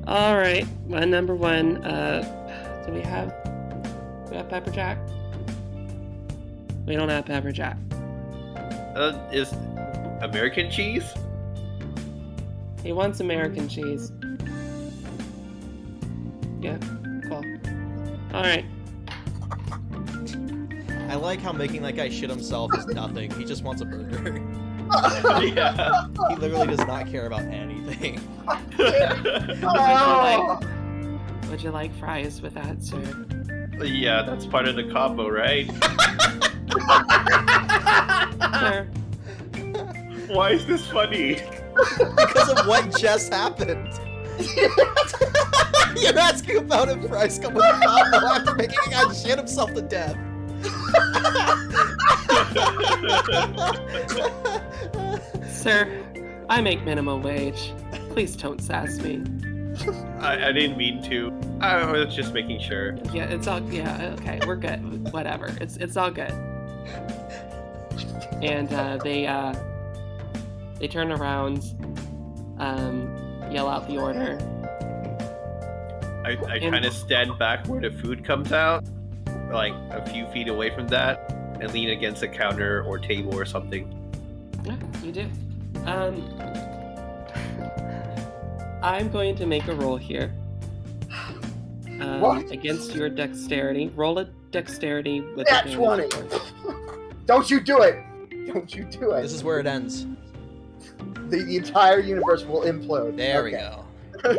All right, number 1. Do we have pepper jack? We don't have pepper jack. Is American cheese? He wants American cheese. Yeah, cool. All right. I like how making that guy shit himself is nothing. He just wants a burger. Yeah. He literally does not care about anything. Oh. Would you like fries with that, sir? Yeah, that's part of the combo, right? Sir. Why is this funny? Because of what just happened. You're asking about if fries come with a combo after making a guy shit himself to death. Sir, I make minimum wage. Please don't sass me. I didn't mean to. I was just making sure. Yeah, it's all okay. We're good. Whatever. It's all good. And they turn around, yell out the order. I kind of stand back where the food comes out, like a few feet away from that, and lean against a counter or table or something. Yeah, you do. I'm going to make a roll here. What? Against your dexterity. Roll a dexterity with Nat advantage. 20. Don't you do it. Don't you do it. This is where it ends. The entire universe will implode. There we Okay. go.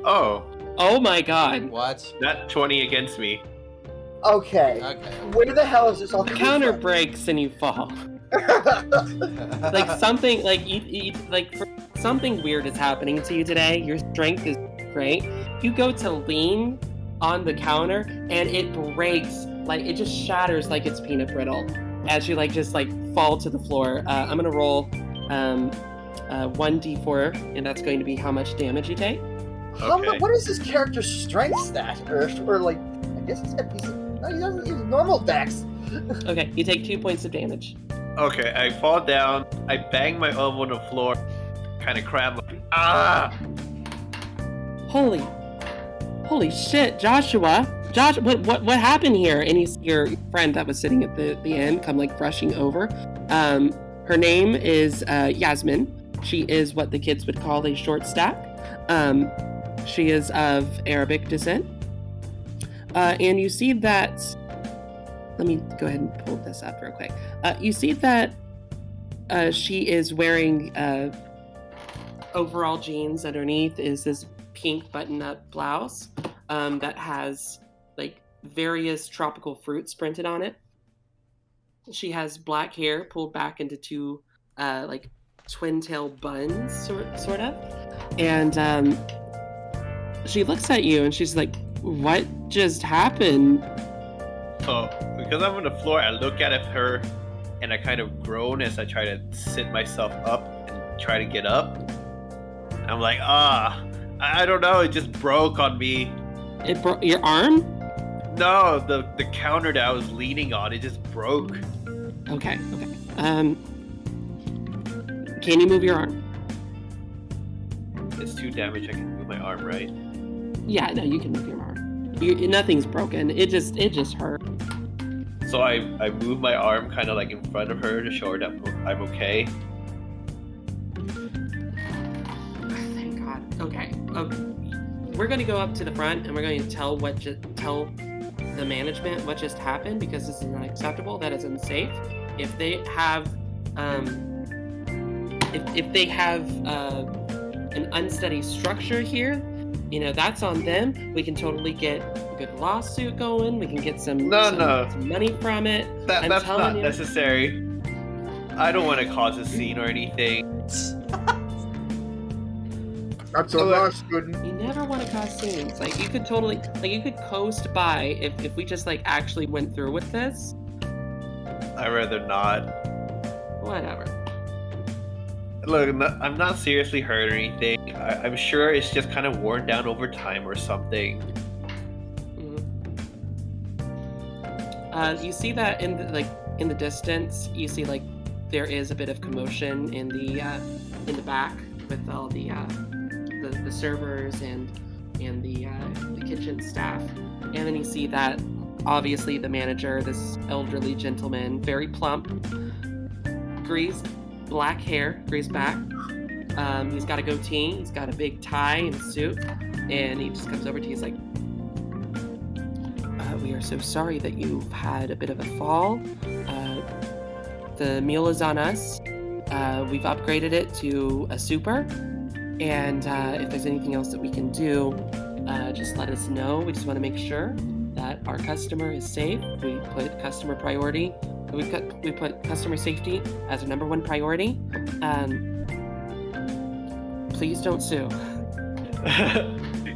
Oh, Oh my god. What? not 20 against me. Okay. Okay. Where the hell is this all The coming counter from? breaks and you fall. Like something like you like something weird is happening to you today. Your strength is great. You go to lean on the counter and it breaks, like it just shatters like it's peanut brittle as you just fall to the floor. I'm gonna roll 1d4 and that's going to be how much damage you take. Okay. What is this character's strength stat? Or I guess no, he doesn't use normal dex. Okay, you take 2 points of damage. Okay, I fall down. I bang my elbow on the floor, kind of crab like, ah! Holy shit, Joshua! What happened here? And you see your friend that was sitting at the end come rushing over. Her name is Yasmin. She is what the kids would call a short stack. She is of Arabic descent. And you see that. Let me go ahead and pull this up real quick. You see that she is wearing overall jeans. Underneath is this pink button-up blouse that has various tropical fruits printed on it. She has black hair pulled back into two twin tail buns, sort of. And she looks at you and she's like, "What just happened?" So, because I'm on the floor, I look at her and I kind of groan as I try to sit myself up and try to get up. I'm like, I don't know, it just broke on me. It broke your arm? No, the counter that I was leaning on, it just broke. Okay. Can you move your arm? It's 2 damage, I can move my arm, right? Yeah, no, you can move your arm. Nothing's broken. It just hurt. So I move my arm kind of like in front of her to show her that I'm okay. Thank God. Okay. We're going to go up to the front and we're going to tell the management what just happened, because this is unacceptable. That is unsafe. If they have an unsteady structure here, that's on them. We can totally get a good lawsuit going. We can get some money from it. That's not necessary. I don't want to cause a scene or anything. That's a lot, student. You never want to cause scenes. Like, you could totally, you could coast by if we just actually went through with this. I'd rather not. Whatever. Look, I'm not seriously hurt or anything. I'm sure it's just kind of worn down over time or something. You see that in the distance. You see there is a bit of commotion in the back with all the servers and the kitchen staff, and then you see that obviously the manager, this elderly gentleman, very plump, greased black hair, greased back. He's got a goatee, he's got a big tie and a suit, and he just comes over to you. He's like, we are so sorry that you've had a bit of a fall. The meal is on us. We've upgraded it to a super, and if there's anything else that we can do, just let us know. We just want to make sure that our customer is safe. We put customer priority. We put customer safety as our number one priority. Please don't sue.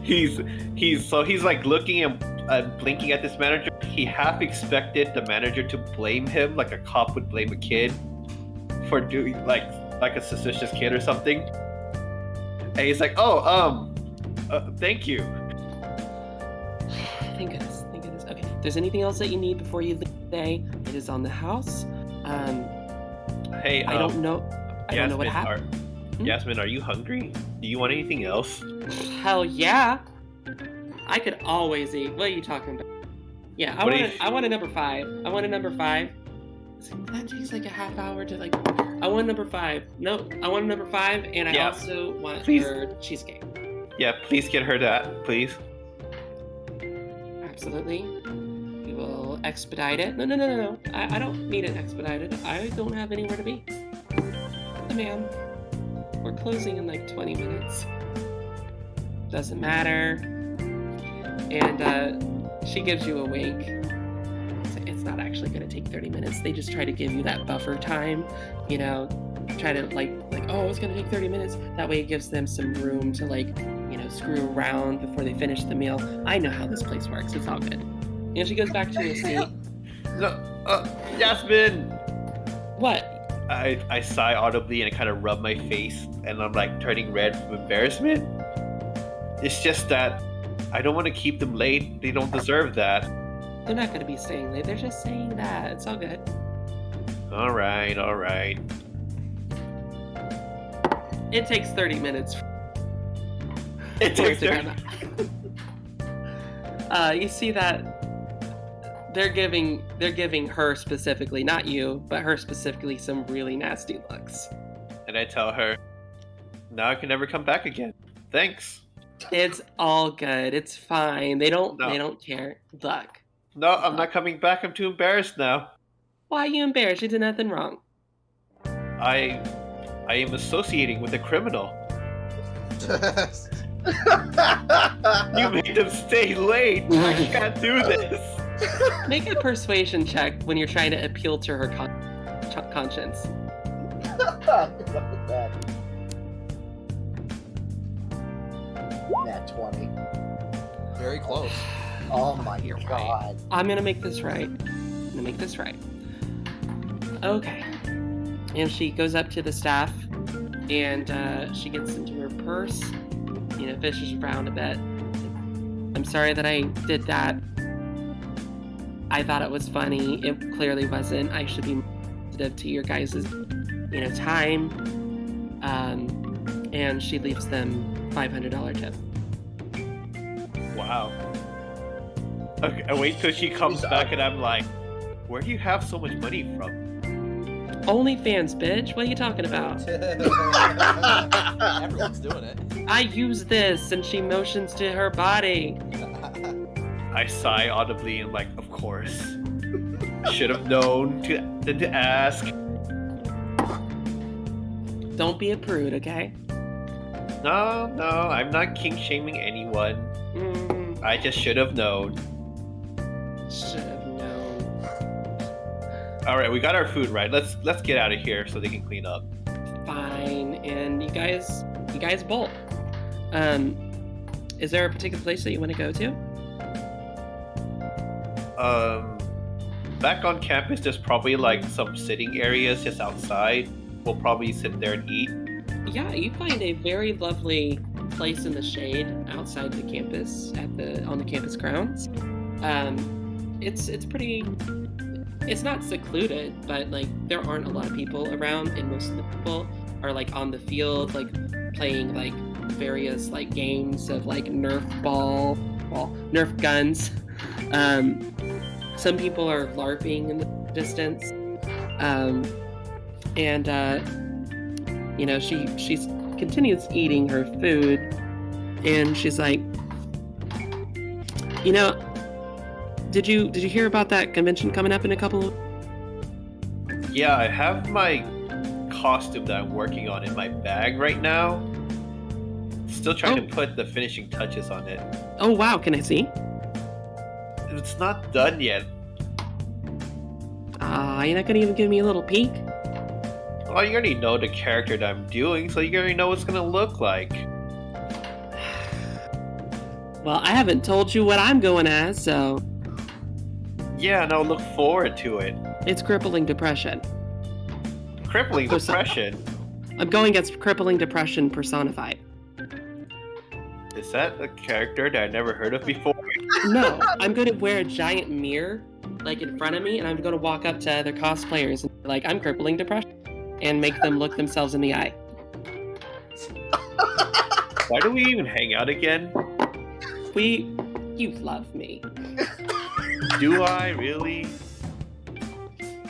He's looking and blinking at this manager. He half expected the manager to blame him like a cop would blame a kid for doing like a suspicious kid or something. And he's like, thank you. Thank goodness. Okay. If there's anything else that you need before you leave today, it is on the house. Hey, I don't know what happened. Yasmin, are you hungry? Do you want anything else? Hell yeah. I could always eat. What are you talking about? Yeah, I want a number 5. I want a number 5. That takes a half hour to I want number 5. No, I want a number 5, and I also want her cheesecake. Yeah, please get her that, please. Absolutely. We will expedite it. No. I don't need it expedited. I don't have anywhere to be. Ma'am, we're closing in 20 minutes. Doesn't matter. And she gives you a wink. It's not actually going to take 30 minutes. They just try to give you that buffer time, try to it's going to take 30 minutes. That way it gives them some room to screw around before they finish the meal. I know how this place works. It's all good. And she goes back to her seat. No, Yasmin! What? I sigh audibly and I kind of rub my face and I'm turning red from embarrassment. It's just that I don't want to keep them late. They don't deserve that. They're not going to be staying late. They're just saying that. It's all good. All right. It takes 30 minutes. It takes 30 You see that they're giving her specifically, not you, but her specifically, some really nasty looks. And I tell her, now I can never come back again. Thanks. It's all good. It's fine. They don't care. Look. No, I'm not coming back. I'm too embarrassed now. Why are you embarrassed? You did nothing wrong. I am associating with a criminal. You made them stay late. I can't do this. Make a persuasion check when you're trying to appeal to her conscience. Nat 20. Very close. Oh my You're god. right. I'm gonna make this right. Okay. And she goes up to the staff, and she gets into her purse, fishes around a bit. I'm sorry that I did that. I thought it was funny. It clearly wasn't. I should be sensitive to your guys' time. And she leaves them $500 tip. Wow. Okay, I wait till she comes back and I'm like, where do you have so much money from? OnlyFans, bitch. What are you talking about? Everyone's doing it. I use this, and she motions to her body. I sigh audibly and I'm like, of course. Should have known than to ask. Don't be a prude, okay? No, I'm not kink shaming anyone. I just should have known. Should have known. All right, we got our food right. Let's get out of here so they can clean up. Fine, and you guys bolt. Is there a particular place that you want to go to? Back on campus, there's probably like some sitting areas just outside. We'll probably sit there and eat. Yeah, you find a very lovely place in the shade outside the campus on the campus grounds. It's pretty. It's not secluded, but like there aren't a lot of people around, and most of the people are like on the field, like playing like various like games of like Nerf guns. Some people are LARPing in the distance, she continues eating her food, and she's like, did you hear about that convention coming up in a couple? Yeah, I have my costume that I'm working on in my bag right now. Still trying to put the finishing touches on it. Oh wow, can I see? It's not done yet. You're not gonna even give me a little peek? Well, you already know the character that I'm doing, so you already know what it's gonna look like. Well, I haven't told you what I'm going as, so... Yeah, and I'll look forward to it. It's crippling depression. Crippling depression? I'm going as crippling depression personified. Is that a character that I never heard of before? No, I'm going to wear a giant mirror, like, in front of me, and I'm going to walk up to other cosplayers and be like, I'm crippling depression, and make them look themselves in the eye. Why do we even hang out again? You love me. Do I really?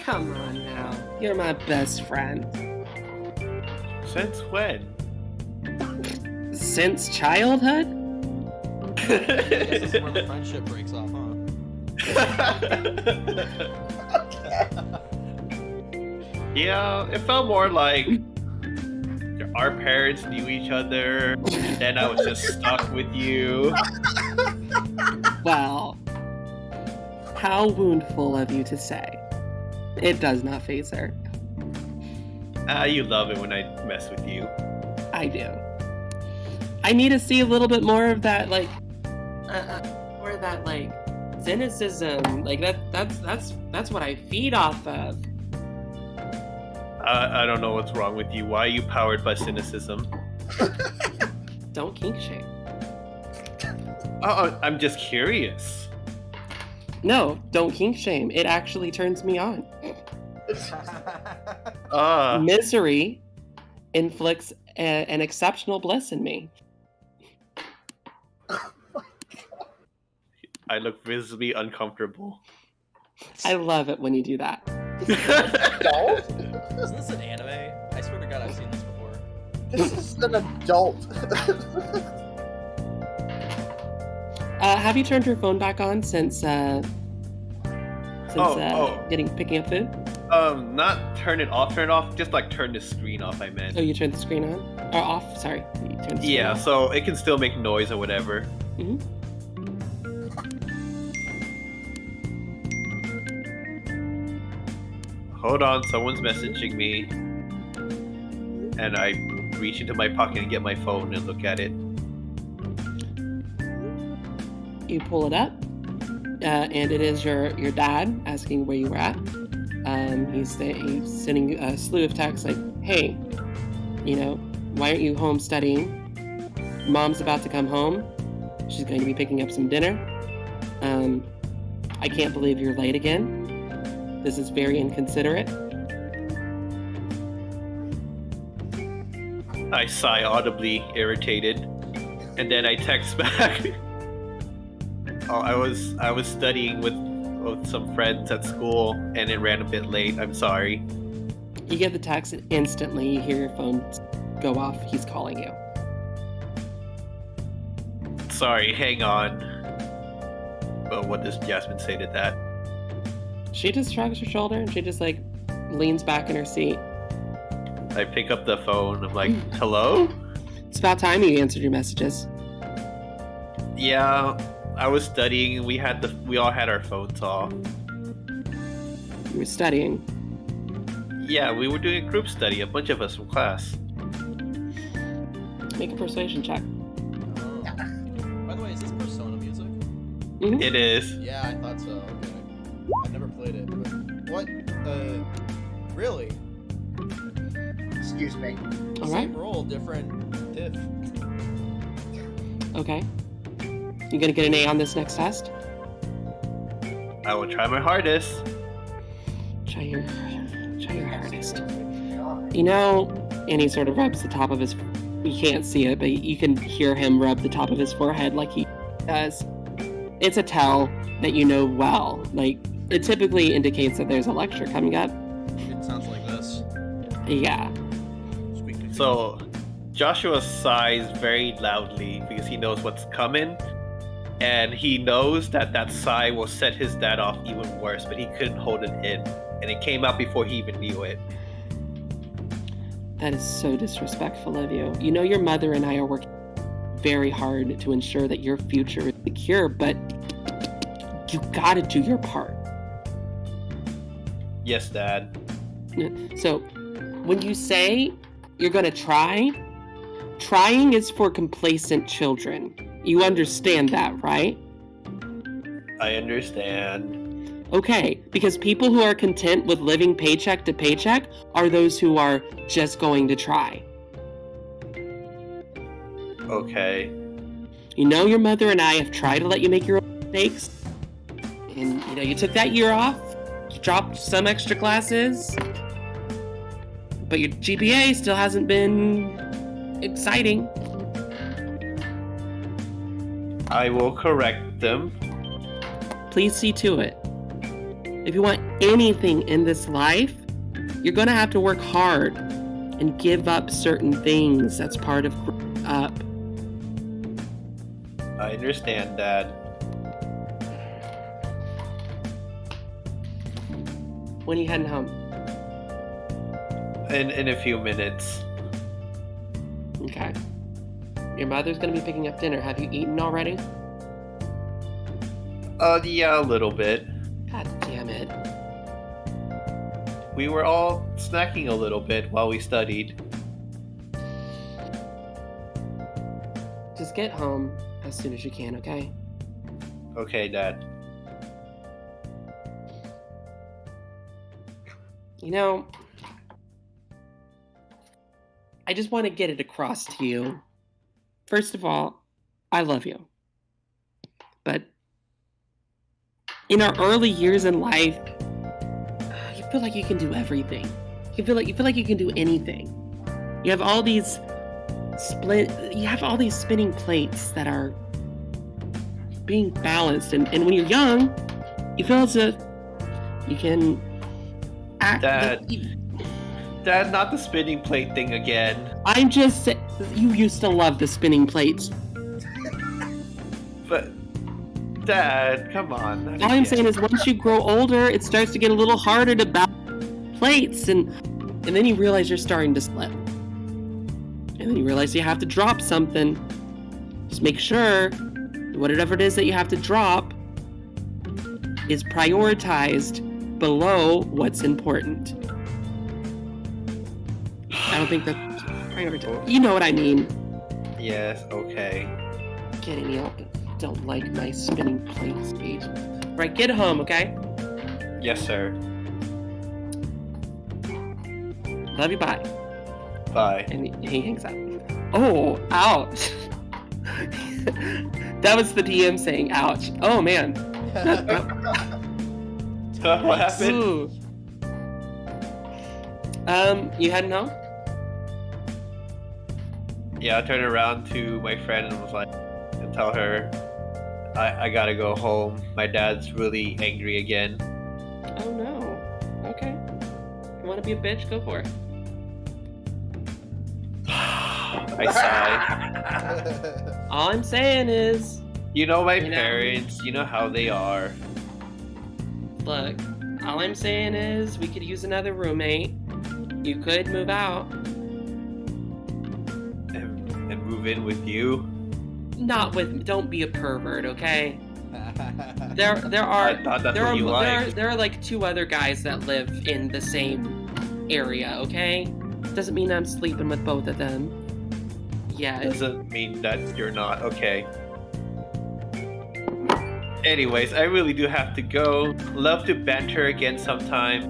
Come on now. You're my best friend. Since when? Since childhood? This is where the friendship breaks off, huh? Yeah, it felt more like our parents knew each other, and then I was just stuck with you. Well, how woundful of you to say. It does not faze her. You love it when I mess with you. I do. I need to see a little bit more of that, like, more of that, like, cynicism. Like, that's what I feed off of. I don't know what's wrong with you. Why are you powered by cynicism? Don't kink shame. I'm just curious. No, don't kink shame. It actually turns me on. Misery inflicts an exceptional bliss in me. I look visibly uncomfortable. I love it when you do that. Adult? Isn't this an anime? I swear to God, I've seen this before. This is an adult. Have you turned your phone back on since picking up food? Not turn it off, just like turn the screen off, I meant. Oh, you turned the screen on? Or off, sorry. You turned the screen off. So it can still make noise or whatever. Mm-hmm. Hold on, someone's messaging me. And I reach into my pocket and get my phone and look at it. You pull it up, and it is your dad asking where you were at. He's sending a slew of texts like, hey, why aren't you home studying? Mom's about to come home. She's going to be picking up some dinner. I can't believe you're late again. This is very inconsiderate. I sigh audibly, irritated, and then I text back. Oh, I was studying with some friends at school, and it ran a bit late. I'm sorry. You get the text, and instantly you hear your phone go off. He's calling you. Sorry, hang on. Oh, what does Jasmine say to that? She just shrugs her shoulder, and she just leans back in her seat. I pick up the phone. I'm like, hello? It's about time you answered your messages. Yeah, I was studying. We all had our phones off. You were studying. Yeah, we were doing a group study, a bunch of us from class. Make a persuasion check. By the way, is this Persona music? Mm-hmm. It is. Yeah, I thought so. Okay. I've never played it. But what? Really? Excuse me. All Same right. roll, different diff. Okay. You gonna get an A on this next test? I will try my hardest. Try your hardest. And he sort of rubs the top of his... You can't see it, but you can hear him rub the top of his forehead like he does. It's a tell that you know well. It typically indicates that there's a lecture coming up. It sounds like this. Yeah. So, Joshua sighs very loudly because he knows what's coming. And he knows that sigh will set his dad off even worse, but he couldn't hold it in. And it came out before he even knew it. That is so disrespectful of you. Your mother and I are working very hard to ensure that your future is secure, but you gotta do your part. Yes, Dad. So, when you say you're gonna try, trying is for complacent children. You understand that, right? I understand. Okay, because people who are content with living paycheck to paycheck are those who are just going to try. Okay. Your mother and I have tried to let you make your own mistakes. And, you took that year off, you dropped some extra classes, but your GPA still hasn't been exciting. I will correct them. Please see to it. If you want anything in this life, you're going to have to work hard and give up certain things. That's part of growing up. I understand, Dad. When are you heading home? In a few minutes. Okay. Your mother's going to be picking up dinner. Have you eaten already? Yeah, a little bit. God damn it. We were all snacking a little bit while we studied. Just get home as soon as you can, okay? Okay, Dad. I just want to get it across to you. First of all, I love you. But in our early years in life, you feel like you can do everything. You feel like you can do anything. You have all these spinning plates that are being balanced, and when you're young, you feel as if you can act. Dad, not the spinning plate thing again. I'm just saying, you used to love the spinning plates. But, Dad, come on. All I'm saying is once you grow older, it starts to get a little harder to balance plates, and then you realize you're starting to slip. And then you realize you have to drop something. Just make sure whatever it is that you have to drop is prioritized below what's important. I don't think that's prioritized. You know what I mean. Yes, okay. Kidding me. Don't like my spinning plate speech. Right, get home, okay? Yes, sir. Love you, bye. Bye. And he hangs up. Oh, ouch. That was the DM saying ouch. Oh, man. What happened? Ooh. You heading home? Yeah, I turned around to my friend and was like, and tell her, I gotta go home. My dad's really angry again. Oh, no. Okay. You want to be a bitch? Go for it. I sigh. All I'm saying is, You know my You know. parents, you know how they are. look, all I'm saying is we could use another roommate. You could move out. And move in with you. Not with, don't be a pervert, okay? There I are thought that's what you liked. there are like 2 other guys that live in the same area, okay? Doesn't mean I'm sleeping with both of them. Yeah. Doesn't mean that you're not, okay. Anyways, I really do have to go. Love to banter again sometime.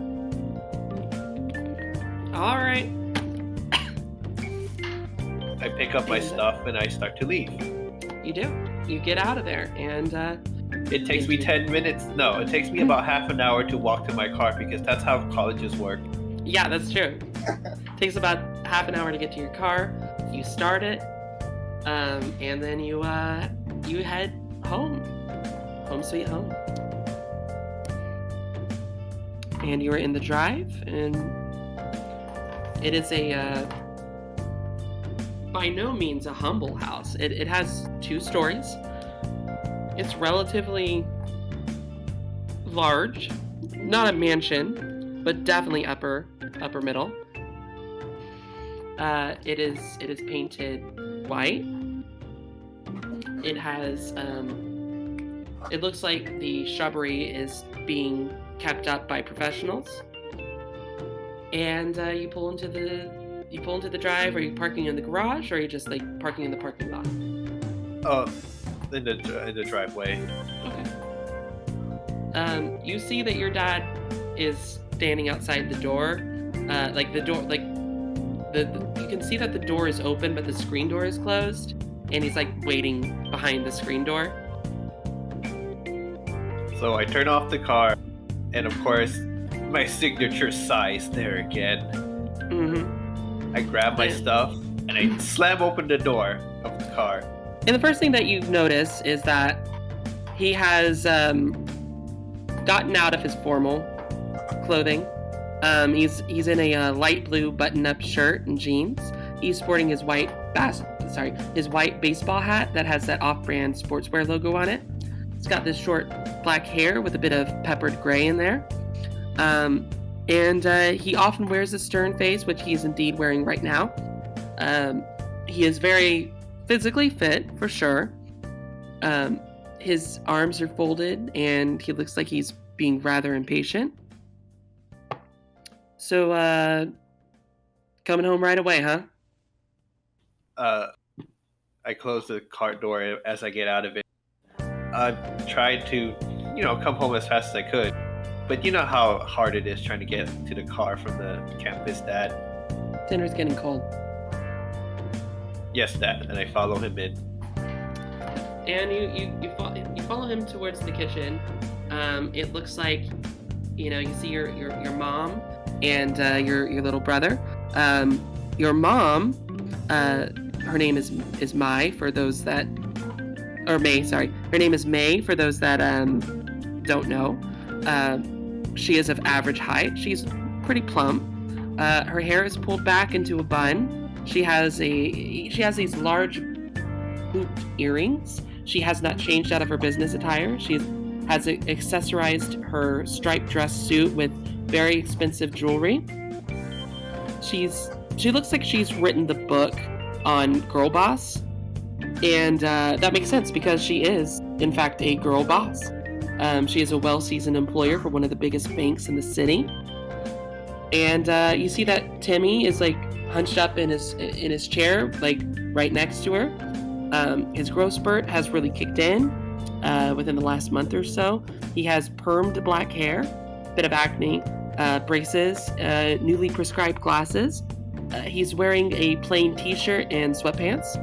All right. I pick up my stuff and I start to leave. You do. You get out of there, and It takes me 10 minutes. No, it takes me about half an hour to walk to my car because that's how colleges work. yeah, that's true. Takes about half an hour to get to your car. You start it, and then you head home. Home sweet home. And you are in the drive, and it is a by no means a humble house. It has 2 stories. It's relatively large, not a mansion, but definitely upper middle. It is painted white. It has it looks like the shrubbery is being kept up by professionals. And you pull into the drive. Are you parking in the garage, or are you just like parking in the parking lot? Oh, in the driveway. Okay. You see that your dad is standing outside the door. You can see that the door is open, but the screen door is closed, and he's like waiting behind the screen door. So I turn off the car, and of course, my signature sigh is there again. Mm-hmm. I grab my Yeah. stuff and I slam open the door of the car. And the first thing that you notice is that he has gotten out of his formal clothing. He's in a light blue button-up shirt and jeans. He's sporting his white baseball hat that has that off-brand sportswear logo on it. He's got this short black hair with a bit of peppered gray in there. And he often wears a stern face, which he's indeed wearing right now. He is very physically fit, for sure. His arms are folded, and he looks like he's being rather impatient. So, coming home right away, huh? I close the car door as I get out of it. I tried to, come home as fast as I could. But you know how hard it is trying to get to the car from the campus, Dad. Dinner's getting cold. Yes, Dad. And I follow him in. And you follow him towards the kitchen. It looks like, you see your mom and your little brother. Your mom, her name is Mai for those that, or May, sorry. Her name is May for those that don't know. She is of average height. She's pretty plump. Her hair is pulled back into a bun. She has these large hooped earrings. She has not changed out of her business attire. She has accessorized her striped dress suit with very expensive jewelry. She looks like she's written the book on girl boss, and that makes sense because she is, in fact, a girl boss. She is a well-seasoned employer for one of the biggest banks in the city. And you see that Timmy is like hunched up in his chair, like right next to her. His growth spurt has really kicked in within the last month or so. He has permed black hair, bit of acne, braces, newly prescribed glasses. He's wearing a plain t-shirt and sweatpants.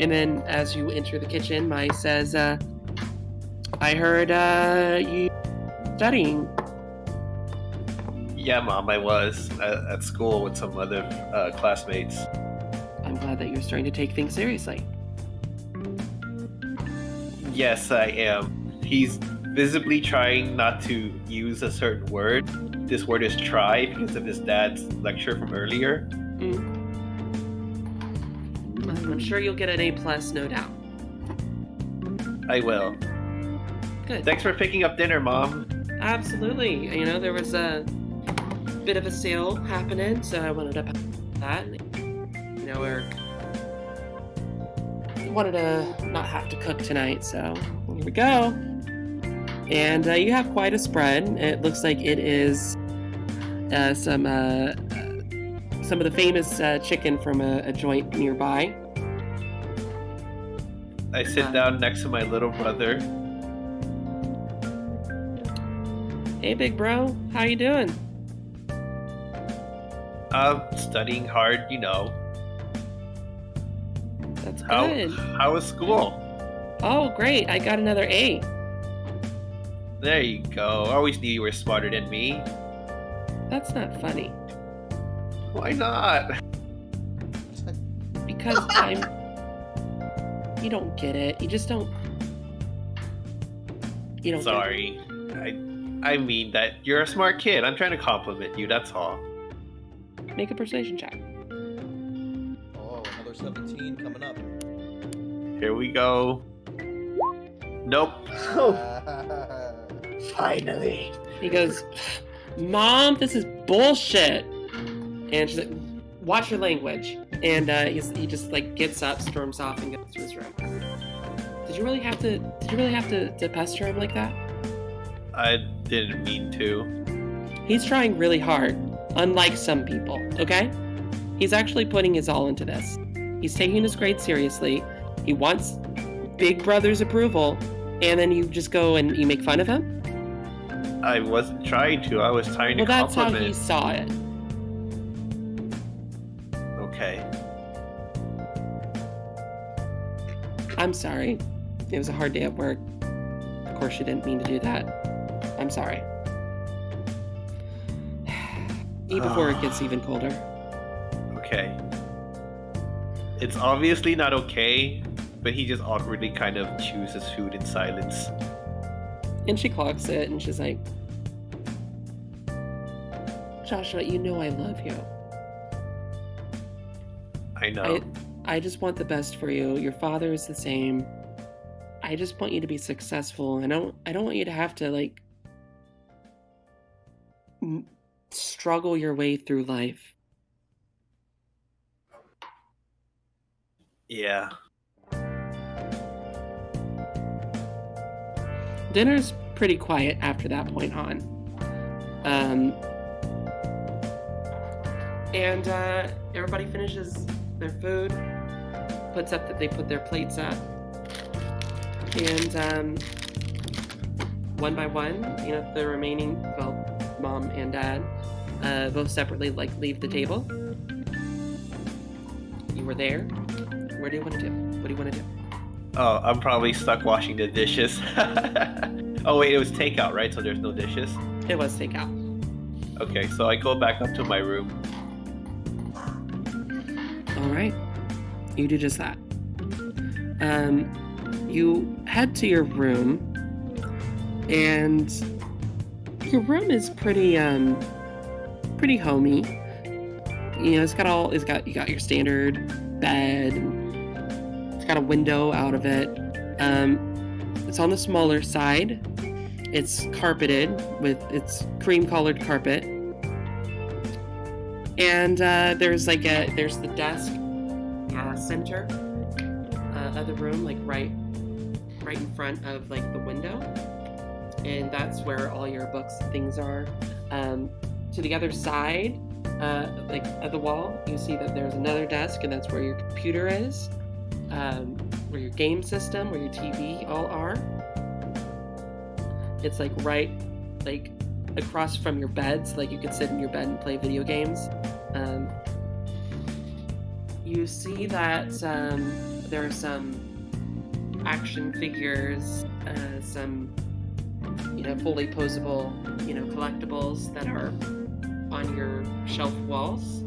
And then as you enter the kitchen, Mai says, I heard you studying. Yeah, Mom, I was at school with some other classmates. I'm glad that you're starting to take things seriously. Yes, I am. He's visibly trying not to use a certain word. This word is try because of his dad's lecture from earlier. I'm sure you'll get an A+, no doubt. I will. Good. Thanks for picking up dinner, Mom. Absolutely. You know, there was a bit of a sale happening, so I wanted to pass that. You know, Eric wanted to not have to cook tonight, so here we go. And you have quite a spread. It looks like it is some of the famous chicken from a joint nearby. I sit down next to my little brother. Hey, big bro. How you doing? I'm studying hard, you know. That's good. How was school? Oh, great. I got another A. There you go. I always knew you were smarter than me. That's not funny. Why not? Because you don't get it. You just don't. You don't. Sorry. I mean that you're a smart kid. I'm trying to compliment you, that's all. Make a persuasion check. Oh, another 17 coming up. Here we go. Nope. Finally. He goes, Mom, this is bullshit. And she's like, watch your language. And he just like gets up, storms off, and goes to his room. Did you really have to pester him like that? I didn't mean to. He's trying really hard, unlike some people, okay? He's actually putting his all into this. He's taking his grades seriously. He wants big brother's approval, and then you just go and you make fun of him? I wasn't trying to. I was trying to Well, that's how compliment. he saw it. Okay. I'm sorry. It was a hard day at work. Of course, you didn't mean to do that. I'm sorry. Eat before it gets even colder. Okay. It's obviously not okay, but he just awkwardly kind of chews his food in silence. And she clocks it, and she's like, Joshua, you know I love you. I know. I just want the best for you. Your father is the same. I just want you to be successful. I don't want you to have to, like, struggle your way through life. Yeah. Dinner's pretty quiet after that point on. And everybody finishes their food, they put their plates up, and one by one, you know, the remaining, well, mom and dad, both separately, like, leave the table. You were there. What do you want to do? What do you want to do? Oh, I'm probably stuck washing the dishes. Oh wait, it was takeout, right? So there's no dishes? It was takeout. Okay, so I go back up to my room. All right. You do just that. You head to your room, and your room is pretty homey. You know, you got your standard bed. It's got a window out of it. It's on the smaller side. It's carpeted it's cream-colored carpet. And there's the desk center of the room, like right in front of, like, the window, and that's where all your books and things are. To the other side, like, of the wall, you see that there's another desk, and that's where your computer is, where your game system, where your TV all are. It's like right, like, across from your bed, so like you could sit in your bed and play video games. You see that there are some action figures, some fully posable collectibles that are on your shelf walls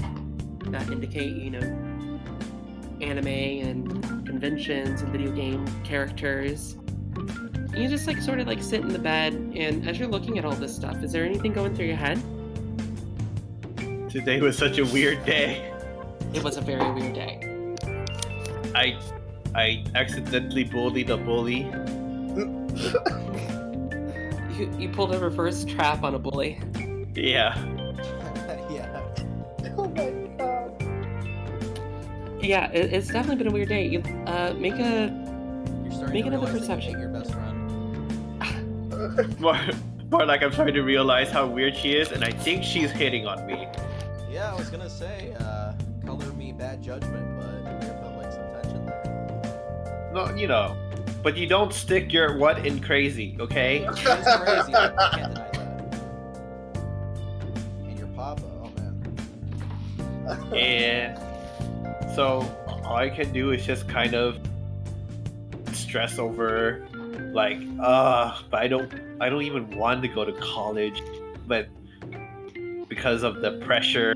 that indicate anime and conventions and video game characters. You just sort of sit in the bed, and as you're looking at all this stuff, is there anything going through your head? Today was such a weird day. It was a very weird day. I accidentally bullied a bully. You pulled a reverse trap on a bully. Yeah. Yeah. Oh my god. Yeah, it's definitely been a weird day. Make You're starting Make to another realize that you perception. hate your best friend. More like I'm starting to realize how weird she is, and I think she's hitting on me. Yeah, I was gonna say, color me bad judgment, but there felt like some tension there. No, but you don't stick your what in crazy, okay? It's crazy, I can't deny that. And your papa, oh man. And so all I can do is just kind of stress over, but I don't even want to go to college, but because of the pressure,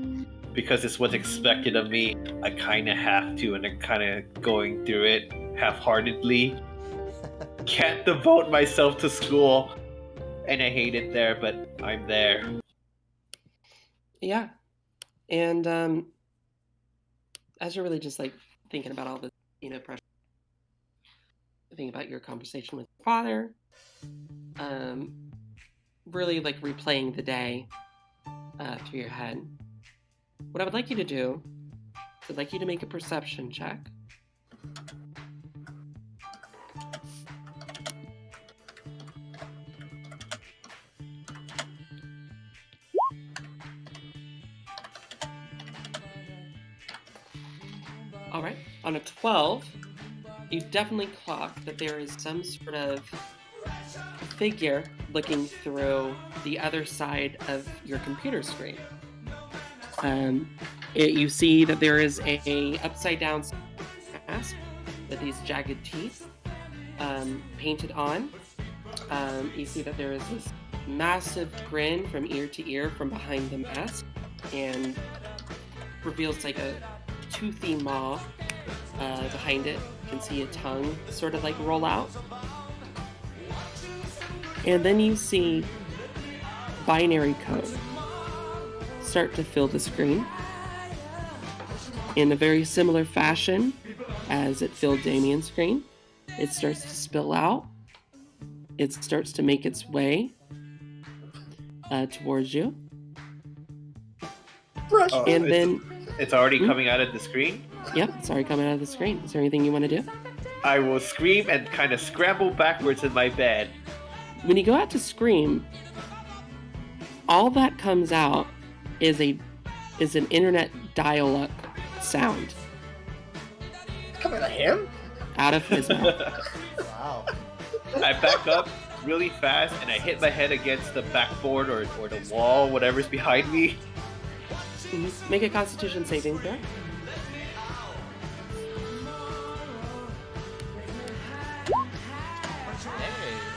because it's what's expected of me, I kind of have to, and I'm kind of going through it half-heartedly. Can't devote myself to school, and I hate it there, but I'm there. Yeah. And as you're really just thinking about all this, pressure, thinking about your conversation with your father, really replaying the day through your head. What I would like you to do is I'd like you to make a perception check. All right, on a 12, you definitely clock that there is some sort of figure looking through the other side of your computer screen. You see that there is a upside down mask with these jagged teeth painted on. You see that there is this massive grin from ear to ear from behind the mask, and reveals a toothy maw behind it. You can see a tongue sort of roll out. And then you see binary code start to fill the screen in a very similar fashion as it filled Daimion's screen. It starts to spill out. It starts to make its way towards you. And then It's already coming out of the screen? Yep, it's already coming out of the screen. Is there anything you want to do? I will scream and kind of scramble backwards in my bed. When you go out to scream, all that comes out is an internet dial-up sound Coming at him? out of his mouth. Wow. I back up really fast and I hit my head against the backboard or the wall, whatever's behind me. Make a Constitution saving throw.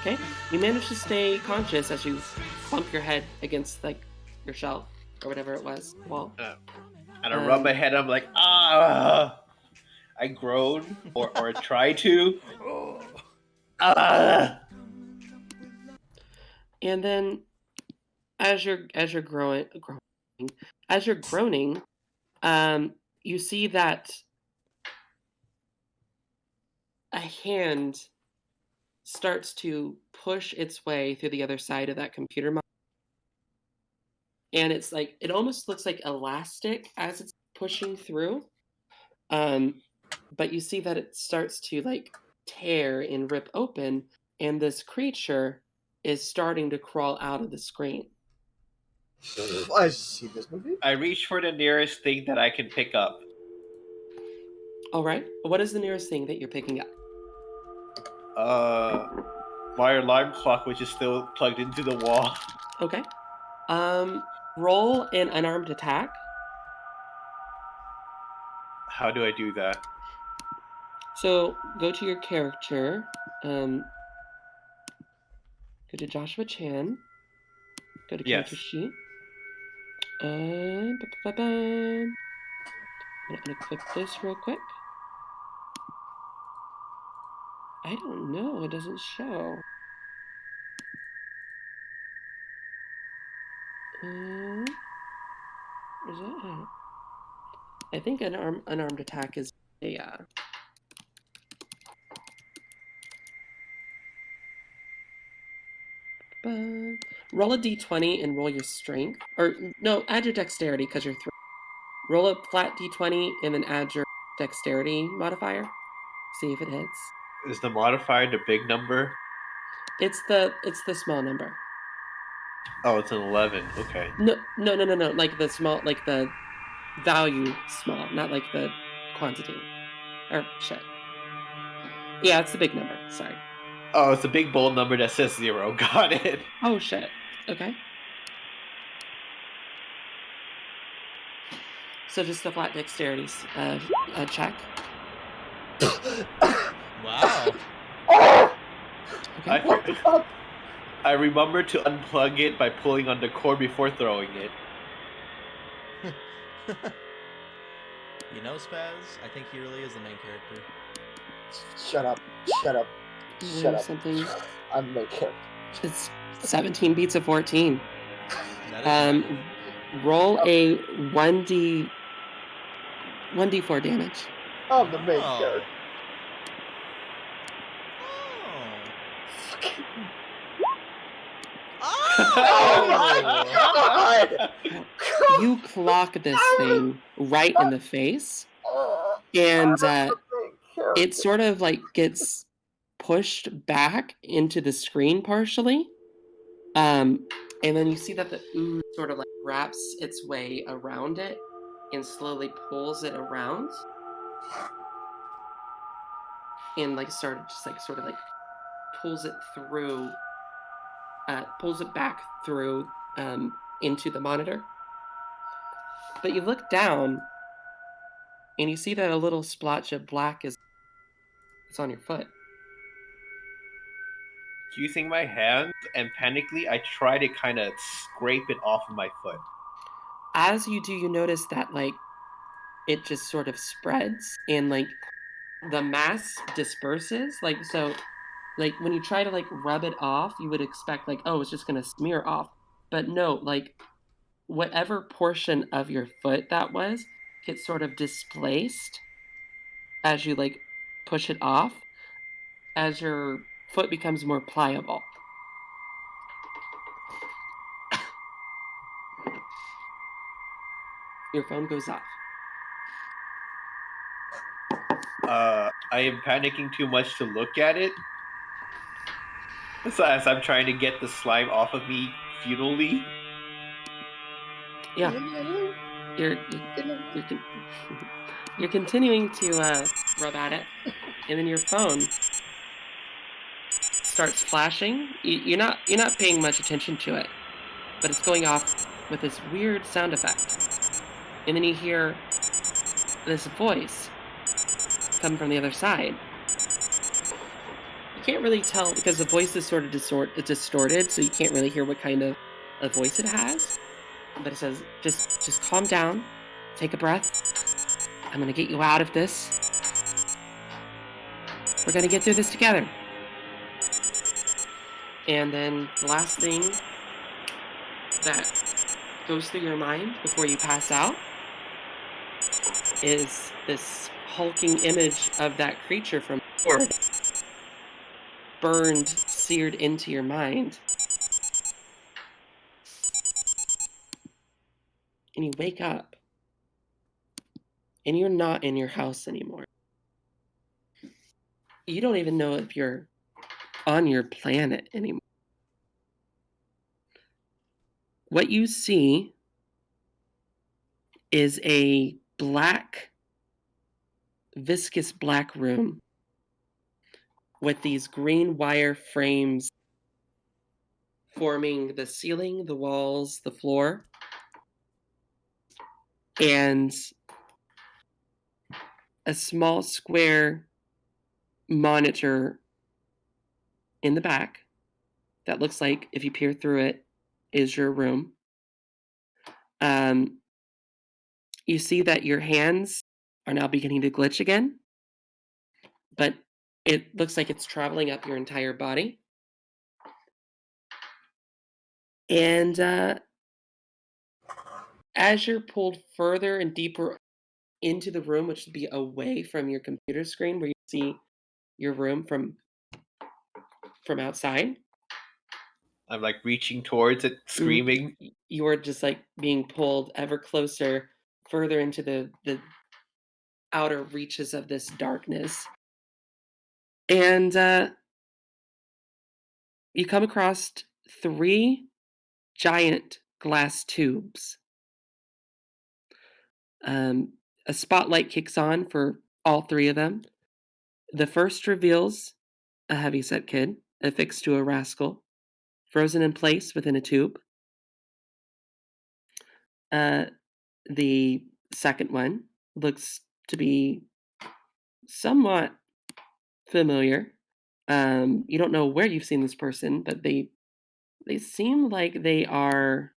Hey. Okay, you manage to stay conscious as you bump your head against your shelf or whatever it was, wall. And I rub my head, I'm like, ah! I groan or try to. Ah! And then, as you're groaning, you see that a hand starts to push its way through the other side of that computer monitor. And it's it almost looks like elastic as it's pushing through. But you see that it starts to tear and rip open, and this creature is starting to crawl out of the screen. I've seen this movie. I reach for the nearest thing that I can pick up. All right. What is the nearest thing that you're picking up? My alarm clock, which is still plugged into the wall. Okay. Roll an unarmed attack. How do I do that? So go to your character. Go to Joshua Chan. Go to character Yes. sheet. I'm gonna unequip this real quick. I don't know. It doesn't show. Where's that at? I think an unarmed attack is a roll a d20 and roll your strength. Or no, add your dexterity because you're roll a flat d20 and then add your dexterity modifier. See if it hits. Is the modifier the big number? It's the small number. Oh, it's an 11. Okay. No. Like the small, like the value small, not like the quantity. Or shit. Yeah, it's the big number. Sorry. Oh, it's a big bold number that says 0. Got it. Oh shit. Okay. So just a flat dexterity check. Wow. Okay. I remember to unplug it by pulling on the cord before throwing it. You know, Spaz, I think he really is the main character. Shut up. Shut up. You Shut know up. something. I'm the character. It's 17 beats of 14. That is Roll a 1d4 damage. I'm the main Oh. character. Oh my god! You clock this thing right in the face, and it sort of like gets pushed back into the screen partially. And then you see that the ooze sort of like wraps its way around it and slowly pulls it around. And like sort of pulls it through, pulls it back through into the monitor. But you look down and you see that a little splotch of black is on your foot. Using my hands, and panically, I try to kind of scrape it off of my foot. As you do, you notice that like it just sort of spreads and like the mass disperses. Like so, like when you try to like rub it off, you would expect like, oh, it's just gonna smear off. But no, like whatever portion of your foot that was gets sort of displaced as you like push it off, as your foot becomes more pliable. Your phone goes off. I am panicking too much to look at it. So as I'm trying to get the slime off of me futilely. Yeah. You're continuing to rub at it, and then your phone starts flashing. You're not paying much attention to it, but it's going off with this weird sound effect, and then you hear this voice come from the other side. You can't really tell because the voice is sort of distorted, so you can't really hear what kind of a voice it has. But it says, just calm down, take a breath. I'm gonna get you out of this. We're gonna get through this together. And then the last thing that goes through your mind before you pass out is this hulking image of that creature from before, burned, seared into your mind. And you wake up, and you're not in your house anymore. You don't even know if you're on your planet anymore. What you see is a black, viscous black room with these green wire frames forming the ceiling, the walls, the floor. And a small square monitor in the back that looks like, if you peer through it, is your room. You see that your hands are now beginning to glitch again, but it looks like it's traveling up your entire body. And as you're pulled further and deeper into the room, which would be away from your computer screen where you see your room from outside, I'm like reaching towards it, screaming. you are just like being pulled ever closer, further into the outer reaches of this darkness. And you come across 3 giant glass tubes. A spotlight kicks on for all 3 of them. The first reveals a heavyset kid affixed to a rascal, frozen in place within a tube. The second one looks to be somewhat familiar. You don't know where you've seen this person, but they seem like they are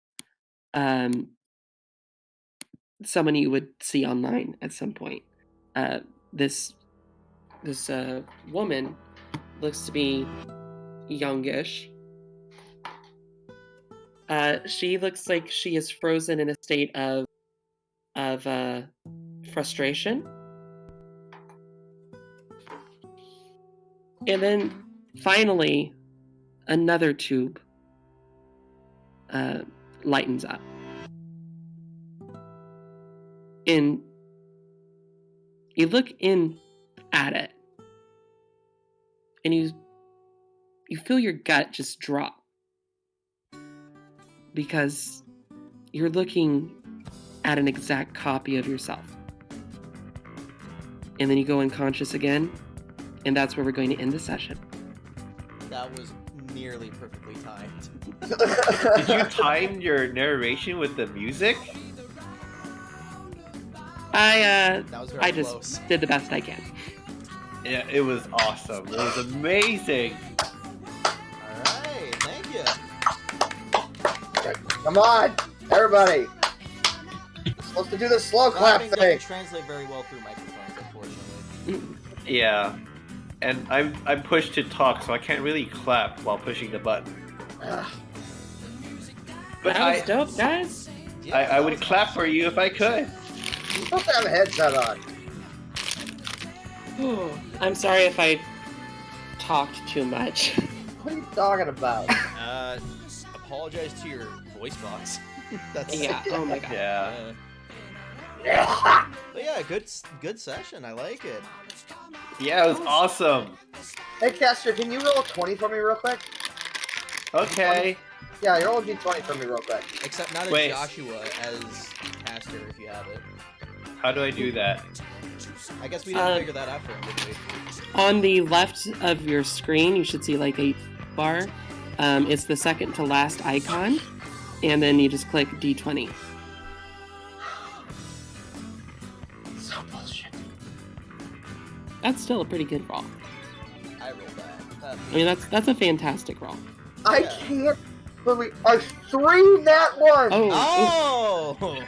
someone you would see online at some point. This woman looks to be youngish. She looks like she is frozen in a state of frustration. And then finally, another tube lightens up. And you look in at it, and you feel your gut just drop. Because you're looking at an exact copy of yourself. And then you go unconscious again, and that's where we're going to end the session. That was nearly perfectly timed. Did you time your narration with the music? That was very I just close. did the best I can. Yeah, it was awesome. It was amazing. Alright, thank you. Come on, everybody. We're supposed to do the slow clap Clapping thing. doesn't translate very well through microphones, unfortunately. Yeah. And I'm pushed to talk, so I can't really clap while pushing the button. Ugh. But That was dope, guys. Yeah, I that would was clap awesome. for you if I could. You're supposed to have a headset on. I'm sorry if I talked too much. What are you talking about? Apologize to your voice box. That's Yeah, oh my god. Yeah. But yeah, good session. I like it. Yeah, it was awesome. Hey, Castor, can you roll a 20 for me real quick? Okay. Yeah, you roll a d20 for me real quick. Except not as Wait. Joshua, as Castor, if you have it. How do I do that? I guess we didn't figure that out for him, did we? On the left of your screen, you should see like a bar. It's the second to last icon, and then you just click D20. So bullshit. That's still a pretty good roll. I rolled that. I mean, that's a fantastic roll. I Yeah. can't believe 3 nat 1s. Oh, Oh!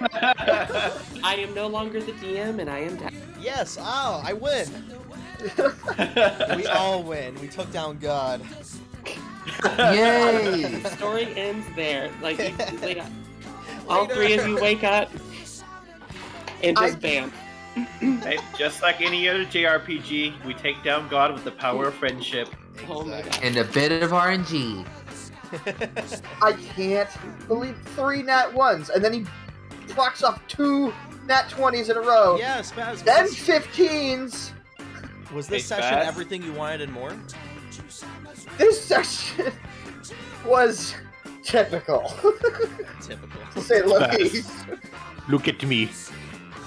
I am no longer the DM, and I am dead. Yes! Oh, I win! We all win. We took down God. Yay! The story ends there. Like, all 3 of you wake up, and just bam. Hey, just like any other JRPG, we take down God with the power of friendship. Oh my god. And a bit of RNG. I can't believe 3 nat 1s. And then he clocks off 2 nat 20s in a row. Yeah, Spaz. Then 15s. Was this Hey, session Spaz? everything you wanted and more? This session was typical, Typical. to say the Spaz. least. Look at me.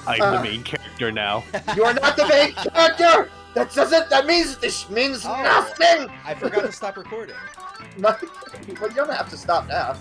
I'm the main character now. You are not the main character! That means this means Oh. nothing! I forgot to stop recording. Well, you don't have to stop now.